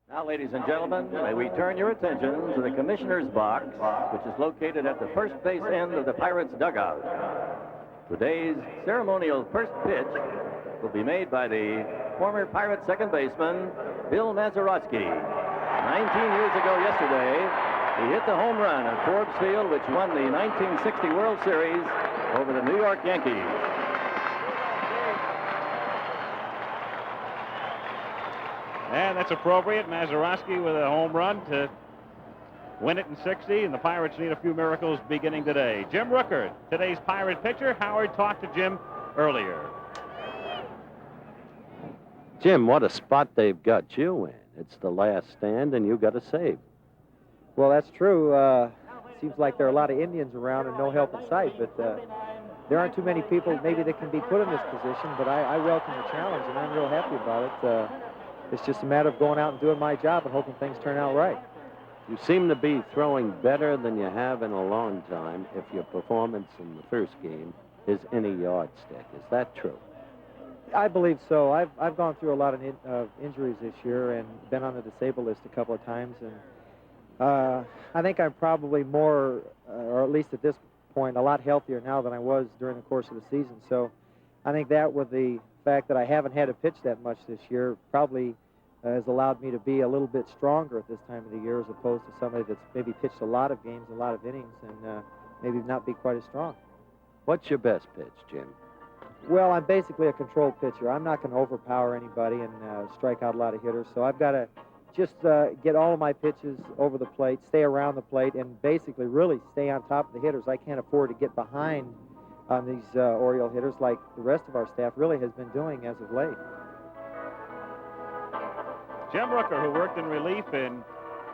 Now, ladies and gentlemen, may we turn your attention to the commissioner's box, which is located at the first base end of the Pirates' dugout. Today's ceremonial first pitch will be made by the former Pirate second baseman, Bill Mazeroski. 19 years ago yesterday, he hit the home run at Forbes Field, which won the 1960 World Series over the New York Yankees. And that's appropriate. Mazeroski with a home run to win it in 60, and the Pirates need a few miracles beginning today. Jim Rooker, today's Pirate pitcher. Howard talked to Jim earlier. Jim, what a spot they've got you in. It's the last stand, and you got to save. Well, that's true. Seems like there are a lot of Indians around and no help in sight, but there aren't too many people maybe that can be put in this position, but I welcome the challenge, and I'm real happy about it. It's just a matter of going out and doing my job and hoping things turn out right. You seem to be throwing better than you have in a long time if your performance in the first game is any yardstick. Is that true? I believe so. I've gone through a lot of injuries this year and been on the disabled list a couple of times, and I think I'm probably more, or at least at this point, a lot healthier now than I was during the course of the season. So I think that with the fact that I haven't had to pitch that much this year probably has allowed me to be a little bit stronger at this time of the year as opposed to somebody that's maybe pitched a lot of games, a lot of innings, and maybe not be quite as strong. What's your best pitch, Jim? Well, I'm basically a controlled pitcher. I'm not going to overpower anybody and strike out a lot of hitters, so I've got to just get all of my pitches over the plate, stay around the plate, and basically really stay on top of the hitters. I can't afford to get behind on these Oriole hitters like the rest of our staff really has been doing as of late. Jim Rooker, who worked in relief in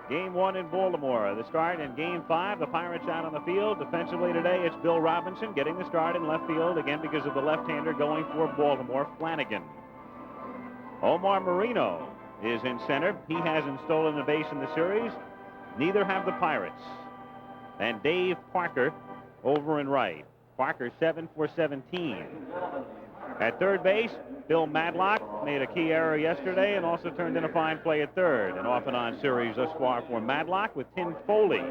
Game 1 in Baltimore. The start in Game 5, the Pirates out on the field. Defensively today, it's Bill Robinson getting the start in left field, again because of the left-hander going for Baltimore, Flanagan. Omar Marino is in center. He hasn't stolen a base in the series. Neither have the Pirates. And Dave Parker over in right. Parker 7 for 17. At third base, Bill Madlock made a key error yesterday and also turned in a fine play at third. An off-and-on series thus far for Madlock, with Tim Foley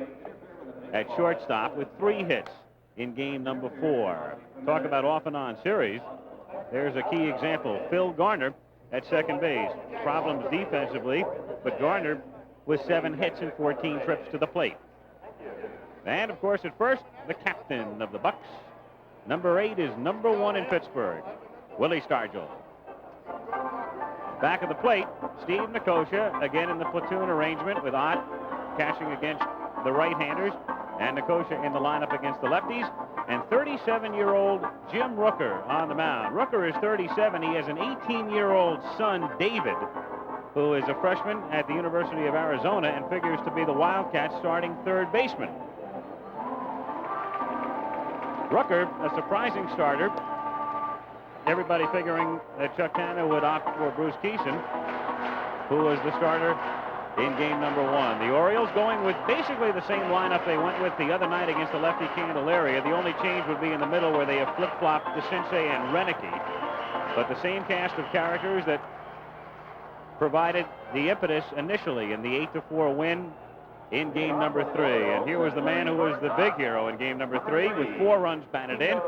at shortstop with 3 hits in game number 4. Talk about off-and-on series. There's a key example. Phil Garner at second base. Problems defensively, but Garner with 7 hits and 14 trips to the plate. And, of course, at first, the captain of the Bucks. Number 8 is number 1 in Pittsburgh, Willie Stargell. Back of the plate, Steve Nicosia, again in the platoon arrangement with Ott cashing against the right-handers, and Nicosia in the lineup against the lefties, and 37-year-old Jim Rooker on the mound. Rooker is 37. He has an 18-year-old son, David, who is a freshman at the University of Arizona and figures to be the Wildcats' starting third baseman. Rooker, a surprising starter. Everybody figuring that Chuck Tanner would opt for Bruce Keeson, who was the starter in game number 1. The Orioles going with basically the same lineup they went with the other night against the lefty Candelaria. The only change would be in the middle where they have flip-flopped DeCinces and Renicky. But the same cast of characters that provided the impetus initially in the 8-4 win in game number 3. And here was the man who was the big hero in game number 3 with 4 runs batted in.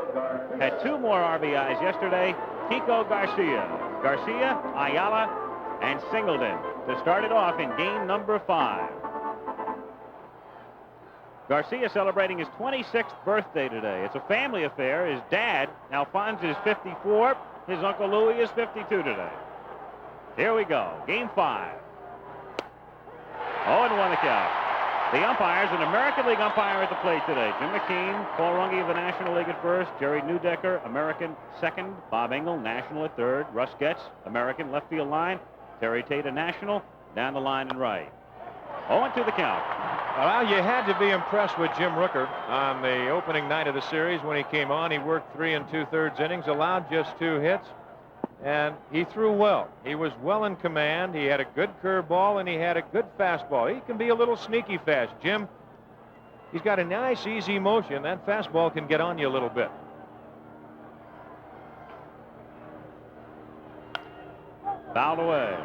Had 2 more RBIs yesterday. Kiko Garcia, Ayala, and Singleton to start it off in game number 5. Garcia celebrating his 26th birthday today. It's a family affair. His dad, Alphonse, is 54. His Uncle Louis is 52 today. Here we go. Game 5. 0-1 the count. The umpires, an American League umpire at the plate today. Jim McKean, Paul Runge of the National League at first, Jerry Neudecker, American second, Bob Engel, National at third, Russ Getz, American left field line, Terry Tate, National, down the line and right. 0-2 the count. Well, you had to be impressed with Jim Rooker on the opening night of the series. When he came on, he worked 3 2/3 innings, allowed just 2 hits, and he threw well. He was well in command. He had a good curveball, and he had a good fastball. He can be a little sneaky fast. Jim, he's got a nice, easy motion. That fastball can get on you a little bit. Fouled away.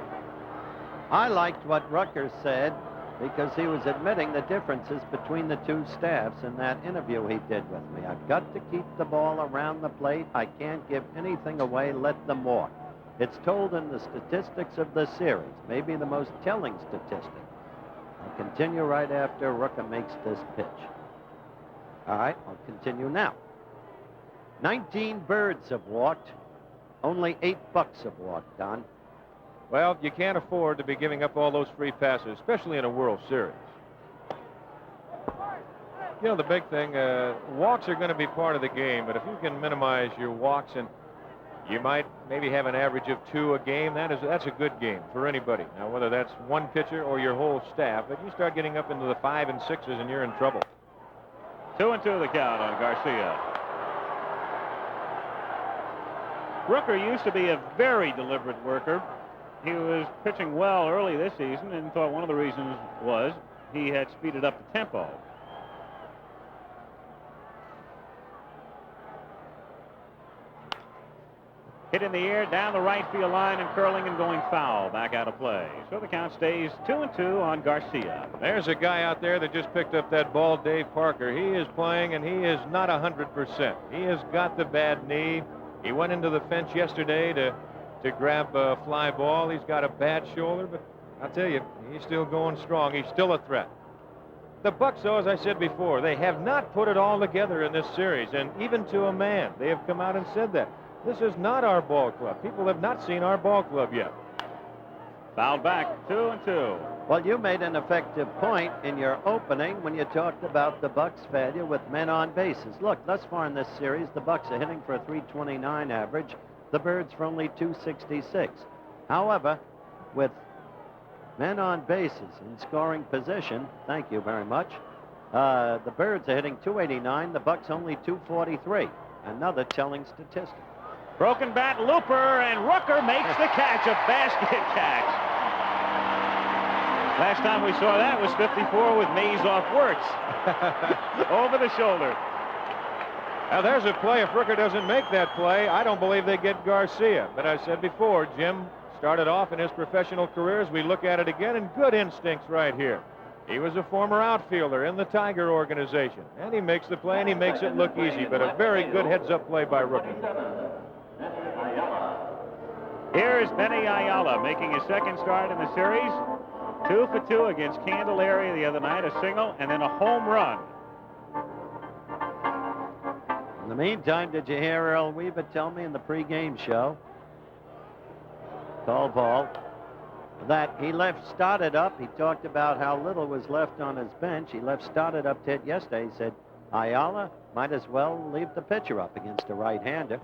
I liked what Rucker said because he was admitting the differences between the two staffs in that interview he did with me. I've got to keep the ball around the plate. I can't give anything away. Let them walk. It's told in the statistics of the series, maybe the most telling statistic. I'll continue right after Rucker makes this pitch. All right, I'll continue now. 19 birds have walked. Only 8 bucks have walked, Don. Well, you can't afford to be giving up all those free passes, especially in a World Series. You know, the big thing, walks are going to be part of the game, but if you can minimize your walks, and you might maybe have an average of 2 a game, that's a good game for anybody. Now, whether that's one pitcher or your whole staff, but you start getting up into the 5 and 6s and you're in trouble. 2-2 the count on Garcia. Rooker used to be a very deliberate worker. He was pitching well early this season and thought one of the reasons was he had speeded up the tempo. Hit in the air, down the right field line, and curling and going foul. Back out of play. So the count stays 2-2 on Garcia. There's a guy out there that just picked up that ball, Dave Parker. He is playing, and he is not 100%. He has got the bad knee. He went into the fence yesterday to grab a fly ball. He's got a bad shoulder, but I'll tell you, he's still going strong. He's still a threat. The Bucks, though, as I said before, they have not put it all together in this series, and even to a man, they have come out and said that. This is not our ball club. People have not seen our ball club yet. Fouled back, 2-2. Well, you made an effective point in your opening when you talked about the Bucks' failure with men on bases. Look, thus far in this series, the Bucks are hitting for a .329 average. The Birds for only .266. However, with men on bases in scoring position, thank you very much, the Birds are hitting .289. The Bucks only .243. Another telling statistic. Broken bat, Looper, and Rooker makes the catch, a basket catch. Last time we saw that was 54 with Mays off Wirtz. Over the shoulder. Now, there's a play. If Rooker doesn't make that play, I don't believe they get Garcia. But I said before, Jim started off in his professional career, as we look at it again, and good instincts right here. He was a former outfielder in the Tiger organization, and he makes the play, and he makes it look easy, but a very good heads-up play by Rooker. Here's Benny Ayala making his second start in the series. 2 for 2 against Candelaria the other night, a single, and then a home run. In the meantime, did you hear Earl Weaver tell me in the pregame show, call ball, that he started up. He talked about how little was left on his bench. He started up to hit yesterday. He said, Ayala might as well leave the pitcher up against a right-hander.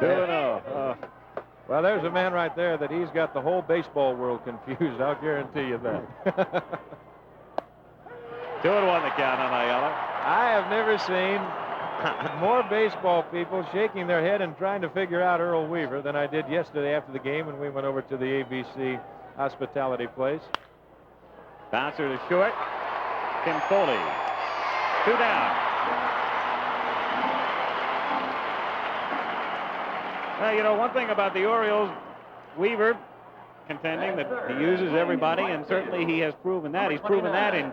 2-0. Well, there's a man right there that he's got the whole baseball world confused. I'll guarantee you that. 2-1 the count on Ayala. I have never seen more baseball people shaking their head and trying to figure out Earl Weaver than I did yesterday after the game when we went over to the ABC hospitality place. Bouncer to short. Tim Foley. 2 down. Well, you know, one thing about the Orioles, Weaver contending that he uses everybody, and certainly he has proven that. He's proven that in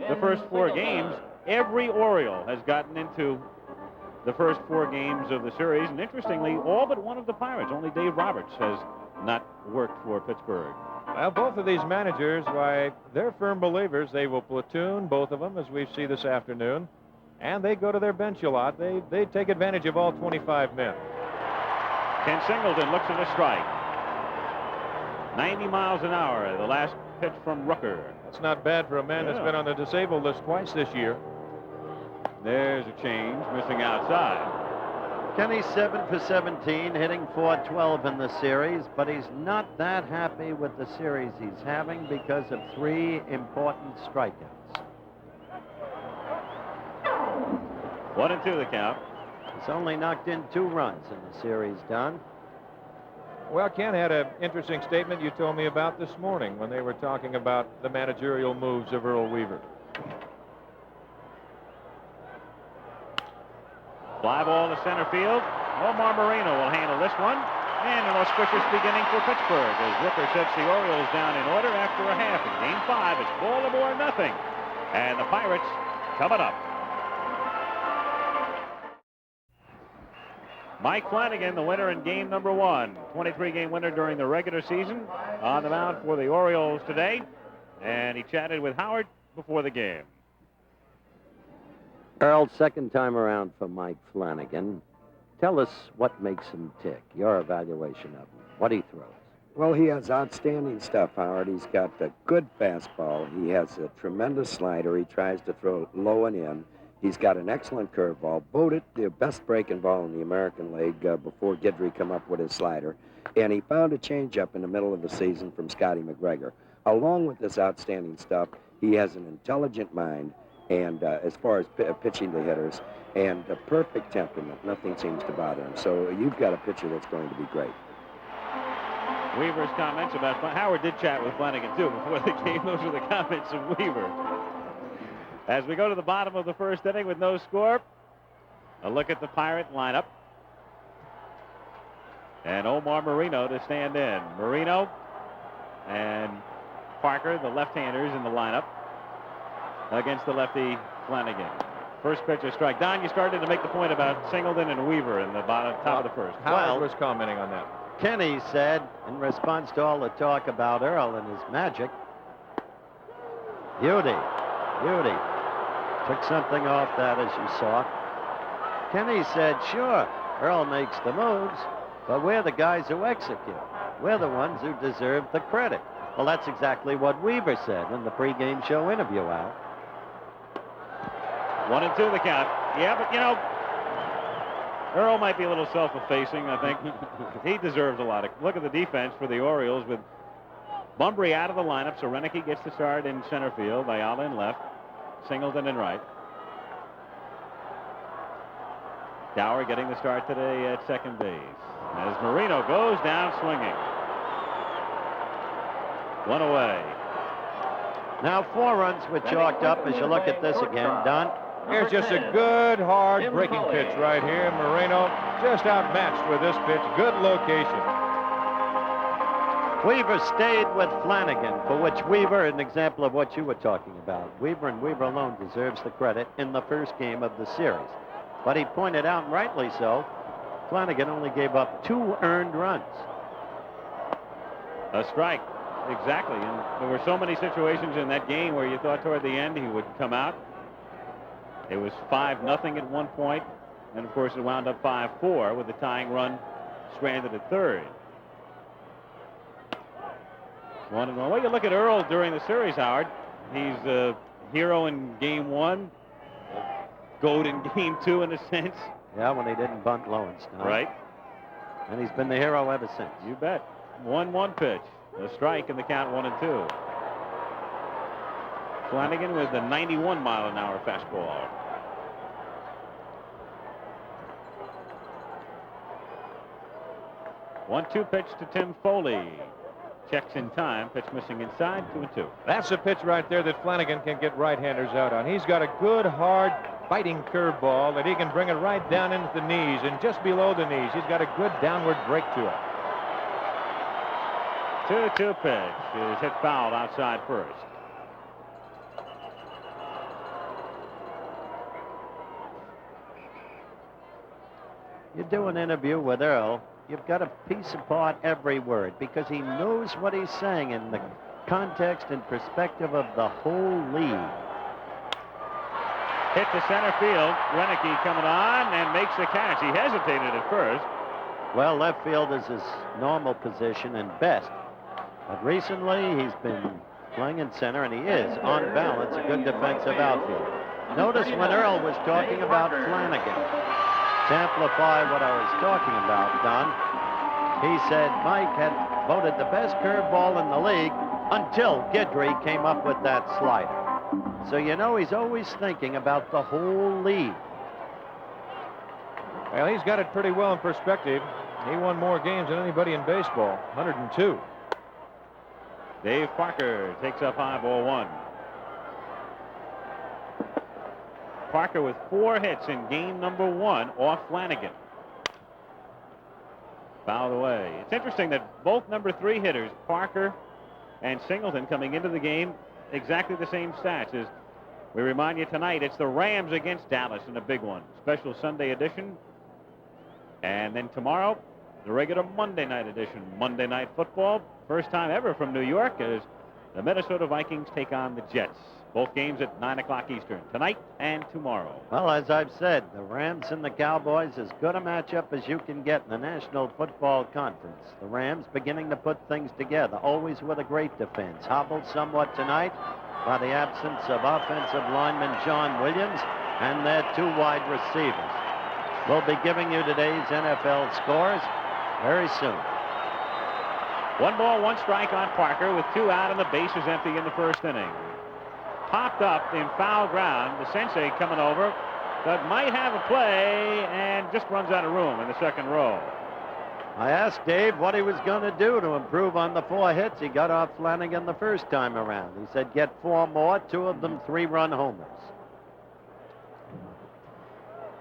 the first 4 games. Every Oriole has gotten into the first 4 games of the series, and interestingly, all but one of the Pirates. Only Dave Roberts has not worked for Pittsburgh. Well, both of these managers, why, they're firm believers. They will platoon, both of them, as we see this afternoon, and they go to their bench a lot. They take advantage of all 25 men. Ken Singleton looks at a strike. 90 miles an hour, the last pitch from Rooker. That's not bad for a man that's been on the disabled list twice this year. There's a change, missing outside. Kenny's 7 for 17, hitting .412 in the series, but he's not that happy with the series he's having because of 3 important strikeouts. 1-2 the count. He's only knocked in 2 runs in the series, Don. Well, Ken had an interesting statement you told me about this morning when they were talking about the managerial moves of Earl Weaver. Fly ball to center field. Omar Moreno will handle this one. And an auspicious beginning for Pittsburgh as Rooker sets the Orioles down in order after a half. In Game 5, it's Baltimore 0. And the Pirates coming up. Mike Flanagan, the winner in game number 1. 23-game winner during the regular season, on the mound for the Orioles today. And he chatted with Howard before the game. Earl, second time around for Mike Flanagan. Tell us what makes him tick, your evaluation of him, what he throws. Well, he has outstanding stuff, Howard. He's got a good fastball. He has a tremendous slider. He tries to throw low and in. He's got an excellent curveball. Voted the best breaking ball in the American League before Guidry come up with his slider. And he found a changeup in the middle of the season from Scotty McGregor. Along with this outstanding stuff, he has an intelligent mind, and as far as pitching to hitters, and a perfect temperament. Nothing seems to bother him. So you've got a pitcher that's going to be great. Weaver's comments about Howard did chat with Flanagan too before the game. Those are the comments of Weaver. As we go to the bottom of the first inning with no score, a look at the Pirate lineup. And Omar Marino to stand in. Marino and Parker, the left-handers in the lineup, against the lefty Flanagan. First pitch, a strike. Don, you started to make the point about Singleton and Weaver in the top of the first. Howard was commenting on that. Kenny said, in response to all the talk about Earl and his magic, beauty. Took something off that, as you saw. Kenny said, sure, Earl makes the moves, but we're the guys who execute. We're the ones who deserve the credit. Well, that's exactly what Weaver said in the pregame show interview, Al. 1-2 the count. Yeah, but you know, Earl might be a little self-effacing, I think. He deserves a lot of... Look at the defense for the Orioles with Bunbury out of the lineup, so Renicky gets the start in center field, Ayala in left, Singleton in right. Dower getting the start today at second base. As Marino goes down swinging. One away. Now 4 runs were chalked up as you look at this again. Don? Here's just a good, hard breaking pitch right here. Moreno just outmatched with this pitch. Good location. Weaver stayed with Flanagan, for which Weaver, an example of what you were talking about. Weaver and Weaver alone deserves the credit in the first game of the series. But he pointed out, and rightly so, Flanagan only gave up 2 earned runs. A strike. Exactly. And there were so many situations in that game where you thought toward the end he would come out. It was 5-0 at one point, and of course it wound up 5-4 with the tying run stranded at third. 1-1. Well, you look at Earl during the series, Howard. He's a hero in game 1, goat in game 2 in a sense. Yeah, when he didn't bunt Lowenstein. Right. And he's been the hero ever since. You bet. 1-1 pitch. A strike in the count, 1-2. Flanagan with the 91-mile-an-hour fastball. One-two pitch to Tim Foley. Checks in time. Pitch missing inside. 2-2. That's a pitch right there that Flanagan can get right-handers out on. He's got a good, hard, biting curveball that he can bring it right down into the knees and just below the knees. He's got a good downward break to it. 2-2 pitch is hit foul outside first. You do an interview with Earl, you've got to piece apart every word because he knows what he's saying in the context and perspective of the whole league. Hit to center field. Renicky coming on and makes the catch. He hesitated at first. Well, left field is his normal position and best. But recently, he's been playing in center, and he is, on balance, a good defensive outfielder. Notice when Earl was talking about Flanagan, to amplify what I was talking about, Don, he said Mike had voted the best curveball in the league until Guidry came up with that slider. So you know he's always thinking about the whole league. Well, he's got it pretty well in perspective. He won more games than anybody in baseball, 102. Dave Parker takes up high, ball 1. Parker with 4 hits in game number 1 off Flanagan. Fouled away. It's interesting that both number 3 hitters, Parker and Singleton, coming into the game exactly the same stats. As we remind you tonight, it's the Rams against Dallas in a big one. Special Sunday edition. And then tomorrow, the regular Monday night edition. Monday Night Football. First time ever from New York as the Minnesota Vikings take on the Jets. Both games at 9 o'clock Eastern, tonight and tomorrow. Well, as I've said, the Rams and the Cowboys, as good a matchup as you can get in the National Football Conference. The Rams beginning to put things together, always with a great defense. Hobbled somewhat tonight by the absence of offensive lineman John Williams and their 2 wide receivers. We'll be giving you today's NFL scores very soon. 1 ball, 1 strike on Parker with 2 out and the base is empty in the first inning. Popped up in foul ground. The Sensei coming over, but might have a play and just runs out of room in the second row. I asked Dave what he was going to do to improve on the 4 hits he got off Flanagan the first time around. He said get 4 more, 2 of them 3-run homers.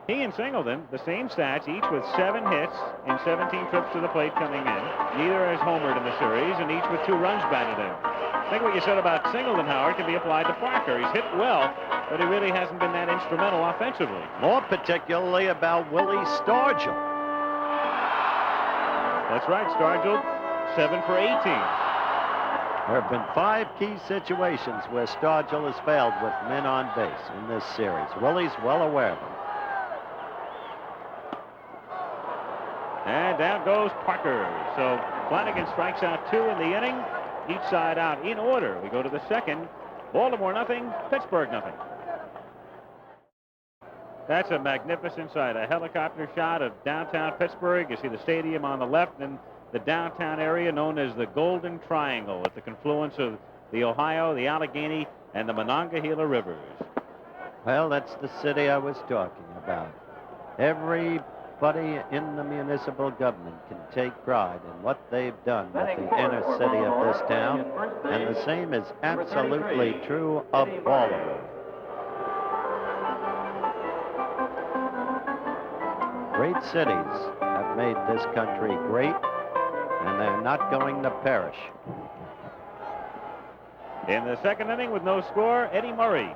He and Singleton, the same stats, each with 7 hits in 17 trips to the plate coming in. Neither has homered in the series, and each with 2 runs batted in. I think what you said about Singleton, Howard, can be applied to Parker. He's hit well, but he really hasn't been that instrumental offensively. More particularly about Willie Stargell. That's right, Stargell, 7 for 18. There have been 5 key situations where Stargell has failed with men on base in this series. Willie's well aware of them. And down goes Parker. So Flanagan strikes out 2 in the inning. Each side out in order. We go to the second. Baltimore nothing, Pittsburgh nothing. That's a magnificent sight. A helicopter shot of downtown Pittsburgh. You see the stadium on the left and the downtown area known as the Golden Triangle at the confluence of the Ohio, the Allegheny, and the Monongahela rivers. Well, that's the city I was talking about. Everybody in the municipal government can take pride in what they've done with the inner city of this town, and the same is absolutely true of Baltimore. Great cities have made this country great, and they're not going to perish. In the second inning with no score, Eddie Murray,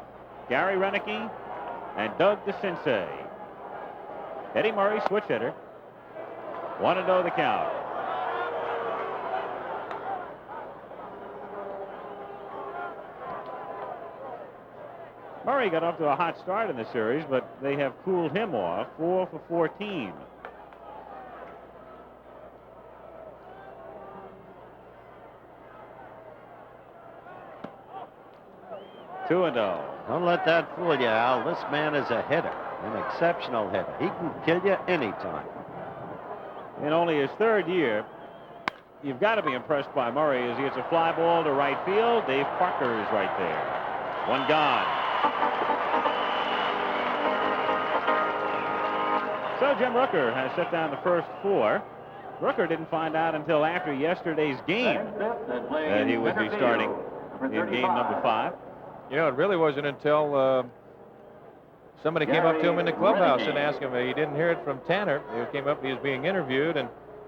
Gary Renicky, and Doug DeCinces. Eddie Murray, switch hitter. 1-0 the count. Murray got off to a hot start in the series, but they have cooled him off. 4 for 14. Two and 0. Don't let that fool you, Al. This man is a hitter, an exceptional hitter. He can kill you anytime. In only his 3rd year, you've got to be impressed by Murray as he hits a fly ball to right field. Dave Parker is right there. 1 gone. So Jim Rooker has set down the first 4. Rooker didn't find out until after yesterday's game that he would be starting in game number 5. You know, it really wasn't until somebody came up to him in the clubhouse and asked him. He didn't hear it from Tanner. He came up, he was being interviewed, and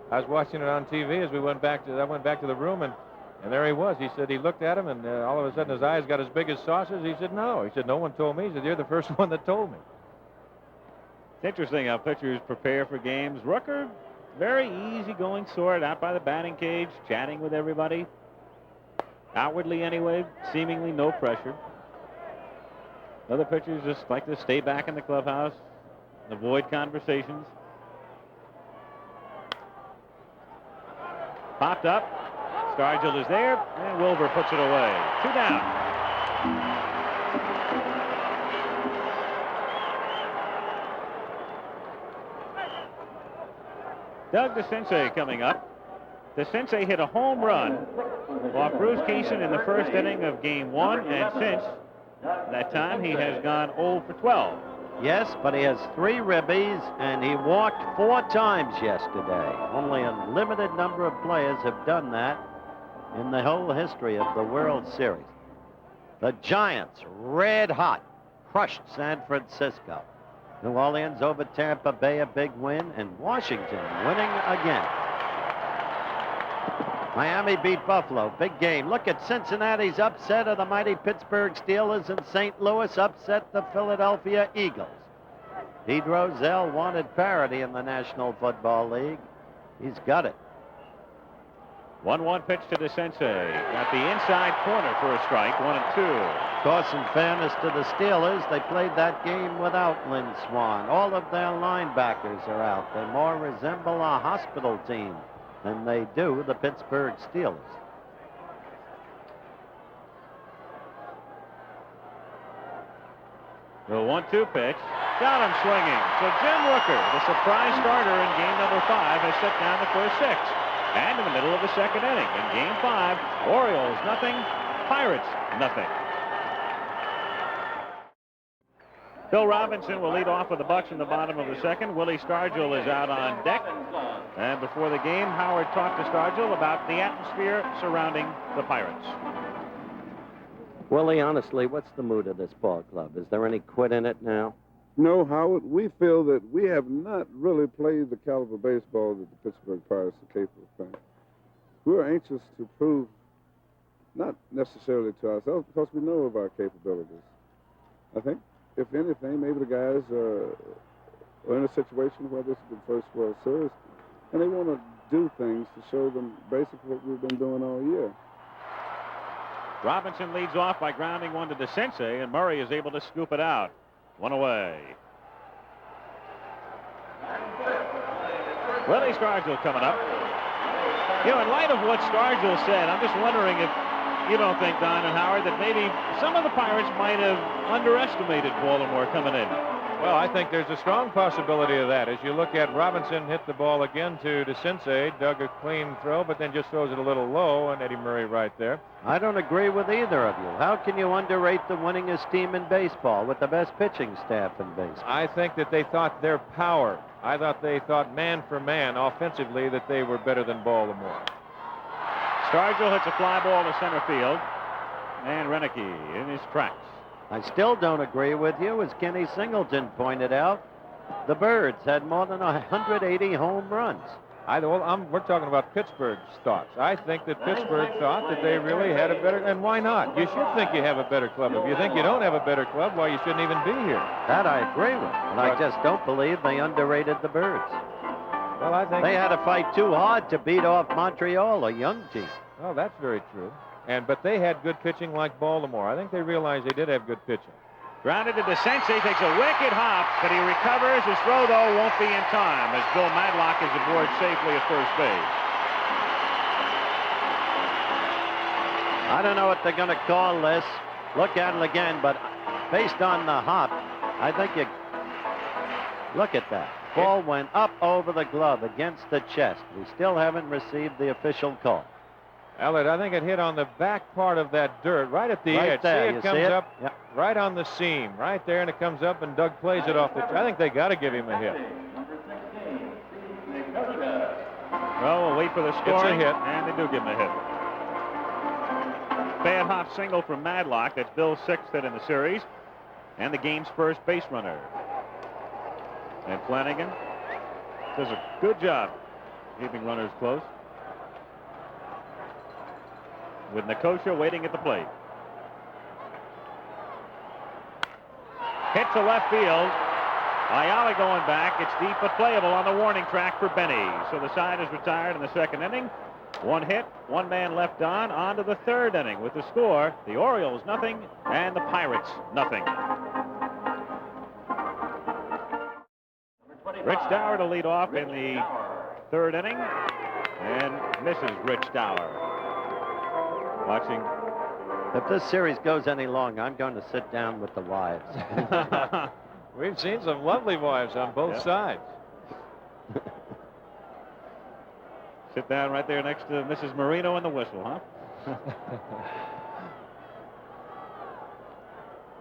I was watching it on TV as I went back to the room, and there he was. He said he looked at him, and all of a sudden his eyes got as big as saucers. He said, no. He said, no one told me. He said, you're the first one that told me. It's interesting how pitchers prepare for games. Rooker, very easygoing sort, out by the batting cage, chatting with everybody. Outwardly anyway, seemingly no pressure. Other pitchers just like to stay back in the clubhouse, avoid conversations. Popped up. Stargell is there, and Wilbur puts it away. 2 down. Doug DeCinces coming up. DeCinces hit a home run off Bruce Keyson in the first inning of game 1, and since that time he has gone 0 for 12. Yes, but he has 3 ribbies, and he walked 4 times yesterday. Only a limited number of players have done that in the whole history of the World Series. The Giants, red hot, crushed San Francisco. New Orleans over Tampa Bay, a big win, and Washington winning again. Miami beat Buffalo. Big game. Look at Cincinnati's upset of the mighty Pittsburgh Steelers, and St. Louis upset the Philadelphia Eagles. Pete Rozelle wanted parity in the National Football League. He's got it. 1-1 pitch to DeCinces. At the inside corner for a strike. 1-2. Of course, in fairness to the Steelers, they played that game without Lynn Swann. All of their linebackers are out. They more resemble a hospital team than they do the Pittsburgh Steelers. The 1-2 pitch. Got him swinging. So Jim Rooker, the surprise starter in game number 5, has set down the first 6. And in the middle of the second inning, in game 5, Orioles nothing, Pirates nothing. Bill Robinson will lead off with the Bucks in the bottom of the second. Willie Stargell is out on deck. And before the game, Howard talked to Stargell about the atmosphere surrounding the Pirates. Willie, honestly, what's the mood of this ball club? Is there any quit in it now? No, Howard, we feel that we have not really played the caliber baseball that the Pittsburgh Pirates are capable of playing. We're anxious to prove, not necessarily to ourselves, because we know of our capabilities. I think, if anything, maybe the guys are in a situation where this is the first World Series, and they want to do things to show them basically what we've been doing all year. Robinson leads off by grounding one to DeCinces, and Murray is able to scoop it out. 1 away. Willie Stargell coming up. You know, in light of what Stargell said, I'm just wondering if you don't think, Don and Howard, that maybe some of the Pirates might have underestimated Baltimore coming in. Well, I think there's a strong possibility of that. As you look at Robinson hit the ball again to DeCinces, dug a clean throw, but then just throws it a little low, and Eddie Murray right there. I don't agree with either of you. How can you underrate the winningest team in baseball with the best pitching staff in baseball? I think that they thought their power, I thought they thought man for man offensively that they were better than Baltimore. Stargell hits a fly ball to center field, and Renicky in his tracks. I still don't agree with you. As Kenny Singleton pointed out, the Birds had more than 180 home runs. We're talking about Pittsburgh's thoughts. I think that Pittsburgh thought that they really had a better, and why not? You should think you have a better club. If you think you don't have a better club, well, you shouldn't even be here. That I agree with, but I just don't believe they underrated the Birds. Well, I think they had to fight too hard to beat off Montreal, a young team. Oh, that's very true. But they had good pitching like Baltimore. I think they realized they did have good pitching. Grounded to DeCinces, takes a wicked hop, but he recovers. His throw, though, won't be in time as Bill Madlock is aboard safely at first base. I don't know what they're going to call this. Look at it again, but based on the hop, I think you look at that. Ball went up over the glove against the chest. We still haven't received the official call. Elliot, I think it hit on the back part of that dirt, right at the edge. There, see, it comes up right on the seam, right there, and it comes up, and Doug plays it off the. I think they got to give him a hit. Well, we'll wait for the scoring, It's a hit. And they do give him a hit. Bad hop single from Madlock. That's Bill's 6th hit in the series, and the game's first base runner. And Flanagan does a good job keeping runners close, with Nicosia waiting at the plate. Hit to left field. Ayala going back. It's deep but playable on the warning track for Benny. So the side is retired in the second inning. 1 hit, 1 man left on to the third inning with the score, the Orioles nothing and the Pirates nothing. Rich Dower to lead off in the third inning, and misses Rich Dower. Watching. If this series goes any longer, I'm going to sit down with the wives. We've seen some lovely wives on both sides. Sit down right there next to Mrs. Marino and the whistle, huh?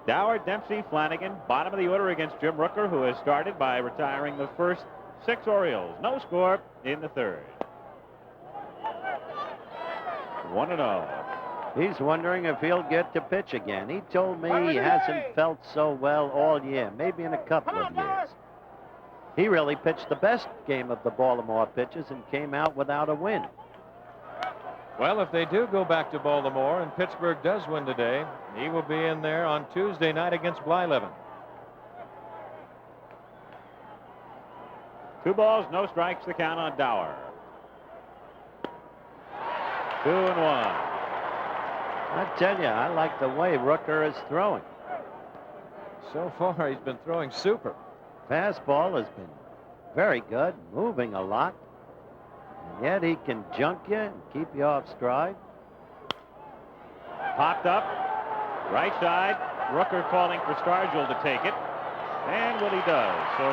Dower, Dempsey, Flanagan, bottom of the order against Jim Rooker, who has started by retiring the first 6 Orioles. No score in the third. 1-0. He's wondering if he'll get to pitch again. He told me he hasn't felt so well all year, maybe in a couple of years. He really pitched the best game of the Baltimore pitchers and came out without a win. Well, if they do go back to Baltimore and Pittsburgh does win today, he will be in there on Tuesday night against Blyleven. 2 balls, no strikes, the count on Dower. 2-1. I tell you, I like the way Rooker is throwing. So far, he's been throwing super. Fastball has been very good, moving a lot. And yet he can junk you and keep you off stride. Popped up, right side. Rooker calling for Stargell to take it. And what he does. So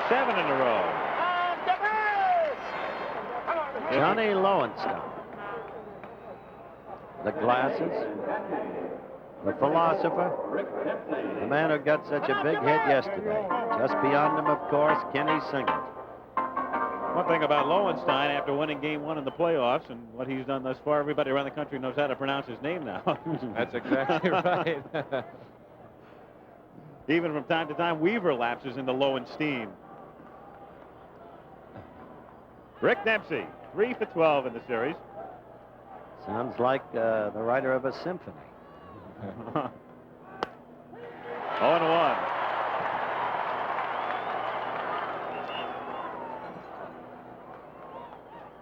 7 in a row. Johnny Lowenstone. The glasses. The philosopher. The man who got such a big hit yesterday. Just beyond him, of course, Kenny Singleton. One thing about Lowenstein, after winning game 1 in the playoffs and what he's done thus far, everybody around the country knows how to pronounce his name now. That's exactly right. Even from time to time, Weaver lapses into Lowenstein. Rick Dempsey, 3 for 12 in the series. Sounds like the writer of a symphony. 0-1.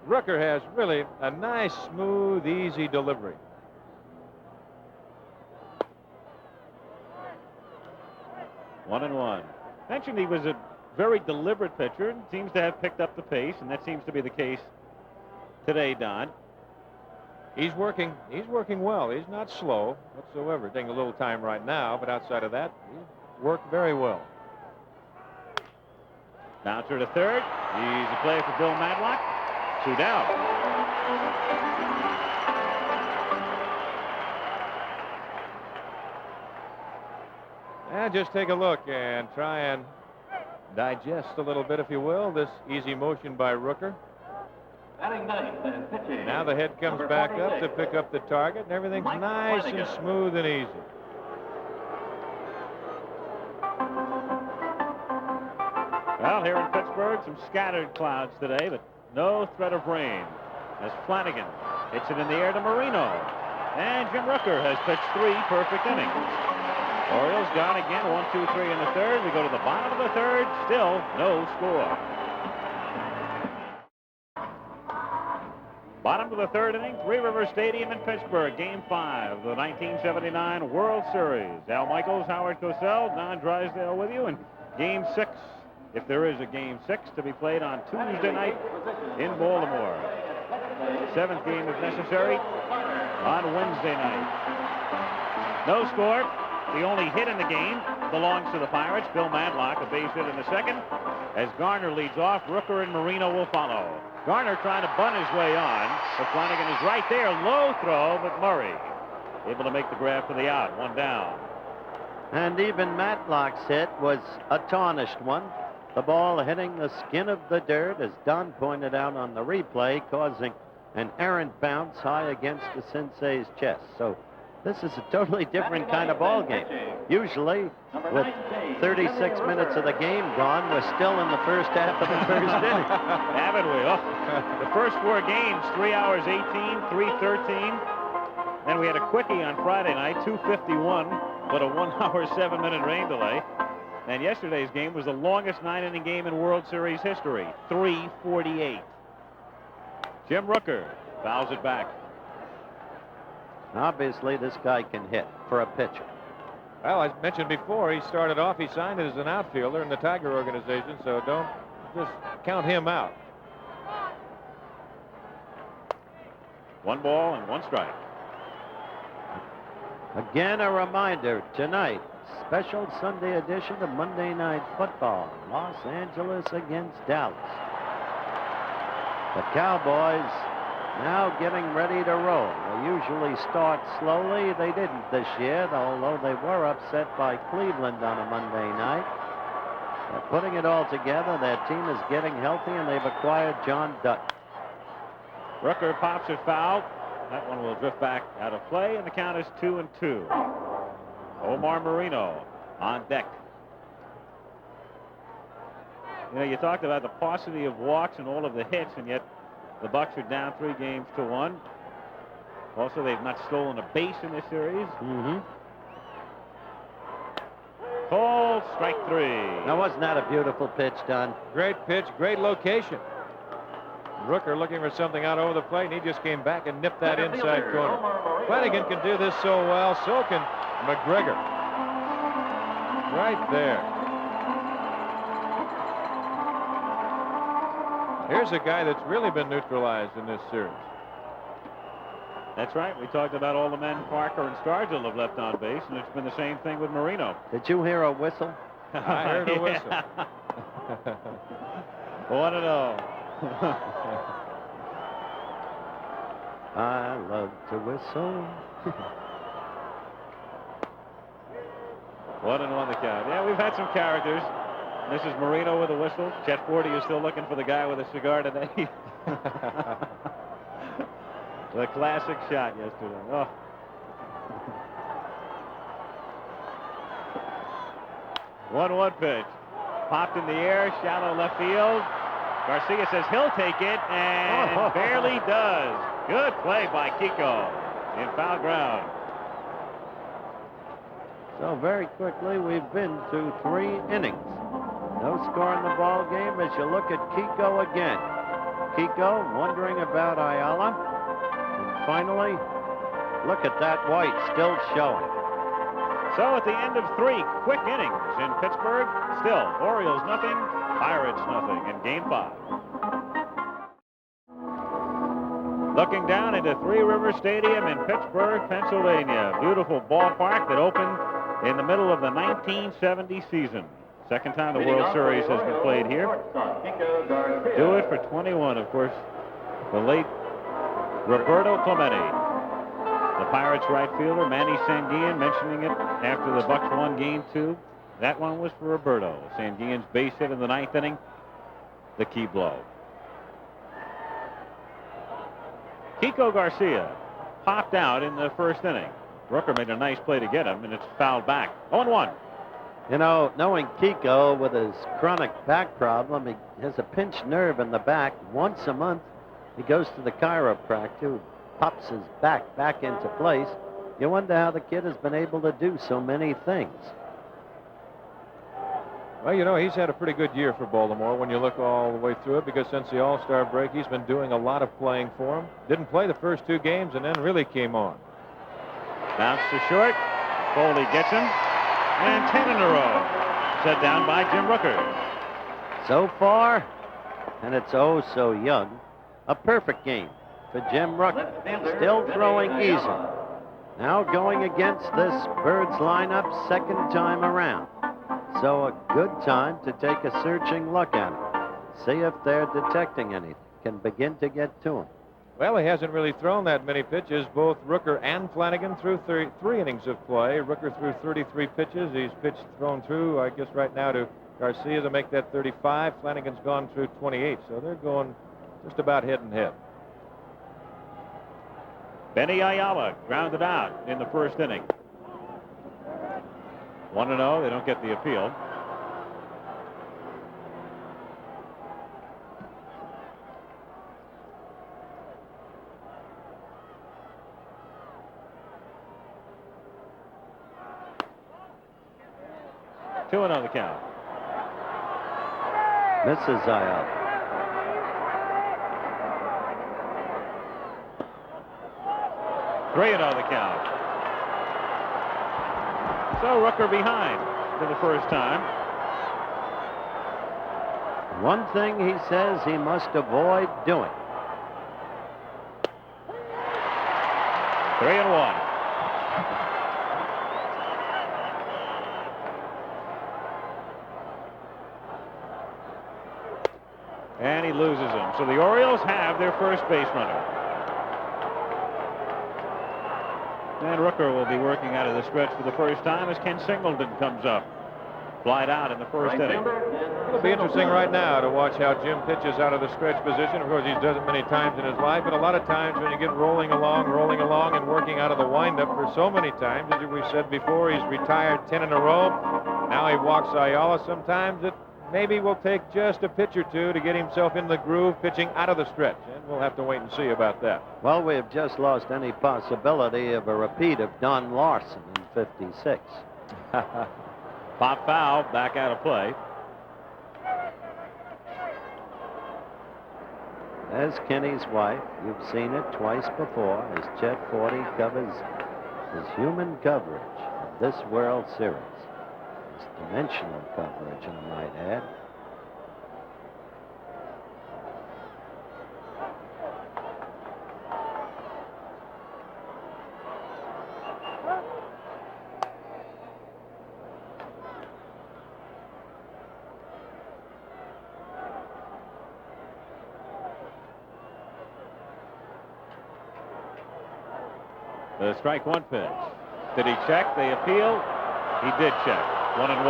Rooker has really a nice, smooth, easy delivery. One and one. Mentioned he was a very deliberate pitcher and seems to have picked up the pace, and that seems to be the case today, Don. He's working well. He's not slow whatsoever. Taking a little time right now, but outside of that, he's worked very well. Bouncer to third. Easy play for Bill Madlock. 2 down. And just take a look and try and digest a little bit, if you will, this easy motion by Rooker. Now the head comes back up to pick up the target, and everything's nice and smooth and easy. Well, here in Pittsburgh, some scattered clouds today, but no threat of rain. As Flanagan hits it in the air to Marino. And Jim Rooker has pitched 3 perfect innings. Orioles down again, 1, 2, 3 in the third. We go to the bottom of the third, still no score. Bottom of the third inning, Three River Stadium in Pittsburgh, Game 5 of the 1979 World Series. Al Michaels, Howard Cosell, Don Drysdale with you, and Game 6, if there is a Game 6, to be played on Tuesday night in Baltimore. 7th game if necessary on Wednesday night. No score. The only hit in the game belongs to the Pirates. Bill Madlock, a base hit in the second. As Garner leads off, Rooker and Marino will follow. Garner trying to bunt his way on, but Flanagan is right there. Low throw, but Murray able to make the grab for the out. 1 down. And even Matlock's hit was a tarnished one. The ball hitting the skin of the dirt, as Don pointed out on the replay, causing an errant bounce high against the sensei's chest. So this is a totally different kind of ball game. Usually, with 36 minutes of the game gone, we're still in the first half of the first inning. Haven't we? Oh, the first 4 games, 3 hours 18, 3:13. Then we had a quickie on Friday night, 2:51, but a 1 hour 7-minute rain delay. And yesterday's game was the longest 9-inning game in World Series history, 3:48. Jim Rooker fouls it back. Obviously, this guy can hit for a pitcher. Well, as mentioned before, he started off, he signed as an outfielder in the Tiger organization, so don't just count him out. 1 ball and 1 strike. Again, a reminder tonight, special Sunday edition of Monday Night Football, Los Angeles against Dallas. The Cowboys now getting ready to roll. They usually start slowly. They didn't this year, although they were upset by Cleveland on a Monday night. They're putting it all together. Their team is getting healthy, and they've acquired John Dutton. Rooker pops it foul. That one will drift back out of play, and the count is 2-2. Omar Marino on deck. You know, you talked about the paucity of walks and all of the hits, and yet the Bucs are down 3 games to 1. Also, they've not stolen a base in this series. Mm-hmm. Call strike 3. Now, wasn't that a beautiful pitch, Don? Great pitch, great location. Rooker looking for something out over the plate, and he just came back and nipped that inside corner. Flanagan can do this so well, so can McGregor. Right there. Here's a guy that's really been neutralized in this series. That's right. We talked about all the men Parker and Stargell have left on base, and it's been the same thing with Marino. Did you hear a whistle? I heard a whistle. 1-0. I love to whistle. 1-1 the count. Yeah, we've had some characters. This is Marino with a whistle. Chet Forty is still looking for the guy with a cigar today. The classic shot yesterday. Oh. One pitch. Popped in the air, shallow left field. Garcia says he'll take it, and barely does. Good play by Kiko in foul ground. So very quickly, we've been to 3 innings. No score in the ball game as you look at Kiko again. Kiko wondering about Ayala. And finally, look at that white still showing. So at the end of 3 quick innings in Pittsburgh, still Orioles nothing, Pirates nothing in Game 5. Looking down into Three River Stadium in Pittsburgh, Pennsylvania. Beautiful ballpark that opened in the middle of the 1970 season. Second time the World Series has been played here. Do it for 21, of course. The late Roberto Clemente. The Pirates right fielder, Manny Sanguillen, mentioning it after the Bucks won Game 2. That one was for Roberto. Sanguillen's base hit in the 9th inning, the key blow. Kiko Garcia popped out in the 1st inning. Rooker made a nice play to get him, and it's fouled back. 0-1. You know, knowing Kiko with his chronic back problem, he has a pinched nerve in the back. Once a month, he goes to the chiropractor who pops his back into place. You wonder how the kid has been able to do so many things. Well, you know, he's had a pretty good year for Baltimore when you look all the way through it, because since the All-Star break, he's been doing a lot of playing for him. Didn't play the first 2 games and then really came on. Bounce to short. Foley gets him. And 10 in a row. Set down by Jim Rooker. So far, and it's oh so young, a perfect game for Jim Rooker. Still throwing easy. Now going against this Birds lineup 2nd time around. So a good time to take a searching look at them. See if they're detecting anything. Can begin to get to them. Well, he hasn't really thrown that many pitches. Both Rooker and Flanagan threw 3 innings of play. Rooker threw 33 pitches. He's thrown through, I guess, right now to Garcia to make that 35. Flanagan's gone through 28, so they're going just about head and head. Benny Ayala grounded out in the 1st inning. 1-0. They don't get the appeal. Two and on the count. Misses Ayala. Three and on the count. So Rooker behind for the first time. One thing he says he must avoid doing. 3-1. And he loses him. So the Orioles have their first base runner. And Rooker will be working out of the stretch for the first time as Ken Singleton comes up. Flied out in the 1st inning. It'll be interesting right now to watch how Jim pitches out of the stretch position. Of course, he's done it many times in his life, but a lot of times when you get rolling along, and working out of the windup for so many times, as we said before, he's retired 10 in a row. Now he walks Ayala. Sometimes it maybe will take just a pitch or two to get himself in the groove pitching out of the stretch. And we'll have to wait and see about that. Well, we have just lost any possibility of a repeat of Don Larson in '56. Pop foul, back out of play. There's Kenny's wife. You've seen it twice before as Chet Forty covers his human coverage of this World Series. It's dimensional coverage, I might add. The strike one pitch. Did he check? They appeal. He did check. 1-1.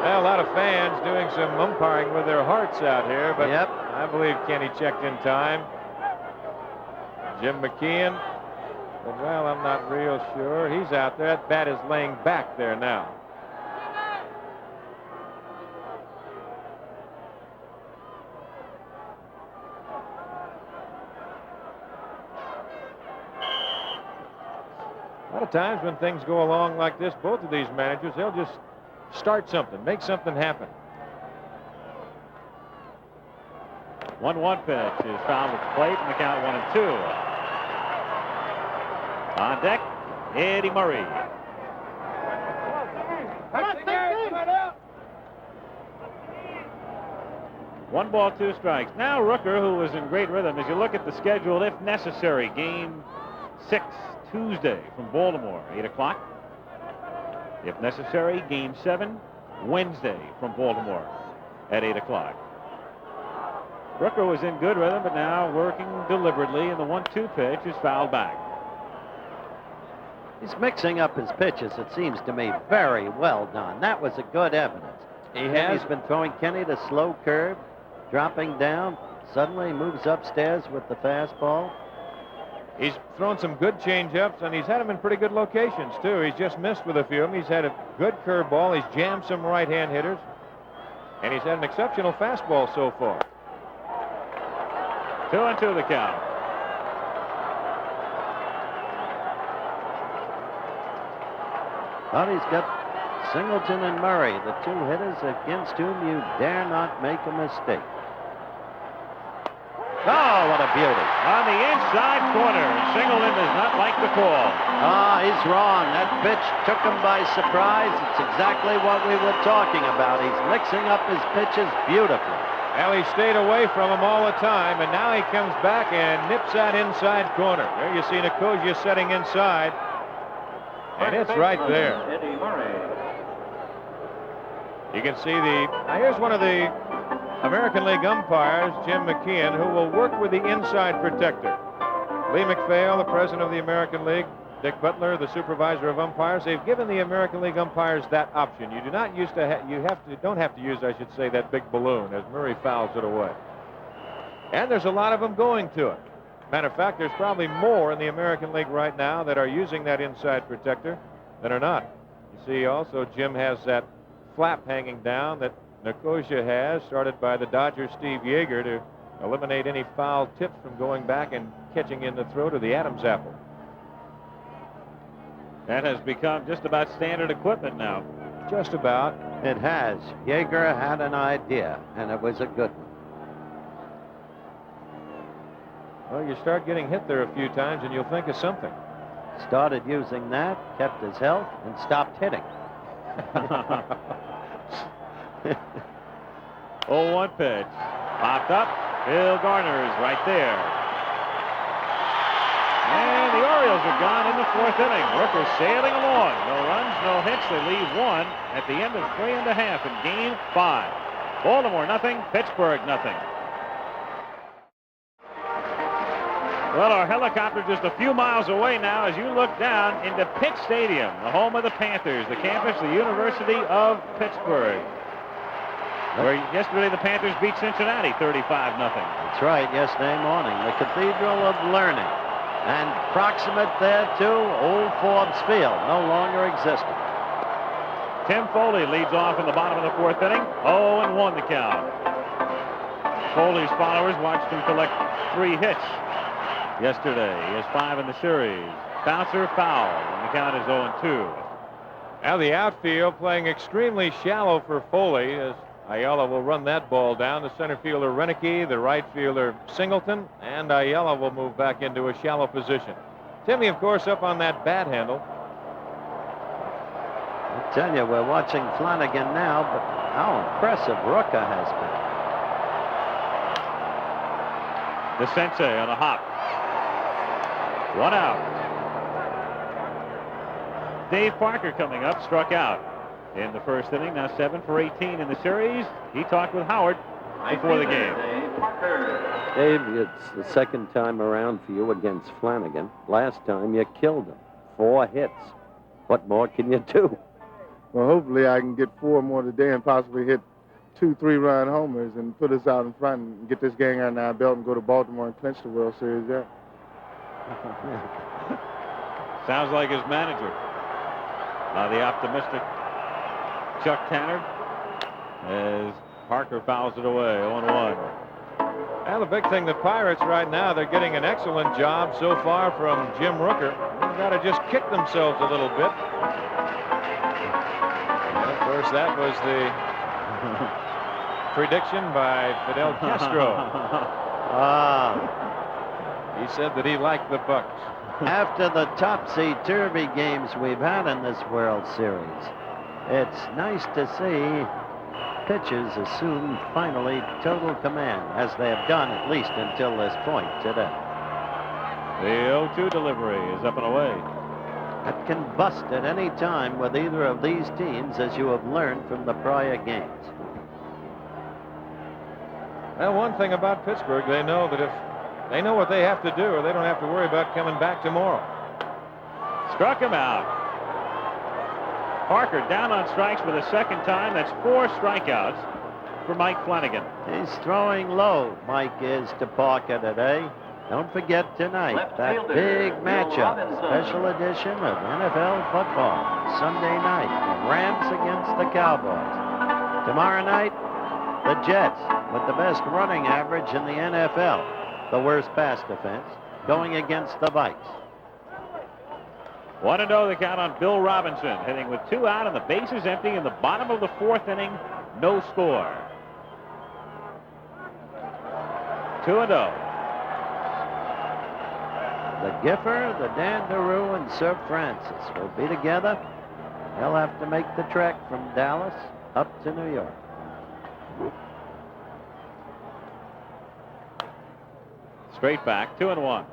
Well, a lot of fans doing some umpiring with their hearts out here, but Yep. I believe Kenny checked in time. Jim McKeon, but well, I'm not real sure. He's out there. That bat is laying back there now. A lot of times when things go along like this, both of these managers, they'll just start something, make something happen. 1-1 pitch is fouled at the plate, and the count 1-2. On deck, Eddie Murray. One ball, two strikes. Now Rooker, who was in great rhythm, as you look at the schedule, if necessary, game 6 Tuesday from Baltimore, 8 o'clock. If necessary, game 7 Wednesday from Baltimore at 8 o'clock. Rooker was in good rhythm, but now working deliberately, and the 1-2 pitch is fouled back. He's mixing up his pitches, it seems to me, very well done. That was a good evidence. He's been throwing Kenny the slow curve, dropping down. Suddenly he moves upstairs with the fastball. He's thrown some good changeups, and he's had them in pretty good locations, too. He's just missed with a few of them. He's had a good curveball. He's jammed some right-hand hitters. And he's had an exceptional fastball so far. 2-2 the count. But he's got Singleton and Murray, the two hitters against whom you dare not make a mistake. Oh, what a beauty. On the inside corner, Singleton does not like the call. He's wrong. That pitch took him by surprise. It's exactly what we were talking about. He's mixing up his pitches beautifully. Well, he stayed away from him all the time, and now he comes back and nips that inside corner. There you see Nicosia setting inside, and it's right there. Eddie Murray. You can see now here's one of the American League umpires, Jim McKeon, who will work with the inside protector. Lee McPhail, the president of the American League, Dick Butler, the supervisor of umpires, they've given the American League umpires that option. You do not don't have to use, I should say, that big balloon as Murray fouls it away. And there's a lot of them going to it. Matter of fact, there's probably more in the American League right now that are using that inside protector than are not. You see also Jim has that flap hanging down that Nicosia has, started by the Dodger Steve Yeager to eliminate any foul tips from going back and catching in the throat of the Adam's apple. That has become just about standard equipment now. Just about. It has. Yeager had an idea, and it was a good one. Well, you start getting hit there a few times, and you'll think of something. Started using that, kept his health, and stopped hitting. 0-1 pitch. Popped up. Bill Garner is right there. And the Orioles are gone in the 4th inning. Rooker sailing along. No runs, no hits. They leave one at the end of 3.5 in game 5. Baltimore nothing, Pittsburgh nothing. Well, our helicopter just a few miles away now as you look down into Pitt Stadium, the home of the Panthers, the campus, the University of Pittsburgh. Where yesterday the Panthers beat Cincinnati 35-0. That's right, yesterday morning. The Cathedral of Learning. And proximate there to Old Forbes Field, no longer existent. Tim Foley leads off in the bottom of the 4th inning. 0-1 the count. Foley's followers watched him collect 3 hits yesterday. He has 5 in the series. Bouncer foul, and the count is 0-2. Now the outfield playing extremely shallow for Foley as Ayala will run that ball down. The center fielder Renicky, the right fielder Singleton, and Ayala will move back into a shallow position. Timmy, of course, up on that bat handle. I tell you, we're watching Flanagan now, but how impressive Rooker has been. The sensei on a hop. 1 out. Dave Parker coming up, struck out in the 1st inning. Now 7 for 18 in the series. He talked with Howard before the game. Dave, it's the 2nd time around for you against Flanagan. Last time you killed him. 4 hits. What more can you do? Well, hopefully I can get 4 more today and possibly hit 2 3-run homers and put us out in front and get this game under our belt and go to Baltimore and clinch the World Series there. Sounds like his manager. The optimistic Chuck Tanner as Parker fouls it away. 0-1. Well, the big thing, the Pirates right now, they're getting an excellent job so far from Jim Rooker. They've got to just kick themselves a little bit. And of course, that was the prediction by Fidel Castro. He said that he liked the Bucks. After the topsy-turvy games we've had in this World Series, it's nice to see pitchers assume finally total command, as they have done at least until this point today. The 0-2 delivery is up and away. That can bust at any time with either of these teams, as you have learned from the prior games. Well, one thing about Pittsburgh, they know that if they know what they have to do, or they don't have to worry about coming back tomorrow. Struck him out. Parker down on strikes for the 2nd time. That's 4 strikeouts for Mike Flanagan. He's throwing low, Mike is, to Parker today. Don't forget tonight, that big matchup, special edition of NFL football, Sunday night, the Rams against the Cowboys. Tomorrow night, the Jets, with the best running average in the NFL, the worst pass defense, going against the Vikes. 1-0 the count on Bill Robinson, hitting with 2 out and the bases empty in the bottom of the 4th inning. No score. 2-0. The Giffer, the Dandaroo, and Sir Francis will be together. They'll have to make the trek from Dallas up to New York. Straight back, 2-1.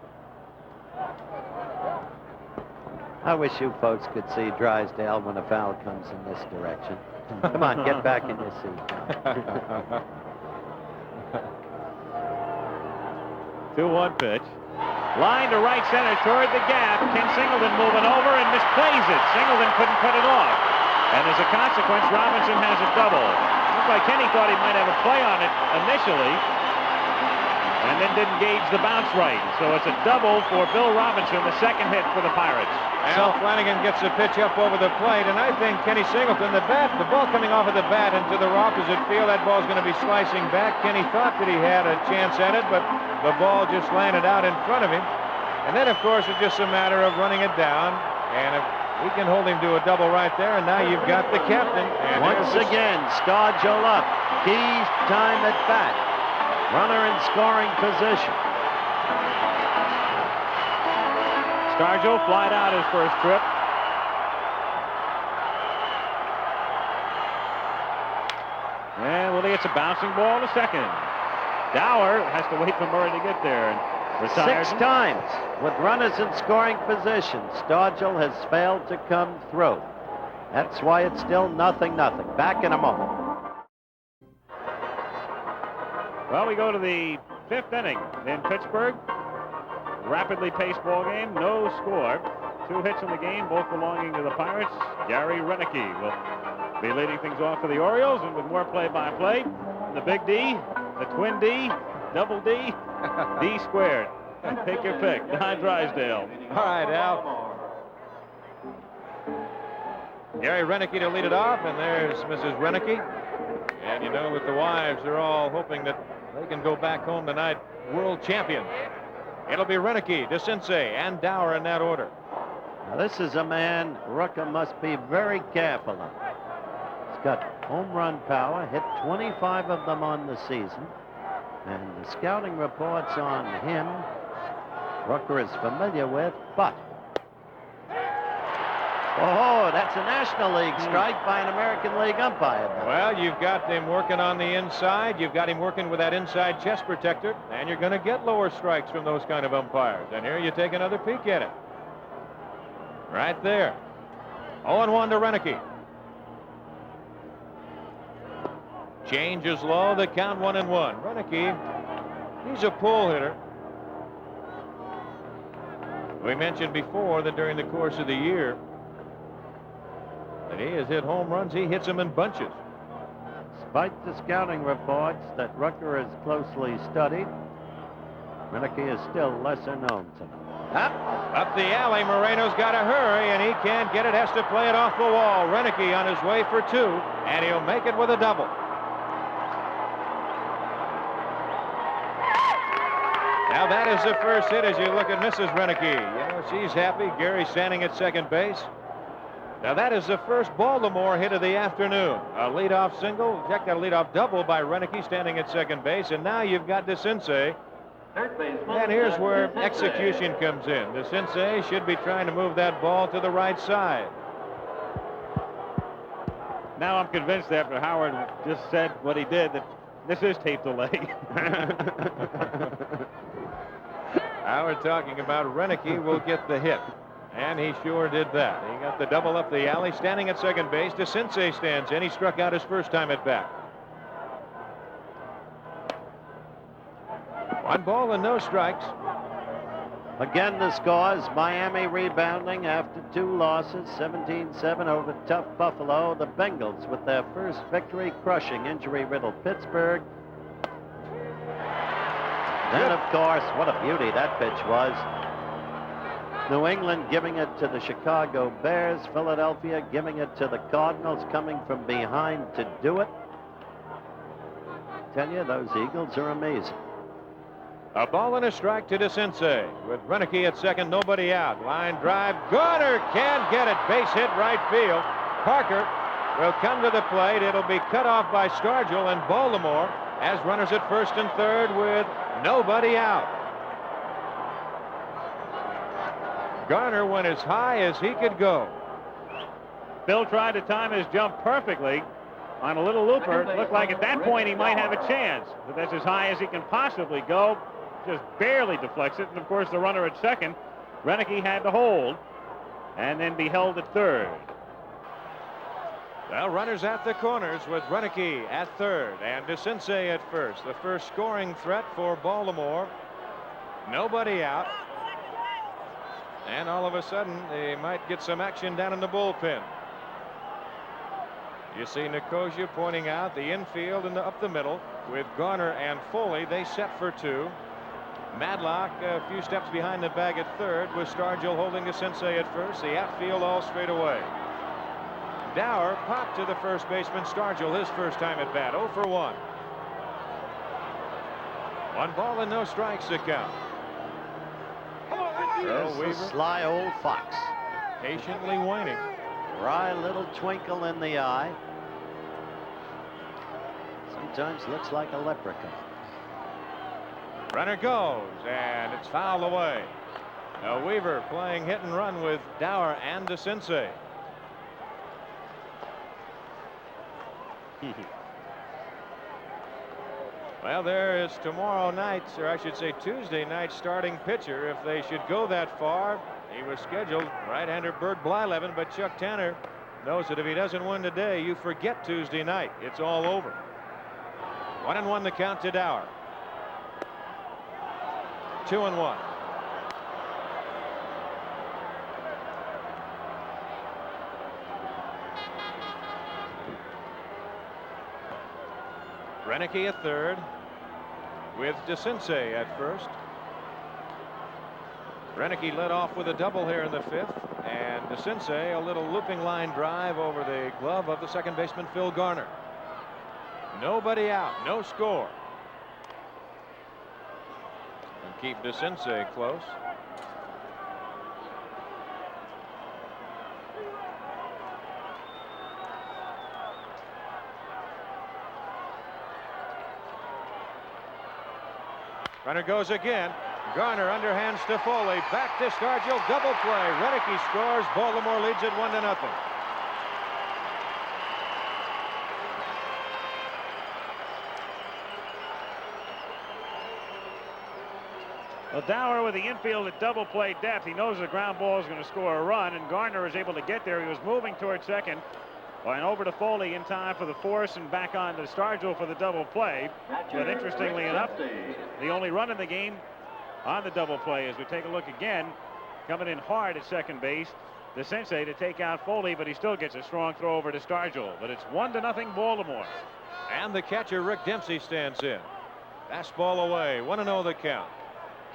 I wish you folks could see Drysdale when a foul comes in this direction. Come on, get back in your seat. 2-1 pitch. Line to right center toward the gap. Ken Singleton moving over and misplays it. Singleton couldn't cut it off. And as a consequence, Robinson has a double. Looked like Kenny thought he might have a play on it initially, and then didn't gauge the bounce right. So it's a double for Bill Robinson, the 2nd hit for the Pirates. Al Flanagan gets a pitch up over the plate, and I think Kenny Singleton, the ball coming off of the bat into the opposite field, that ball's going to be slicing back. Kenny thought that he had a chance at it, but the ball just landed out in front of him. And then, of course, it's just a matter of running it down, and if we can hold him to a double right there, and now you've got the captain. And once again, Stargell up. Key time at bat. Runner in scoring position. Stargell flied out his first trip. And Willie gets a bouncing ball to 2nd. Dower has to wait for Murray to get there and retires. 6 times with runners in scoring position. Stargell has failed to come through. That's why it's still 0-0. Back in a moment. Well, we go to the 5th inning in Pittsburgh. Rapidly paced ball game, no score. 2 hits in the game, both belonging to the Pirates. Gary Renicky will be leading things off for the Orioles, and with more play-by-play, the Big D, the Twin D, Double D, D squared. Take your pick. Don Drysdale. All right, Al. Gary Renicky to lead it off, and there's Mrs. Renicky. And you know that the wives are all hoping that they can go back home tonight world champion. It'll be Renicky, DeCinces, and Dower in that order. Now, this is a man Rooker must be very careful of. He's got home run power, hit 25 of them on the season. And the scouting reports on him, Rooker is familiar with, but... Oh, that's a National League strike by an American League umpire. Well, you've got him working on the inside. You've got him working with that inside chest protector. And you're going to get lower strikes from those kind of umpires. And here you take another peek at it. Right there. 0-1 to Renicky. Change is low. The count 1-1. Renicky, he's a pull hitter. We mentioned before that during the course of the year that he has hit home runs. He hits them in bunches. Despite the scouting reports that Rooker is closely studied, Renicky is still lesser known to them. Up the alley. Moreno's got to hurry, and he can't get it. Has to play it off the wall. Renicky on his way for 2, and he'll make it with a double. Now that is the first hit as you look at Mrs. Renicky. You know, she's happy. Gary standing at second base. Now that is the first Baltimore hit of the afternoon. A leadoff single. Jack got a leadoff double by Renicky standing at second base. And now you've got DeCinces. And here's where execution comes in. DeCinces should be trying to move that ball to the right side. Now I'm convinced after Howard just said what he did that this is tape delay. Howard talking about Renicky will get the hit. And he sure did that. He got the double up the alley, standing at second base. DeCinces stands in. He struck out his first time at bat. 1 ball and no strikes. Again, the scores. Miami rebounding after 2 losses, 17-7 over tough Buffalo. The Bengals with their first victory, crushing injury-riddled Pittsburgh. Then, of course, what a beauty that pitch was. New England giving it to the Chicago Bears. Philadelphia giving it to the Cardinals, coming from behind to do it. I tell you, those Eagles are amazing. A ball and a strike to DeCinces. With Renicky at second, nobody out. Line drive. Garner can't get it. Base hit right field. Parker will come to the plate. It'll be cut off by Stargell, and Baltimore has runners at first and third with nobody out. Garner went as high as he could go. Bill tried to time his jump perfectly on a little looper. It looked like at that point he might have a chance, but that's as high as he can possibly go. Just barely deflects it, and of course the runner at second, Renicky had to hold and then be held at third. Well, runners at the corners with Renicky at third and DeCinces at first. The first scoring threat for Baltimore. Nobody out. And all of a sudden, they might get some action down in the bullpen. You see Nicosia pointing out the infield and up the middle with Garner and Foley. They set for 2. Madlock a few steps behind the bag at third with Stargell holding DeCinces at first. The outfield all straight away. Dower popped to the first baseman Stargell his first time at bat. 0 for 1. 1 ball and no strikes to count. There's the sly old fox. Patiently waiting. Wry little twinkle in the eye. Sometimes looks like a leprechaun. Runner goes, and it's fouled away. Now Weaver playing hit and run with Dower and DeCinces. Well, there is tomorrow night's, or I should say Tuesday night's starting pitcher. If they should go that far, he was scheduled, right-hander Bert Blyleven, but Chuck Tanner knows that if he doesn't win today, you forget Tuesday night. It's all over. 1-1 the count to Dower. 2-1. Renicky at third with DeCinces at first. Renicky led off with a double here in the 5th, and DeCinces, a little looping line drive over the glove of the second baseman Phil Garner. Nobody out, no score. And keep DeCinces close. Runner goes again. Garner underhands to Foley. Back to Stargell. Double play. Renicky scores. Baltimore leads it 1-0. Well, Dower with the infield at double play depth. He knows the ground ball is going to score a run, and Garner is able to get there. He was moving toward second. And over to Foley in time for the force and back on to Stargell for the double play. But interestingly enough, the only run in the game on the double play as we take a look again. Coming in hard at second base, DeCinces to take out Foley, but he still gets a strong throw over to Stargell. But it's 1-0 Baltimore. And the catcher Rick Dempsey stands in. Fastball away. 1-0 the count.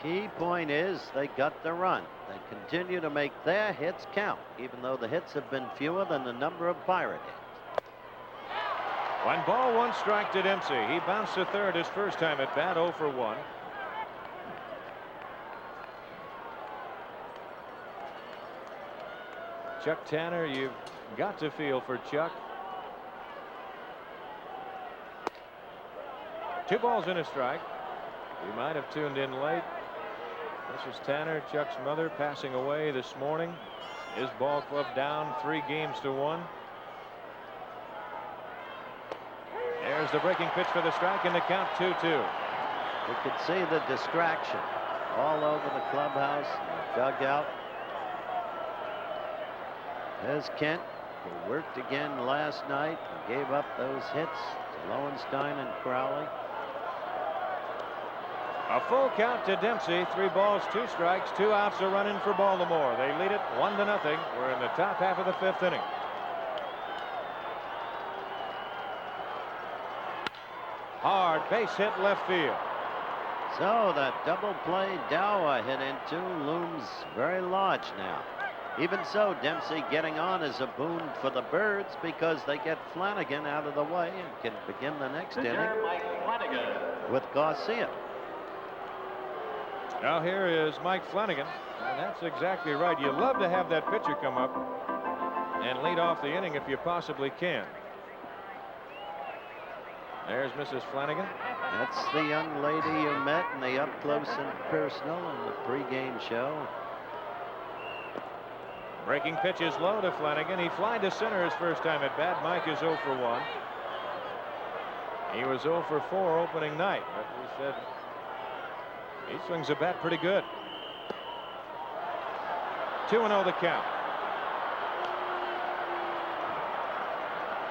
Key point is they got the run. They continue to make their hits count, even though the hits have been fewer than the number of Pirate hits. 1 strike to Dempsey. He bounced to third his first time at bat, 0 for 1. Chuck Tanner, you've got to feel for Chuck. 2 balls and a strike. You might have tuned in late. This is Tanner, Chuck's mother, passing away this morning. His ball club down 3 games to 1. There's the breaking pitch for the strike, and the count 2-2. You could see the distraction all over the clubhouse and the dugout. There's Kent, who worked again last night and gave up those hits to Lowenstein and Crowley. A full count to Dempsey. 3 balls, 2 strikes, 2 outs, a run in for Baltimore. They lead it 1-0. We're in the top half of the 5th inning. Hard base hit left field. So that double play Dower hit into looms very large now. Even so, Dempsey getting on is a boon for the Birds because they get Flanagan out of the way and can begin the next inning with Garcia. Now here is Mike Flanagan, and that's exactly right. You love to have that pitcher come up and lead off the inning if you possibly can. There's Mrs. Flanagan. That's the young lady you met in the up close and personal in the pregame show. Breaking pitch is low to Flanagan. He flied to center his first time at bat. Mike is 0 for 1. He was 0 for 4 opening night, but we said he swings the bat pretty good. 2-0 the count.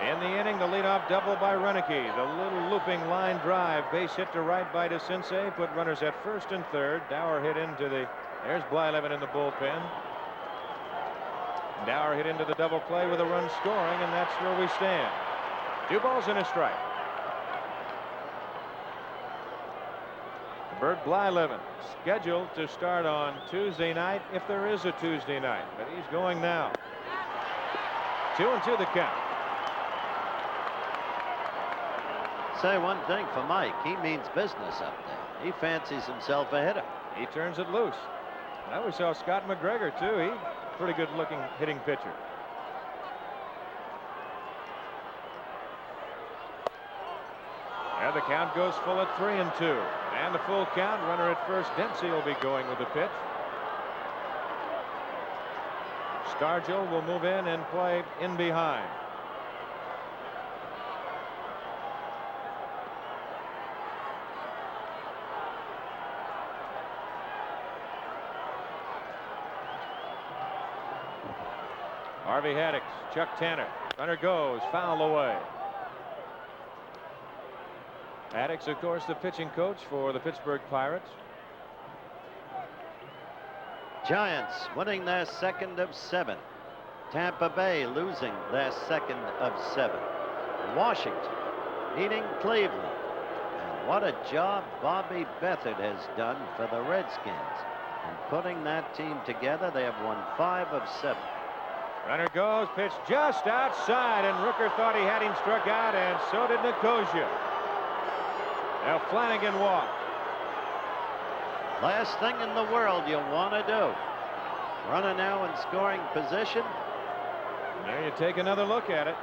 In the inning, the leadoff double by Renicky. The little looping line drive, base hit to right by DeCinces, put runners at first and third. Dower hit into the, there's Blyleven in the bullpen. Dower hit into the double play with a run scoring, and that's where we stand. 2 balls and a strike. Bert Blyleven scheduled to start on Tuesday night, if there is a Tuesday night, but he's going now. 2-2 the count. Say one thing for Mike, he means business up there. He fancies himself a hitter. He turns it loose. Now we saw Scott McGregor too. He pretty good looking hitting pitcher. And the count goes full at 3-2. And the full count, runner at first. Dempsey will be going with the pitch. Stargell will move in and play in behind. Harvey Haddix, Chuck Tanner. Runner goes, foul away. Haddix, of course, the pitching coach for the Pittsburgh Pirates. Giants winning their second of 7. Tampa Bay losing their second of 7. Washington beating Cleveland. And what a job Bobby Beathard has done for the Redskins. In putting that team together, they have won 5 of 7. Runner goes, pitch just outside, and Rooker thought he had him struck out, and so did Nicosia. Now Flanagan walked. Last thing in the world you want to do. Runner now in scoring position. There you take another look at it.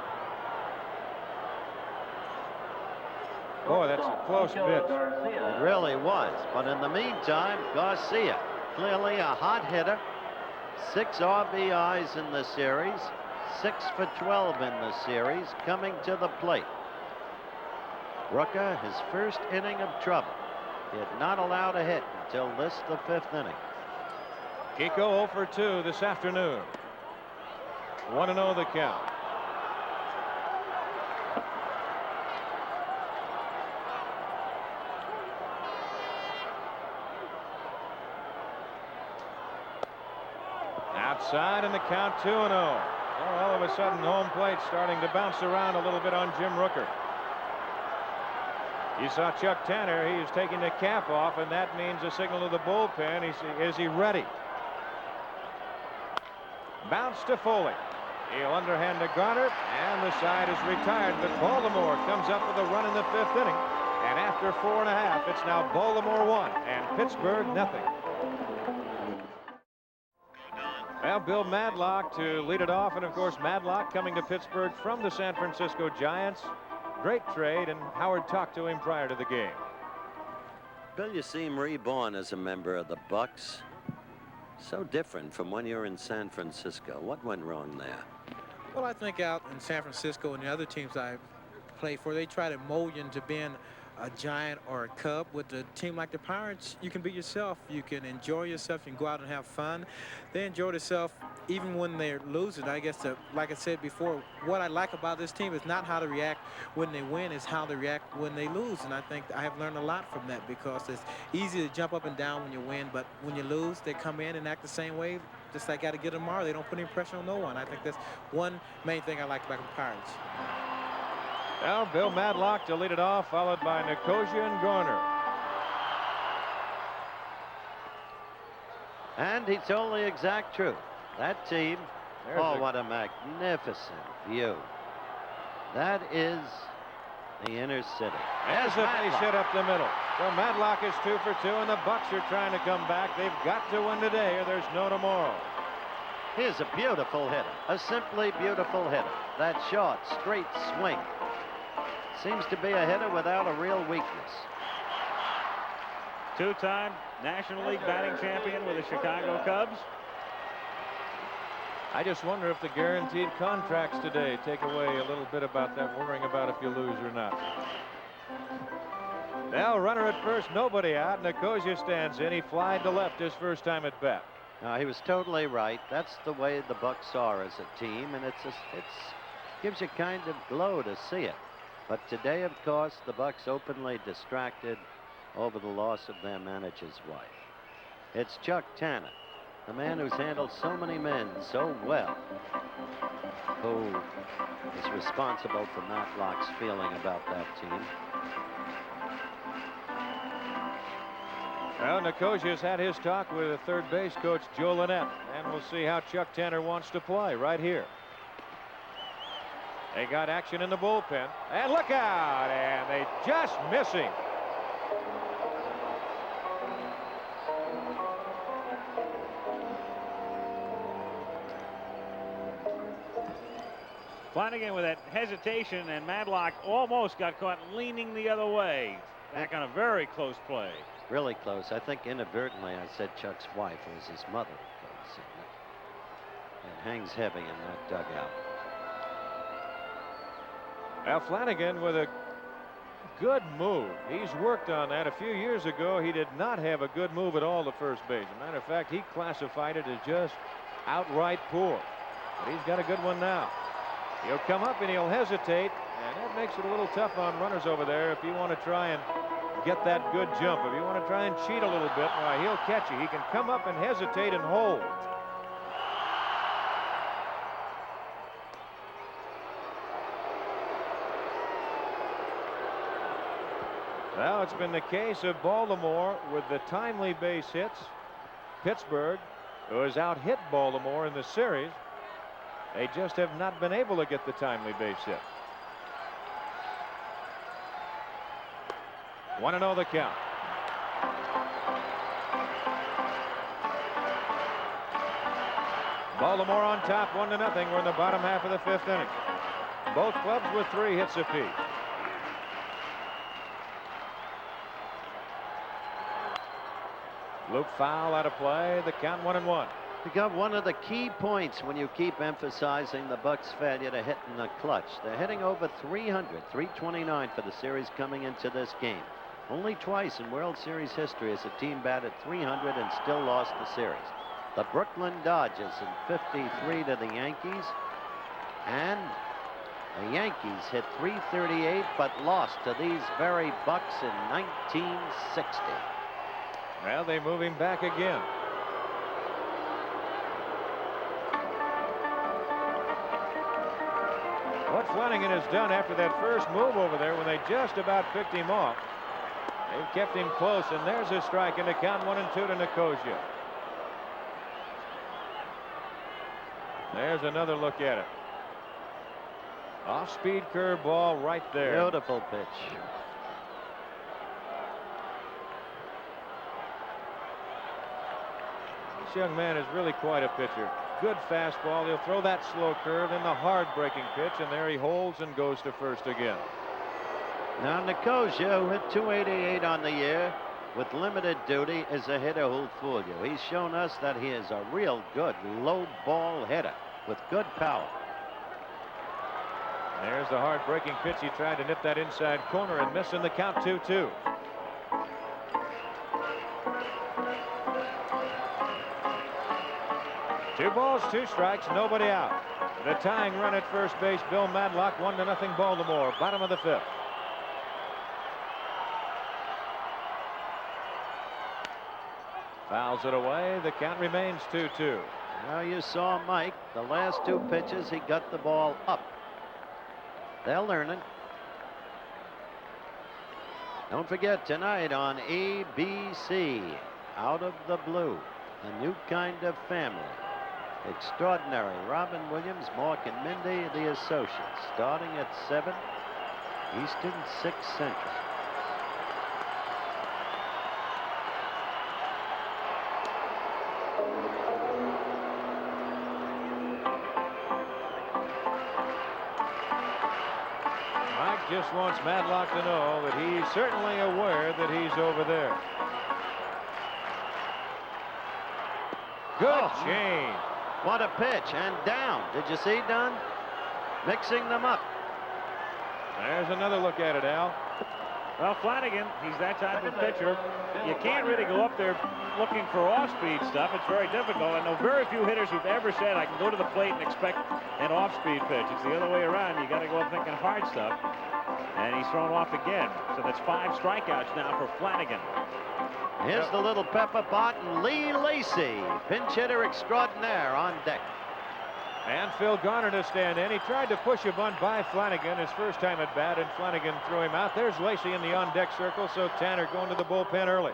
Boy, that's a close pitch. It really was. But in the meantime, Garcia, clearly a hot hitter. 6 RBIs in the series. 6 for 12 in the series, coming to the plate. Rooker, his first inning of trouble. He had not allowed a hit until this, the 5th inning. Kiko 0 for 2 this afternoon. 1-0 the count. Outside, and the count 2-0. Well, all of a sudden, home plate starting to bounce around a little bit on Jim Rooker. You saw Chuck Tanner. He is taking the cap off, and that means a signal to the bullpen. Is he ready? Bounce to Foley. He'll underhand to Garner, and the side is retired. But Baltimore comes up with a run in the 5th inning. And after 4 1/2, it's now Baltimore 1 and Pittsburgh nothing. Well, Bill Madlock to lead it off, and of course Madlock coming to Pittsburgh from the San Francisco Giants. Great trade, and Howard talked to him prior to the game. Bill, you seem reborn as a member of the Bucks. So different from when you were in San Francisco. What went wrong there? Well, I think out in San Francisco and the other teams I played for, they try to mold you into being a Giant or a Cub. With a team like the Pirates, you can be yourself. You can enjoy yourself. You can go out and have fun. They enjoy themselves even when they're losing. I guess, like I said before, what I like about this team is not how to react when they win, it's how they react when they lose. And I think I have learned a lot from that, because it's easy to jump up and down when you win, but when you lose, they come in and act the same way, just like got to get tomorrow. They don't put any pressure on no one. I think that's one main thing I like about the Pirates. Well, Bill Madlock to lead it off, followed by Nicosia and Garner. And he told the exact truth. That team, what a magnificent view. That is the inner city. As a base hit up the middle. So Madlock is 2 for 2, and the Bucks are trying to come back. They've got to win today, or there's no tomorrow. Here's a beautiful hitter, a simply beautiful hitter. That short, straight swing. Seems to be a hitter without a real weakness. 2-time National League batting champion with the Chicago Cubs. I just wonder if the guaranteed contracts today take away a little bit about that, worrying about if you lose or not. Now, runner at first, nobody out. Nicosia stands in. He flied to left his first time at bat. He was totally right. That's the way the Bucks are as a team, and it gives you kind of glow to see it. But today, of course, the Bucks openly distracted over the loss of their manager's wife. It's Chuck Tanner, the man who's handled so many men so well, who is responsible for Matlock's feeling about that team. Well, Nicosia's had his talk with the third base coach, Joe Lynette, and we'll see how Chuck Tanner wants to play right here. They got action in the bullpen, and look out, and they just miss him. Flanagan with that hesitation, and Madlock almost got caught leaning the other way. Back on a very close play. Really close. I think inadvertently I said Chuck's wife was his mother, of course. It hangs heavy in that dugout. Now Flanagan with a good move. He's worked on that. A few years ago, he did not have a good move at all to first base. As a matter of fact, he classified it as just outright poor. But he's got a good one now. He'll come up and he'll hesitate, and that makes it a little tough on runners over there if you want to try and get that good jump. If you want to try and cheat a little bit, why, he'll catch you. He can come up and hesitate and hold. Well, it's been the case of Baltimore with the timely base hits. Pittsburgh, who has out-hit Baltimore in the series. They just have not been able to get the timely base hit. 1-0 the count. Baltimore on top, 1-0. We're in the bottom half of the 5th inning. Both clubs with 3 hits apiece. Loop foul out of play. The count 1-1. You got one of the key points when you keep emphasizing the Bucks' failure to hit in the clutch. They're hitting over 300, 329 for the series coming into this game. Only twice in World Series history has a team batted 300 and still lost the series. The Brooklyn Dodgers in 53 to the Yankees, and the Yankees hit 338 but lost to these very Bucks in 1960. Well, they move him back again. What Flanagan has done after that first move over there when they just about picked him off, they've kept him close, and there's a strike in the count 1-2 to Nicosia. There's another look at it. Off-speed curveball right there. Beautiful pitch. This young man is really quite a pitcher. Good fastball. He'll throw that slow curve in the hard-breaking pitch, and there he holds and goes to first again. Now Nicosia, who hit 288 on the year with limited duty, is a hitter who'll fool you. He's shown us that he is a real good low ball hitter with good power. There's the hard-breaking pitch. He tried to nip that inside corner and miss in the count 2-2. Two balls, 2 strikes, nobody out. The tying run at first base, Bill Madlock, 1-0 Baltimore, bottom of the 5th. Fouls it away. The count remains 2-2. Now you saw Mike. The last 2 pitches, he got the ball up. They're learning. Don't forget tonight on ABC, Out of the Blue, a new kind of family. Extraordinary. Robin Williams, Mork and Mindy, The Associates, starting at 7 Eastern, 6 Central. Mike just wants Madlock to know that he's certainly aware that he's over there. Good change. What a pitch, and down. Did you see, Don? Mixing them up. There's another look at it, Al. Well, Flanagan, he's that type of pitcher. You can't really go up there looking for off-speed stuff. It's very difficult. I know very few hitters who've ever said, I can go to the plate and expect an off-speed pitch. It's the other way around. You got to go up thinking hard stuff. And he's thrown off again. So that's 5 strikeouts now for Flanagan. Here's the little pepper pot, and Lee Lacy, pinch hitter extraordinaire, on deck. And Phil Garner to stand in. He tried to push a bunt by Flanagan his first time at bat, and Flanagan threw him out. There's Lacy in the on-deck circle, so Tanner going to the bullpen early.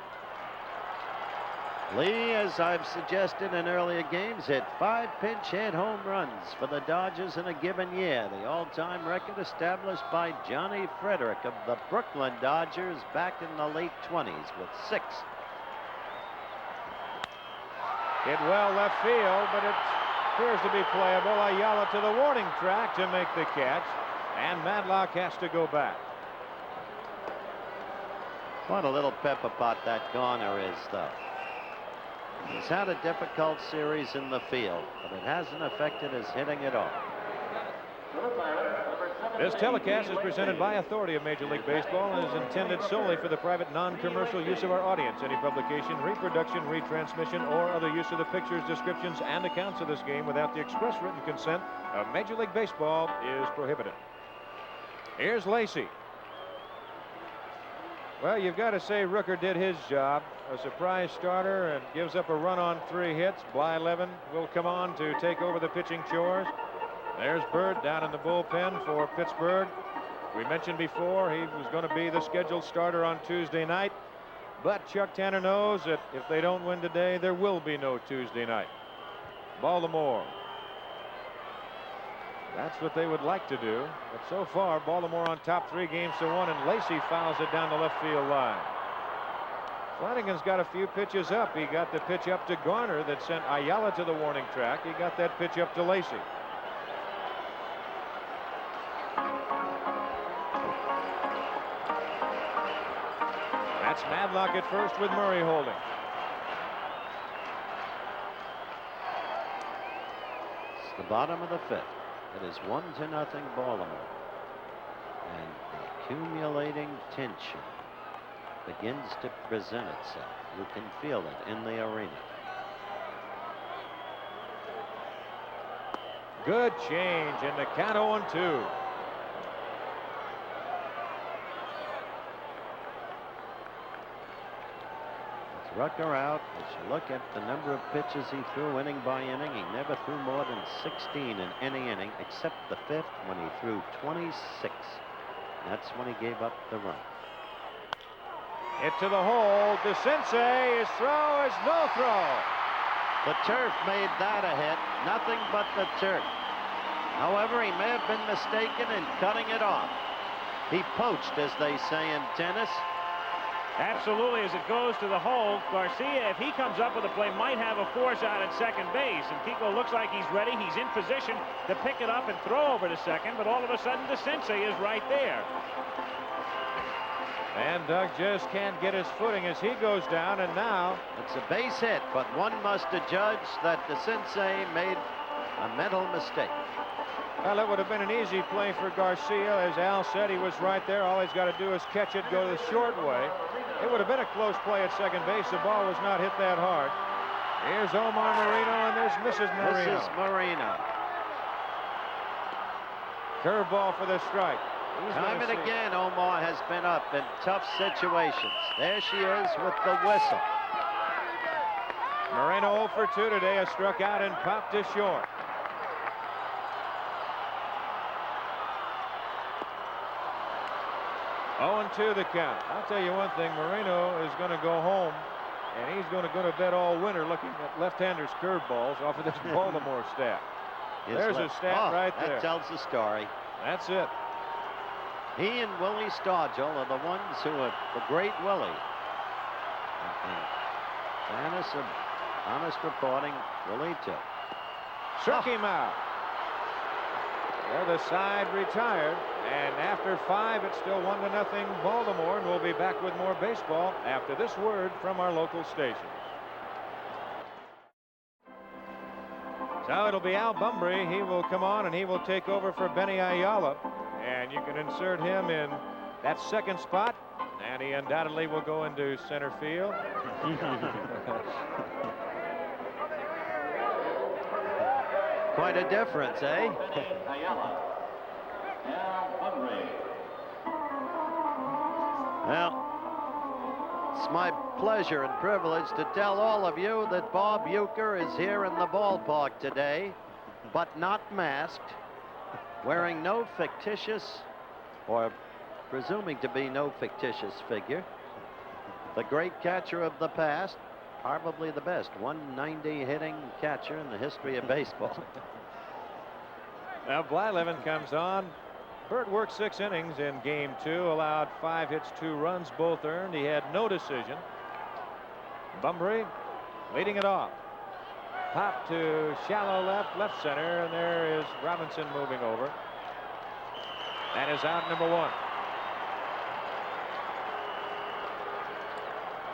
Lee, as I've suggested in earlier games, hit 5 pinch hit home runs for the Dodgers in a given year. The all-time record established by Johnny Frederick of the Brooklyn Dodgers back in the late 20s with 6. Hit well left field, but it appears to be playable. Ayala to the warning track to make the catch, and Madlock has to go back. What a little pepper pot that Garner is, though. He's had a difficult series in the field, but it hasn't affected his hitting at all. This telecast is presented by authority of Major League Baseball and is intended solely for the private non-commercial use of our audience. Any publication, reproduction, retransmission, or other use of the pictures, descriptions, and accounts of this game without the express written consent of Major League Baseball is prohibited. Here's Lacy. Well, you've got to say Rooker did his job. A surprise starter and gives up a run on 3 hits. Blyleven will come on to take over the pitching chores. There's Bird down in the bullpen for Pittsburgh. We mentioned before he was going to be the scheduled starter on Tuesday night. But Chuck Tanner knows that if they don't win today, there will be no Tuesday night. Baltimore. That's what they would like to do. But so far, Baltimore on top 3-1, and Lacy fouls it down the left field line. Flanagan's got a few pitches up. He got the pitch up to Garner that sent Ayala to the warning track. He got that pitch up to Lacy. That's Madlock at first with Murray holding. It's the bottom of the 5th. It is 1-0 Baltimore. And the accumulating tension begins to present itself. You can feel it in the arena. Good change in the count 0-2. With Rucker out, as you look at the number of pitches he threw inning by inning, he never threw more than 16 in any inning, except the 5th when he threw 26. That's when he gave up the run. Hit to the hole. DeCinces, his throw is no throw. The turf made that a hit. Nothing but the turf. However, he may have been mistaken in cutting it off. He poached, as they say in tennis. Absolutely, as it goes to the hole, Garcia, if he comes up with a play, might have a force out at second base. And Kiko looks like he's ready. He's in position to pick it up and throw over to second, but all of a sudden, DeCinces is right there. And Doug just can't get his footing as he goes down, and now it's a base hit, but one must adjudge that DeCinces made a mental mistake. Well, it would have been an easy play for Garcia. As Al said, he was right there. All he's got to do is catch it, go the short way. It would have been a close play at second base. The ball was not hit that hard. Here's Omar Marino, and there's Mrs. Marino. Mrs. Marino. Curveball for the strike. Time and again, Omar has been up in tough situations. There she is with the whistle. Moreno 0 for 2 today, has struck out and popped to short. Oh, and 2 the count. I'll tell you one thing, Moreno is going to go home, and he's going to go to bed all winter looking at left-handers' curveballs off of this Baltimore staff. There's a stat right there. That tells the story. That's it. He and Willie Stargell are the ones who are the great Willie. Fairness of honest reporting, Willie too. Struck him out. The other side retired, and after 5, it's still 1-0 Baltimore, and we'll be back with more baseball after this word from our local station. So it'll be Al Bumbry. He will come on, and he will take over for Benny Ayala. And you can insert him in that second spot, and he undoubtedly will go into center field. Quite a difference, eh? Well, it's my pleasure and privilege to tell all of you that Bob Uecker is here in the ballpark today, but not masked, wearing no fictitious, or presuming to be no fictitious figure. The great catcher of the past, probably the best 190 hitting catcher in the history of baseball. Now Blyleven comes on. Burt worked 6 innings in game 2, allowed 5 hits, 2 runs, both earned. He had no decision. Bumbry leading it off. Pop to shallow left center, and there is Robinson moving over. That is out number 1.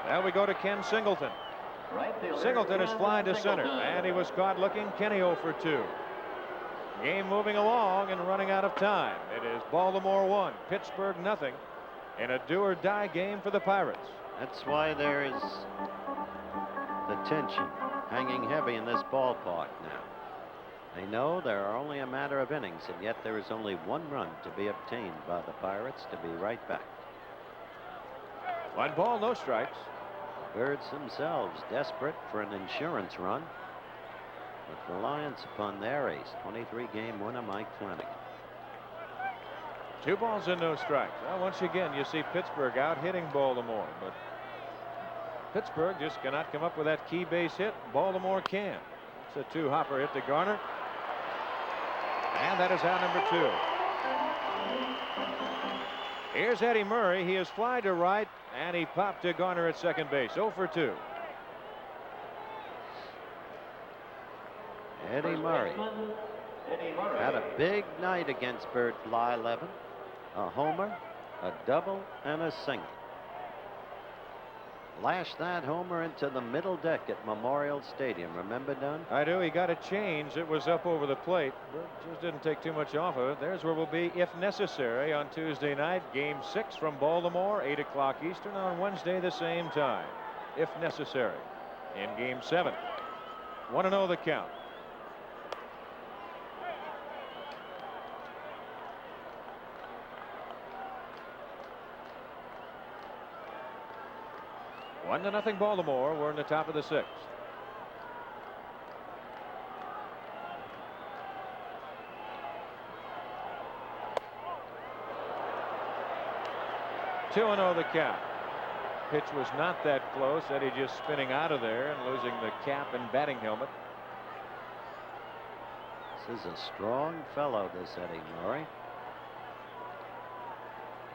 Now we go to Ken Singleton. Singleton is flying to center, and he was caught looking. Kenny 0 for 2. Game moving along and running out of time. It is Baltimore 1, Pittsburgh 0, in a do-or-die game for the Pirates. That's why there is the tension hanging heavy in this ballpark now. They know there are only a matter of innings, and yet there is only 1 run to be obtained by the Pirates to be right back. 1 ball, no strikes. Birds themselves desperate for an insurance run, with reliance upon their ace, 23-game winner Mike Flanagan. 2 balls and no strikes. Well, once again, you see Pittsburgh out hitting Baltimore, but Pittsburgh just cannot come up with that key base hit. Baltimore can. It's a 2-hopper hit to Garner. And that is out number 2. Here's Eddie Murray. He is fly to right, and he popped to Garner at second base. 0 for 2. Eddie Murray had a big night against Bert Blyleven. A homer, a double, and a single. Lashed that homer into the middle deck at Memorial Stadium. Remember, Dunn? I do. He got a change. It was up over the plate. Bert just didn't take too much off of it. There's where we'll be, if necessary, on Tuesday night. Game 6 from Baltimore, 8 o'clock Eastern on Wednesday, the same time, if necessary, in Game 7. 1-0 the count. One to nothing Baltimore. We're in the top of the 6th. Two and 0 the count. Pitch was not that close. Eddie just spinning out of there and losing the cap and batting helmet. This is a strong fellow, this Eddie Murray.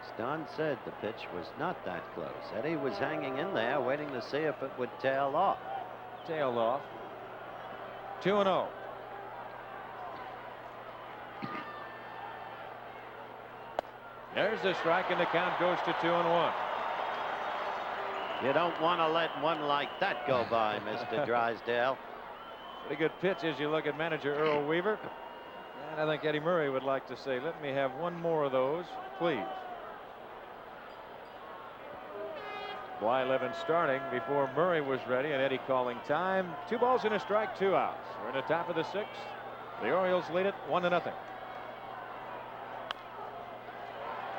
As Don said, the pitch was not that close. Eddie was hanging in there, waiting to see if it would tail off. Tailed off. 2-0. There's the strike, and the count goes to 2-1. You don't want to let one like that go by, Mr. Drysdale. Pretty good pitch as you look at manager Earl Weaver. And I think Eddie Murray would like to say, let me have one more of those, please. Blyleven starting before Murray was ready, and Eddie calling time. 2 balls and a strike, 2 outs. We're in the top of the 6th. The Orioles lead it 1-0.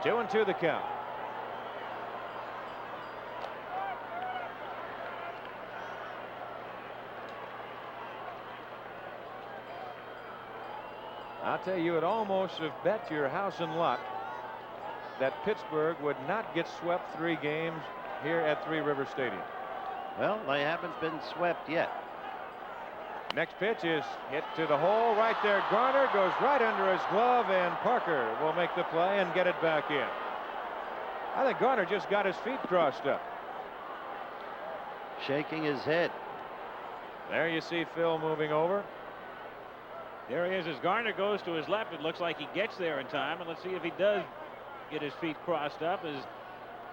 2-2 the count. I'll tell you, it almost have bet your house and lot that Pittsburgh would not get swept 3 games here at Three River Stadium. Well, they haven't been swept yet. Next pitch is hit to the hole right there. Garner goes right under his glove, and Parker will make the play and get it back in. I think Garner just got his feet crossed up. Shaking his head. There you see Phil moving over. There he is as Garner goes to his left. It looks like he gets there in time, and let's see if he does get his feet crossed up, as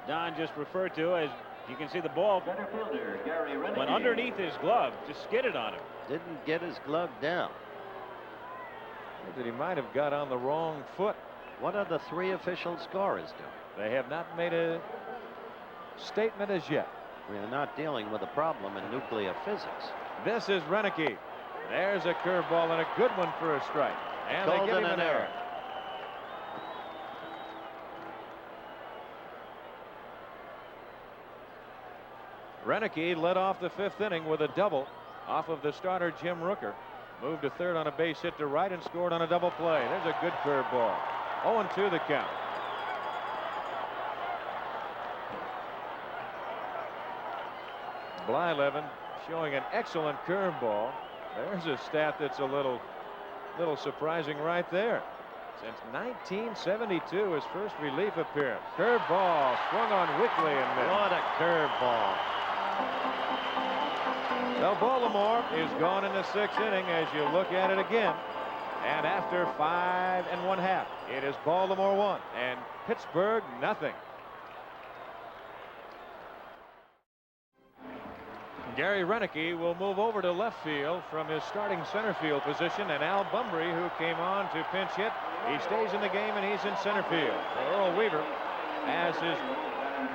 Don just referred to. As you can see, the ball went underneath his glove, just skidded on him. Didn't get his glove down. That he might have got on the wrong foot. What are the 3 official scorers doing? They have not made a statement as yet. We are not dealing with a problem in nuclear physics. This is Renicky. There's a curveball and a good one for a strike. And they give him an error. Renicky led off the 5th inning with a double off of the starter Jim Rooker. Moved to third on a base hit to right and scored on a double play. There's a good curveball. 0-2 the count. Blyleven showing an excellent curveball. There's a stat that's a little surprising right there. Since 1972, his first relief appearance. Curveball swung on Wickley and missed. What a curveball. So Baltimore is gone in the 6th inning as you look at it again. And after 5 1/2, it is Baltimore 1 and Pittsburgh nothing. Gary Renicky will move over to left field from his starting center field position, and Al Bumbry, who came on to pinch hit, he stays in the game and he's in center field. So Earl Weaver has his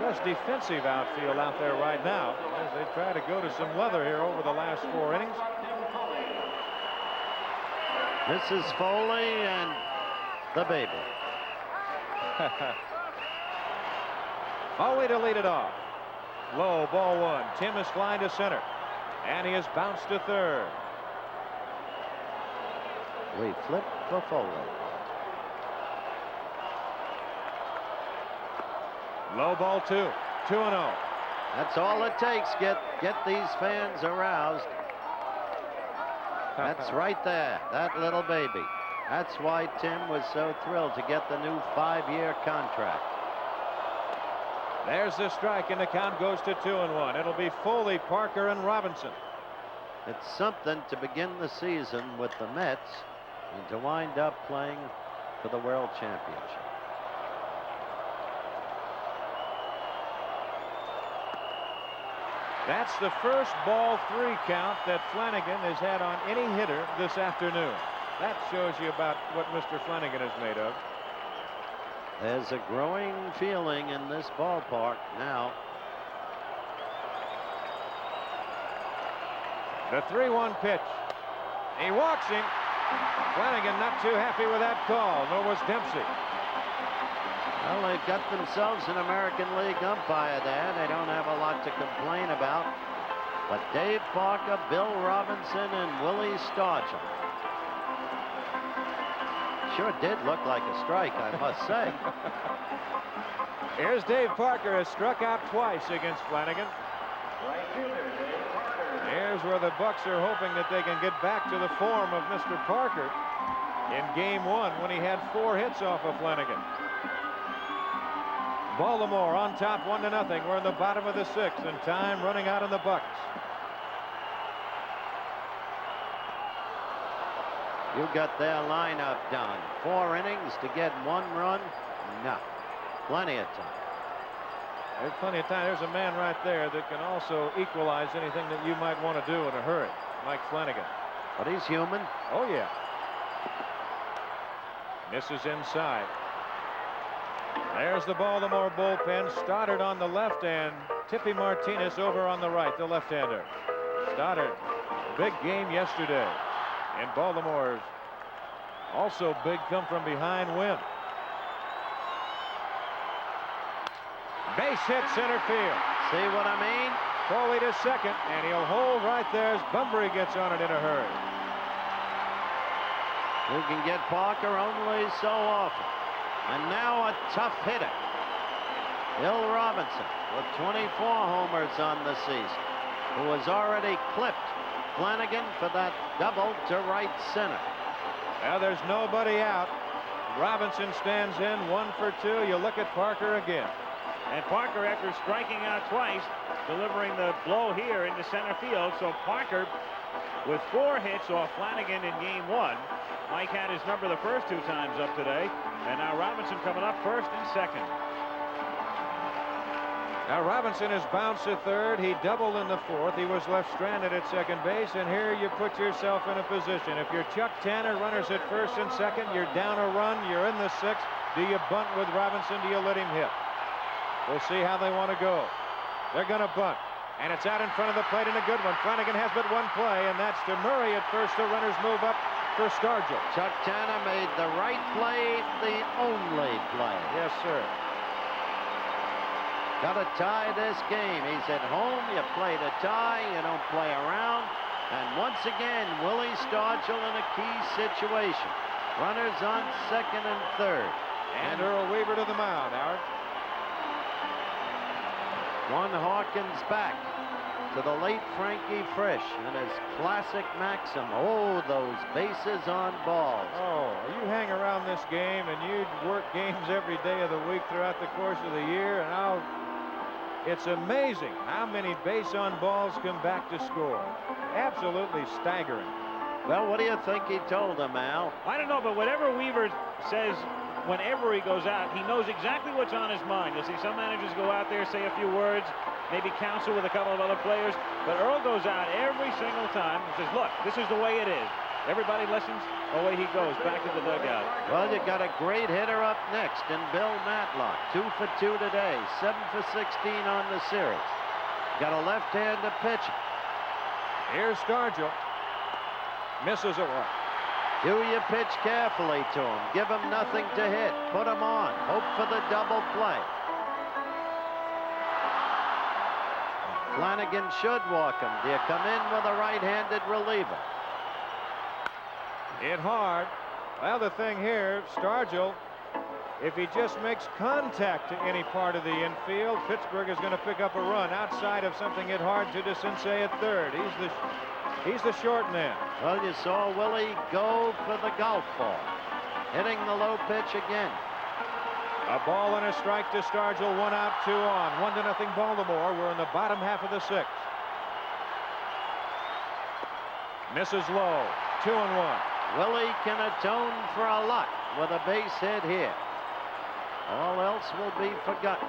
best defensive outfield out there right now as they try to go to some leather here over the last 4 innings. Mrs. Foley and the baby. Foley to lead it off. Low, ball 1. Tim is flying to center, and he has bounced to third. We flip for Foley. Low, ball 2. 2-0. That's all it takes. Get these fans aroused. That's right there, that little baby. That's why Tim was so thrilled to get the new 5-year contract. There's the strike, and the count goes to 2-1. It'll be Foley, Parker, and Robinson. It's something to begin the season with the Mets and to wind up playing for the World Championship. That's the first ball 3 count that Flanagan has had on any hitter this afternoon. That shows you about what Mr. Flanagan is made of. There's a growing feeling in this ballpark now. The 3-1 pitch. He walks him. Flanagan not too happy with that call, nor was Dempsey. Well, they've got themselves an American League umpire there. They don't have a lot to complain about. But Dave Parker, Bill Robinson, and Willie Stargell. Sure did look like a strike, I must say. Here's Dave Parker, has struck out twice against Flanagan. Here's where the Bucks are hoping that they can get back to the form of Mr. Parker in Game 1 when he had 4 hits off of Flanagan. Baltimore on top 1-0. We're in the bottom of the 6th, and time running out on the Bucks. You got their lineup done. 4 innings to get 1 run? No. Plenty of time. There's plenty of time. There's a man right there that can also equalize anything that you might want to do in a hurry. Mike Flanagan. But he's human. Oh, yeah. Misses inside. There's the Baltimore bullpen. Stoddard on the left and Tippy Martinez over on the right, the left-hander. Stoddard, big game yesterday. And Baltimore's also big come from behind win. Base hit center field. See what I mean? Foley to second, and he'll hold right there as Bunbury gets on it in a hurry. You can get Parker only so often. And now a tough hitter. Bill Robinson with 24 homers on the season, who has already clipped Flanagan for that double to right center. Well, there's nobody out. Robinson stands in 1 for 2. You look at Parker again. And Parker, after striking out twice, delivering the blow here into center field. So Parker with 4 hits off Flanagan in Game 1. Mike had his number the first 2 times up today. And now Robinson coming up first and second. Now Robinson has bounced to third. He doubled in the 4th. He was left stranded at second base, and here you put yourself in a position. If you're Chuck Tanner, runners at first and second, you're down a run, you're in the 6th. Do you bunt with Robinson? Do you let him hit? We'll see how they want to go. They're going to bunt, and it's out in front of the plate, and a good one. Flanagan has but 1 play, and that's to Murray at first. The runners move up for Stargell. Chuck Tanner made the right play, the only play. Yes, sir. Got to tie this game. He's at home. You play to tie. You don't play around. And once again, Willie Stargell in a key situation. Runners on second and third. And Earl Weaver to the mound, Howard. One Hawkins back to the late Frankie Frisch and his classic maxim. Oh, those bases on balls. Oh, you hang around this game and you work games every day of the week throughout the course of the year, and it's amazing how many base on balls come back to score. Absolutely staggering. Well, what do you think he told them, Al? I don't know, but whatever Weaver says whenever he goes out, he knows exactly what's on his mind. You'll see some managers go out there, say a few words, maybe counsel with a couple of other players, but Earl goes out every single time and says, look, this is the way it is. Everybody listens. Away he goes back to the dugout. Well, you got a great hitter up next in Bill Matlock. 2 for 2 today, 7 for 16 on the series. Got a left-hander pitcher. Here's Stargell. Misses a one. Do you pitch carefully to him? Give him nothing to hit. Put him on. Hope for the double play. Flanagan should walk him. Do you come in with a right-handed reliever? Hit hard. Well, the thing here, Stargell, if he just makes contact to any part of the infield, Pittsburgh is going to pick up a run outside of something hit hard to DeCinces at third. He's the He's the short man. Well, you saw Willie go for the golf ball, hitting the low pitch again. A ball and a strike to Stargell. 1 out, 2 on. 1-0 Baltimore. We're in the bottom half of the 6th. Misses low. 2-1. Willie can atone for a lot with a base hit here. All else will be forgotten.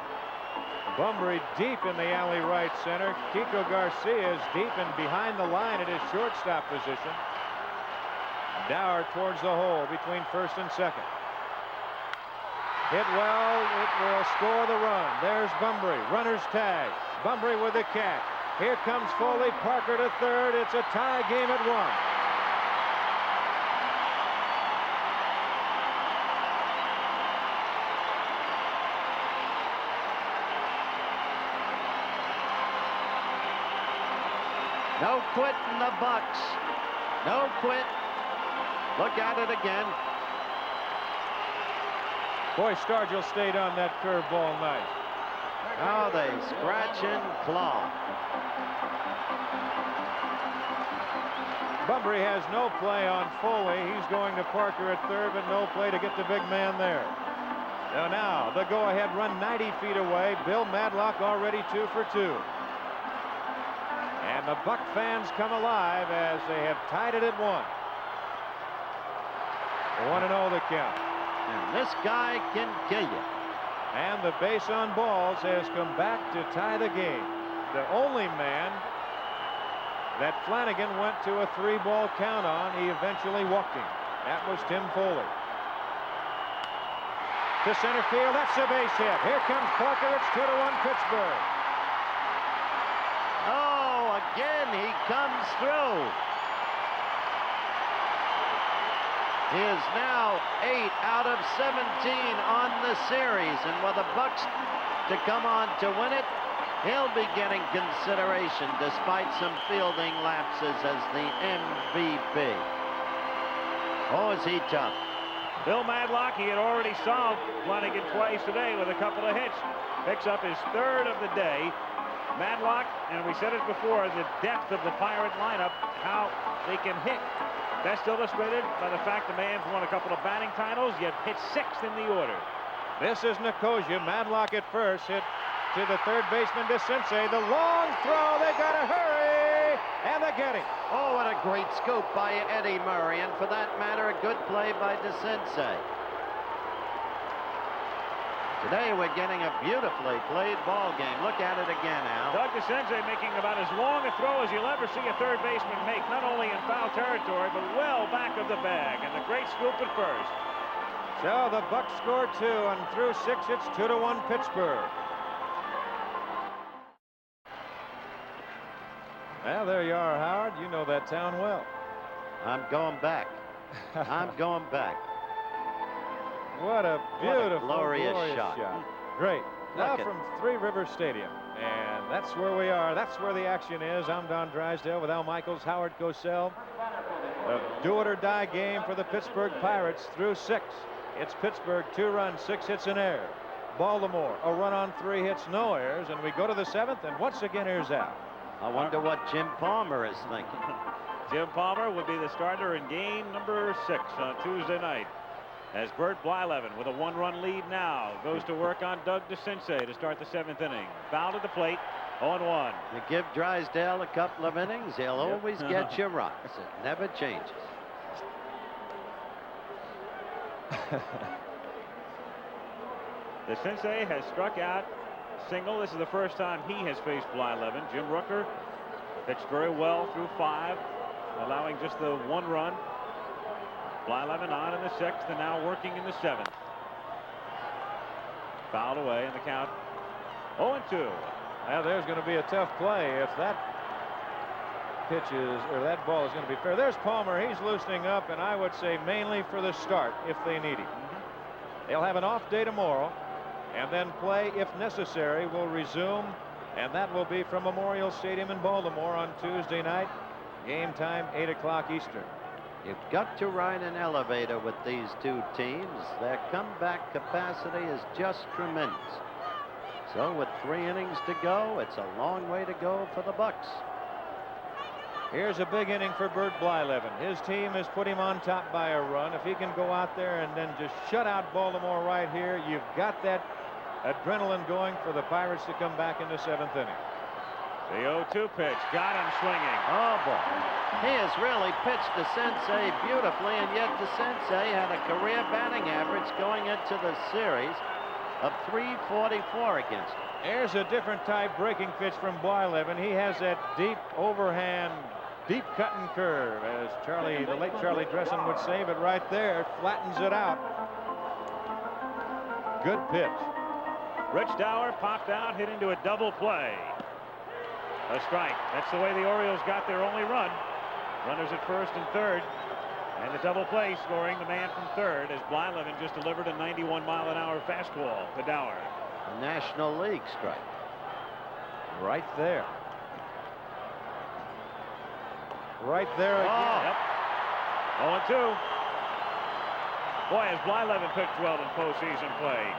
Bunbury deep in the alley right center. Kiko Garcia is deep and behind the line at his shortstop position. Dower towards the hole between first and second. Hit well. It will score the run. There's Bunbury. Runner's tag. Bunbury with the catch. Here comes Foley. Parker to third. It's a tie game at 1. No quit in the Bucks. No quit. Look at it again. Boy, Stargell stayed on that curveball nice. Now they scratch and claw. Bunbury has no play on Foley. He's going to Parker at third, but no play to get the big man there. So now the go-ahead run 90 feet away. Bill Madlock already 2 for 2. And the Buck fans come alive as they have tied it at 1. 1-0 the count. And this guy can kill you. And the base on balls has come back to tie the game. The only man that Flanagan went to a 3-ball count on, he eventually walked him. That was Tim Foley. To center field, that's a base hit. Here comes Parker. It's 2-1 Pittsburgh. Oh, again he comes through. He is now 8 out of 17 on the series, and with the Bucks to come on to win it, he'll be getting consideration despite some fielding lapses as the MVP. Oh, is he tough. Bill Madlock, he had already solved Flanagan twice today with a couple of hits. Picks up his 3rd of the day. Madlock, and we said it before, the depth of the Pirate lineup, how they can hit. Best illustrated by the fact the man's won a couple of batting titles, yet hit 6th in the order. This is Nicosia. Madlock at first, hit to the third baseman, DeCinces. The long throw, they gotta hurry, and they get him. Oh, what a great scoop by Eddie Murray, and for that matter, a good play by DeCinces. Today we're getting a beautifully played ball game. Look at it again, Al. Doug DeCinces making about as long a throw as you'll ever see a third baseman make, not only in foul territory, but well back of the bag, and a great scoop at first. So the Bucks score 2, and through 6, it's 2-1 Pittsburgh. Well, there you are, Howard. You know that town well. I'm going back. I'm going back. What a beautiful, glorious shot. Great. Now Look from Three Rivers Stadium. And that's where we are. That's where the action is. I'm Don Drysdale with Al Michaels, Howard Cosell. A do-it-or-die game for the Pittsburgh Pirates through 6. It's Pittsburgh, 2 runs, 6 hits in air. Baltimore, a run on 3 hits, no errors. And we go to the 7th, and once again, here's Al. I wonder what Jim Palmer is thinking. Jim Palmer would be the starter in game number 6 on Tuesday night. As Bert Blyleven with a 1-run lead now goes to work on Doug DeCinces to start the 7th inning. Foul to the plate, 0-1. You give Drysdale a couple of innings, he'll always get you runs. It never changes. DeCinces has struck out single. This is the first time he has faced Blyleven. Jim Rooker pitched very well through 5, allowing just the 1 run. Blyleven on in the 6th and now working in the 7th. Fouled away in the count 0-2. Now there's going to be a tough play if that pitch is, or that ball is going to be fair. There's Palmer. He's loosening up, and I would say mainly for the start if they need him. They'll have an off day tomorrow, and then play, if necessary, will resume, and that will be from Memorial Stadium in Baltimore on Tuesday night. Game time, 8 o'clock Eastern. You've got to ride an elevator with these two teams. Their comeback capacity is just tremendous. So with 3 innings to go, it's a long way to go for the Bucks. Here's a big inning for Bert Blyleven. His team has put him on top by a run. If he can go out there and then just shut out Baltimore right here, you've got that adrenaline going for the Pirates to come back in the 7th inning. The 0-2 pitch. Got him swinging. Oh, boy. He has really pitched to Sensei beautifully, and yet the Sensei had a career batting average going into the series of .344 against him. There's a different type breaking pitch from Blyleven. He has that deep overhand, deep cutting curve, as the late Charlie Dressen would say, but right there flattens it out. Good pitch. Rich Dower popped out, hit into a double play. A strike. That's the way the Orioles got their only run. Runners at first and third. And the double play scoring the man from third as Blyleven just delivered a 91-mile-an-hour fastball to Dower. A National League strike. Right there. Right there again. Yep. 0-2. Boy, has Blyleven pitched well in postseason play.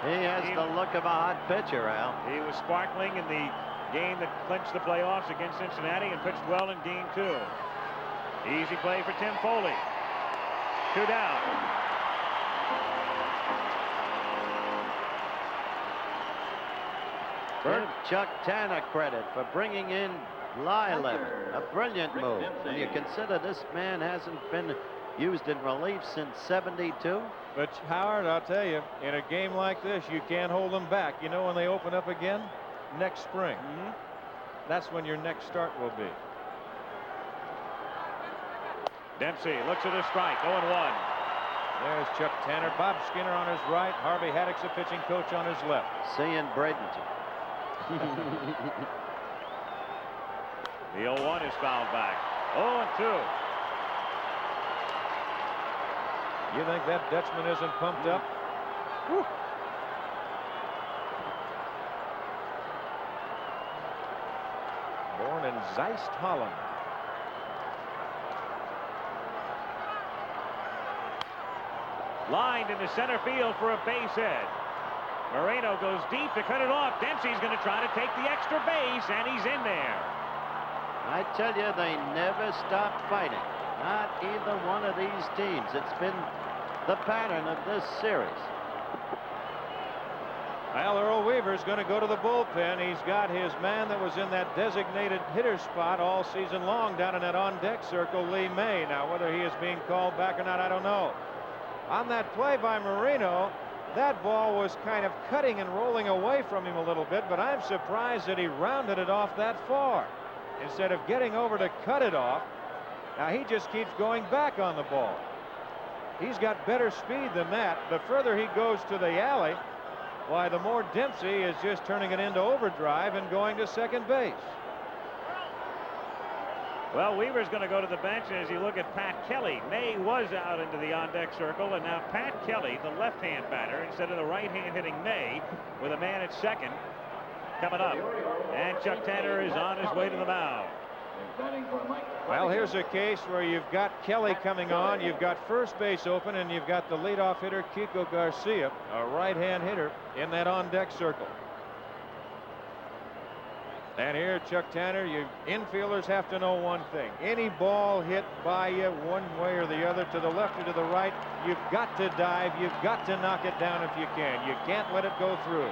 He has the look of a hot pitcher, Al. He was sparkling in the game that clinched the playoffs against Cincinnati and pitched well in Game 2. Easy play for Tim Foley. 2 down. Give Chuck Tanner credit for bringing in Blyleven. A brilliant move. And you consider this man hasn't been used in relief since '72. But Howard, I'll tell you, in a game like this, you can't hold them back. You know when they open up again? Next spring. That's when your next start will be. Dempsey looks at a strike. 0-1. There's Chuck Tanner. Bob Skinner on his right. Harvey Haddock's the pitching coach on his left. Seeing Bradenton. The 0-1 is fouled back. 0-2. You think that Dutchman isn't pumped up? Whew. Born in Zeist, Holland. Lined into center field for a base hit. Moreno goes deep to cut it off. Dempsey's going to try to take the extra base, and he's in there. I tell you, they never stop fighting. Not either one of these teams. It's been the pattern of this series. Well, Earl Weaver's going to go to the bullpen. He's got his man that was in that designated hitter spot all season long down in that on-deck circle, Lee May. Now, whether he is being called back or not, I don't know. On that play by Moreno, that ball was kind of cutting and rolling away from him a little bit, but I'm surprised that he rounded it off that far instead of getting over to cut it off. Now he just keeps going back on the ball. He's got better speed than that. The further he goes to the alley, why, the more Dempsey is just turning it into overdrive and going to second base. Well, Weaver's going to go to the bench, and as you look at Pat Kelly, May was out into the on-deck circle, and now Pat Kelly, the left-hand batter, instead of the right-hand hitting May, with a man at second coming up. And Chuck Tanner is on his way to the mound. Well, here's a case where you've got Kelly coming on, you've got first base open, and you've got the leadoff hitter Kiko Garcia, a right-hand hitter, in that on-deck circle. And here, Chuck Tanner, you infielders have to know one thing. Any ball hit by you one way or the other, to the left or to the right, you've got to dive, you've got to knock it down if you can. You can't let it go through.